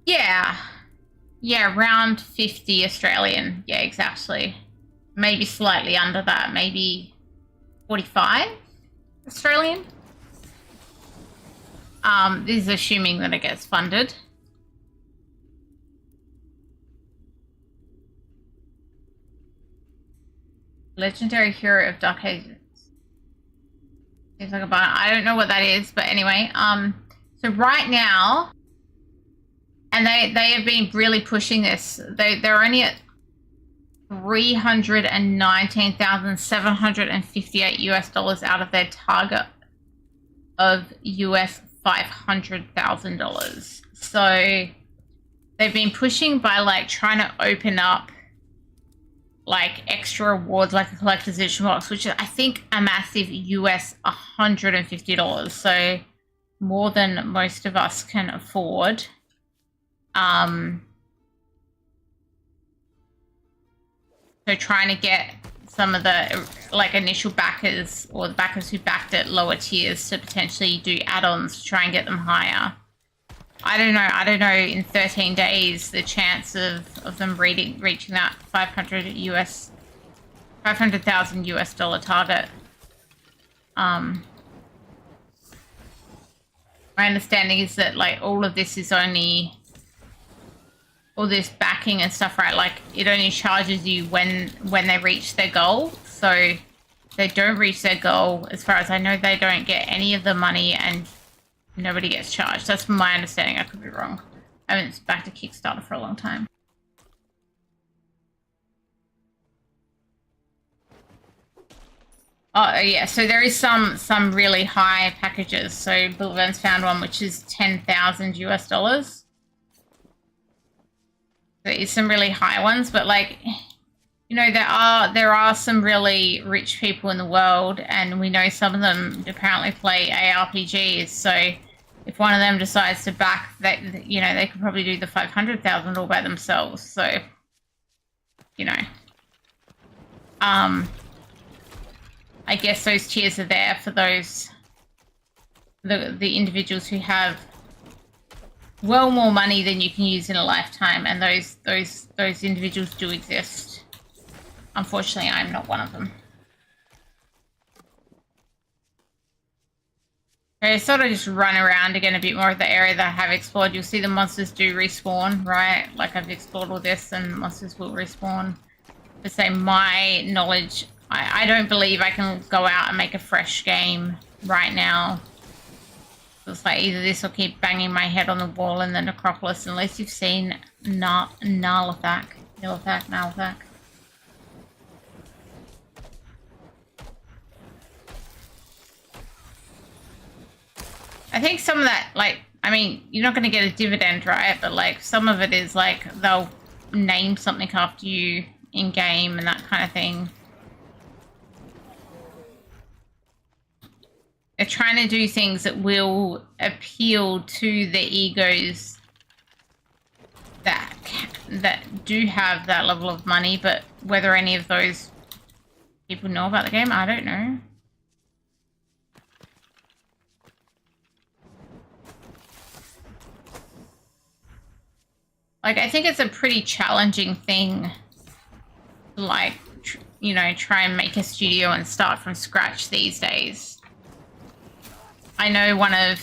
Yeah. Yeah, around 50 Australian. Yeah, exactly. Maybe slightly under that. Maybe 45 Australian. This is assuming that it gets funded. Legendary Hero of Darkhaven. Seems like a button. I don't know what that is, but anyway. So right now, and they have been really pushing this. They're only at $319,758 US out of their target of US $500,000. So they've been pushing by like trying to open up like extra rewards, like a collector's edition box, which is I think a massive US $150. So more than most of us can afford. So trying to get some of the like initial backers or the backers who backed at lower tiers to potentially do add-ons to try and get them higher. I don't know in 13 days the chance of them reaching that $500,000 US target. My understanding is that like all of this is only all this backing and stuff, right? Like, it only charges you when they reach their goal. So if they don't reach their goal, as far as I know, they don't get any of the money and nobody gets charged. That's my understanding. I could be wrong. I haven't backed a Kickstarter for a long time. Oh, yeah, so there is some really high packages. So Bill Evans found one which is 10,000 US dollars. There is some really high ones, but like, you know, there are some really rich people in the world, and we know some of them apparently play ARPGs. So if one of them decides to back that, you know, they could probably do the 500,000 all by themselves. So, you know, I guess those tiers are there for those the individuals who have well more money than you can use in a lifetime, and those individuals do exist. Unfortunately, I'm not one of them. I sort of just run around again a bit more of the area that I have explored. You'll see the monsters do respawn, right? Like, I've explored all this and monsters will respawn. To say my knowledge, I don't believe I can go out and make a fresh game right now. It's like either this or keep banging my head on the wall in the necropolis, unless you've seen Nalthak. I think some of that, like, I mean, you're not going to get a dividend, right? But like, some of it is like they'll name something after you in game and that kind of thing. They're trying to do things that will appeal to the egos that do have that level of money, but whether any of those people know about the game, I don't know. Like, I think it's a pretty challenging thing to, like, you know, try and make a studio and start from scratch these days. I know one of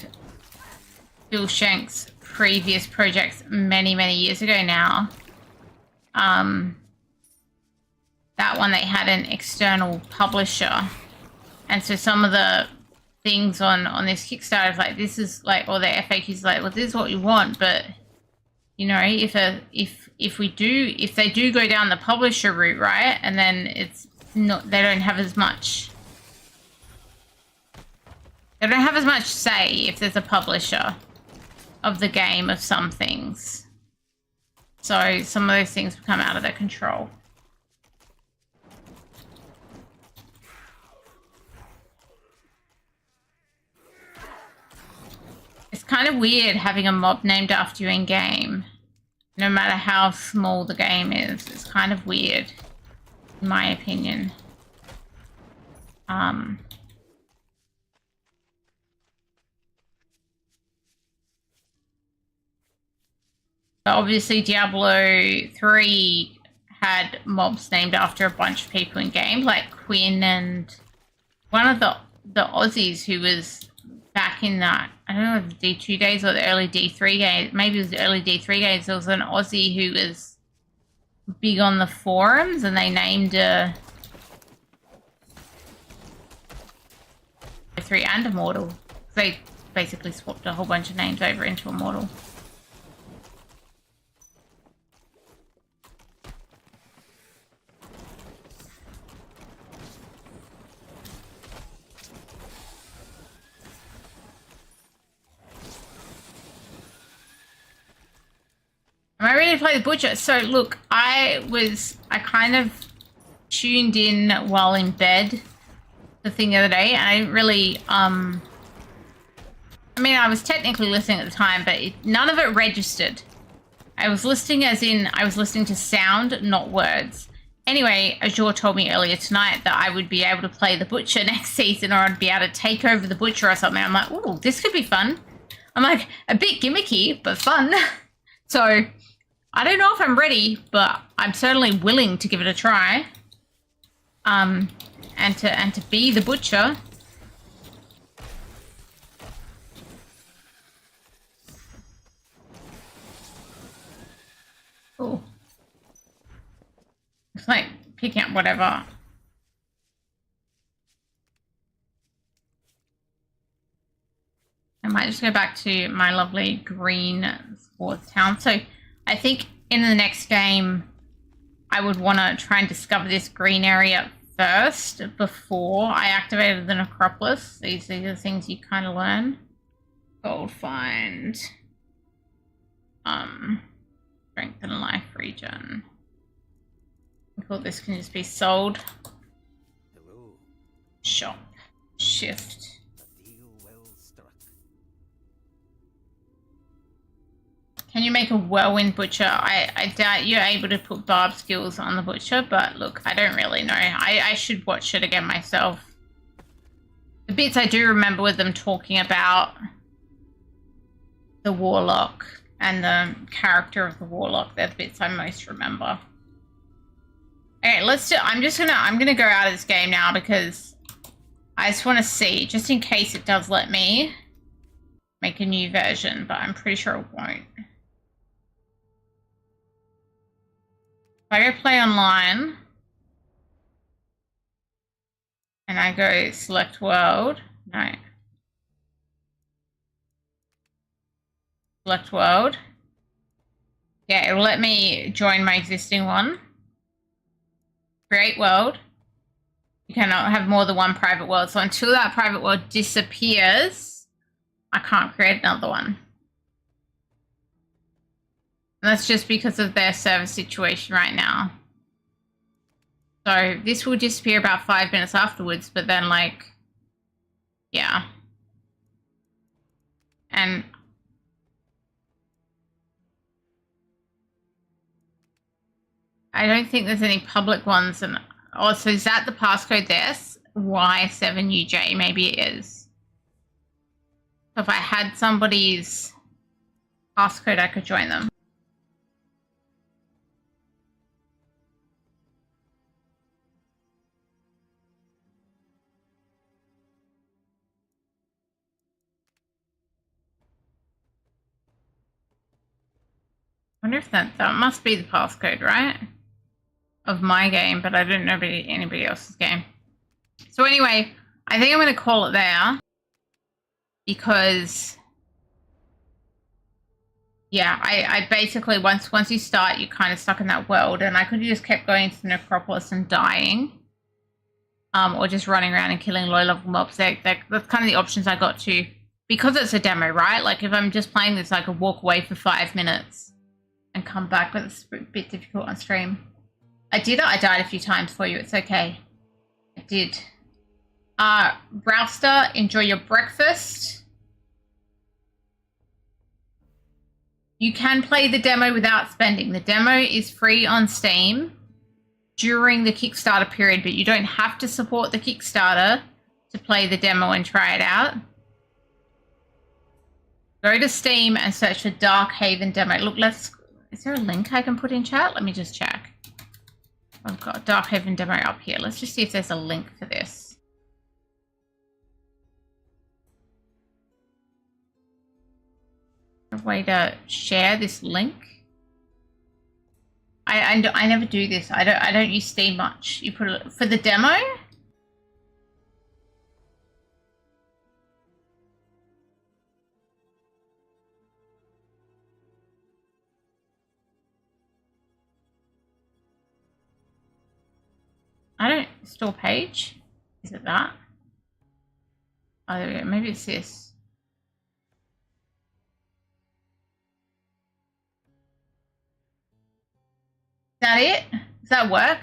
Phil Shank's previous projects many, many years ago now. That one, they had an external publisher. And so some of the things on this Kickstarter is like, this is like, or the FAQs like, well, this is what you want, but you know, if they do go down the publisher route, right, and then it's not, they don't have as much say if there's a publisher of the game of some things. So some of those things become out of their control. It's kind of weird having a mob named after you in game, no matter how small the game is. It's kind of weird, in my opinion. But obviously Diablo 3 had mobs named after a bunch of people in game, like Quinn and one of the Aussies who was back in that, I don't know, the D2 days or the early D3 days. Maybe it was the early D3 days. There was an Aussie who was big on the forums, and they named a 3 and Immortal. They basically swapped a whole bunch of names over into Immortal. Am I ready to play the Butcher? So look, I kind of tuned in while in bed the thing the other day, and I didn't really, I mean, I was technically listening at the time, but none of it registered. I was listening as in, I was listening to sound, not words. Anyway, Azure told me earlier tonight that I would be able to play the Butcher next season, or I'd be able to take over the Butcher or something. I'm like, ooh, this could be fun. I'm like, a bit gimmicky, but fun. So I don't know if I'm ready, but I'm certainly willing to give it a try. And to be the Butcher. picking up whatever. I might just go back to my lovely green sports town. So I think in the next game, I would want to try and discover this green area first before I activated the necropolis. These are the things you kind of learn. Gold find. Strength and life regen. Cool, this can just be sold. Hello. Shop. Shift. A deal well struck. Can you make a whirlwind butcher? I doubt you're able to put barb skills on the butcher, but look, I don't really know. I should watch it again myself. The bits I do remember with them talking about the warlock and the character of the warlock, they're the bits I most remember. Okay, I'm gonna go out of this game now because I just want to see, just in case it does let me make a new version, but I'm pretty sure it won't. If I go play online and I go select world, no. Select world. Yeah, it will let me join my existing one. Create world. You cannot have more than one private world. So until that private world disappears, I can't create another one. And that's just because of their server situation right now. So this will disappear about 5 minutes afterwards, but then like, yeah. And I don't think there's any public ones. And oh, so is that the passcode there? Y7UJ, maybe it is. So if I had somebody's passcode, I could join them. I wonder if that must be the passcode, right? Of my game, but I don't know anybody else's game. So anyway, I think I'm going to call it there because, yeah, I basically once you start, you're kind of stuck in that world, and I could have just kept going to the necropolis and dying, or just running around and killing low-level mobs. That's kind of the options I got to, because it's a demo, right? Like if I'm just playing this, I could walk away for 5 minutes and come back, but it's a bit difficult on stream. I died a few times for you. It's okay. I did. Browster, enjoy your breakfast. You can play the demo without spending. The demo is free on Steam during the Kickstarter period, but you don't have to support the Kickstarter to play the demo and try it out. Go to Steam and search for Darkhaven Demo. Look, is there a link I can put in chat? Let me just check. I've got Darkhaven Demo up here. Let's just see if there's a link for this. A way to share this link. I never do this. I don't use Steam much. You put it for the demo. I don't store page. Is it that? Oh, there we go. Maybe it's this. Is that it? Does that work?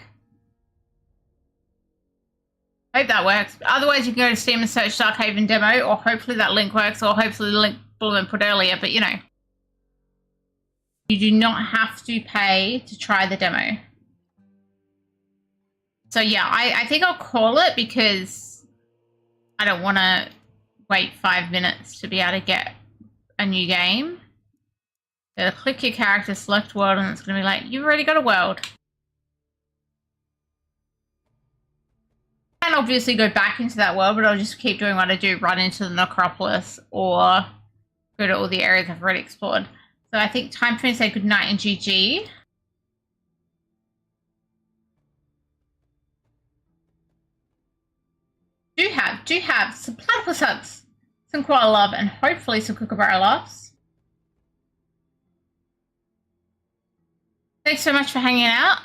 I hope that works. Otherwise, you can go to Steam and search Darkhaven Demo, or hopefully that link works, or hopefully the link Bulliman put earlier, but you know. You do not have to pay to try the demo. So yeah, I think I'll call it because I don't want to wait 5 minutes to be able to get a new game. So click your character, select world, and it's going to be like, you've already got a world. And obviously go back into that world, but I'll just keep doing what I do, run into the necropolis or go to all the areas I've already explored. So I think time for me to say goodnight and GG. do have some platypus hugs, some koala love, and hopefully some kookaburra loves. Thanks so much for hanging out.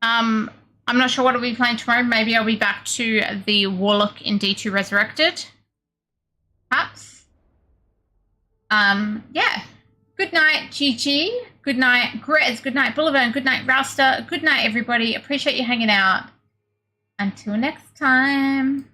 I'm not sure what I'll be playing tomorrow. Maybe I'll be back to the Warlock in D2 Resurrected. Perhaps. Yeah. Good night, Gigi. Good night, Grez. Good night, Boulevard. Good night, Rouster. Good night, everybody. Appreciate you hanging out. Until next time.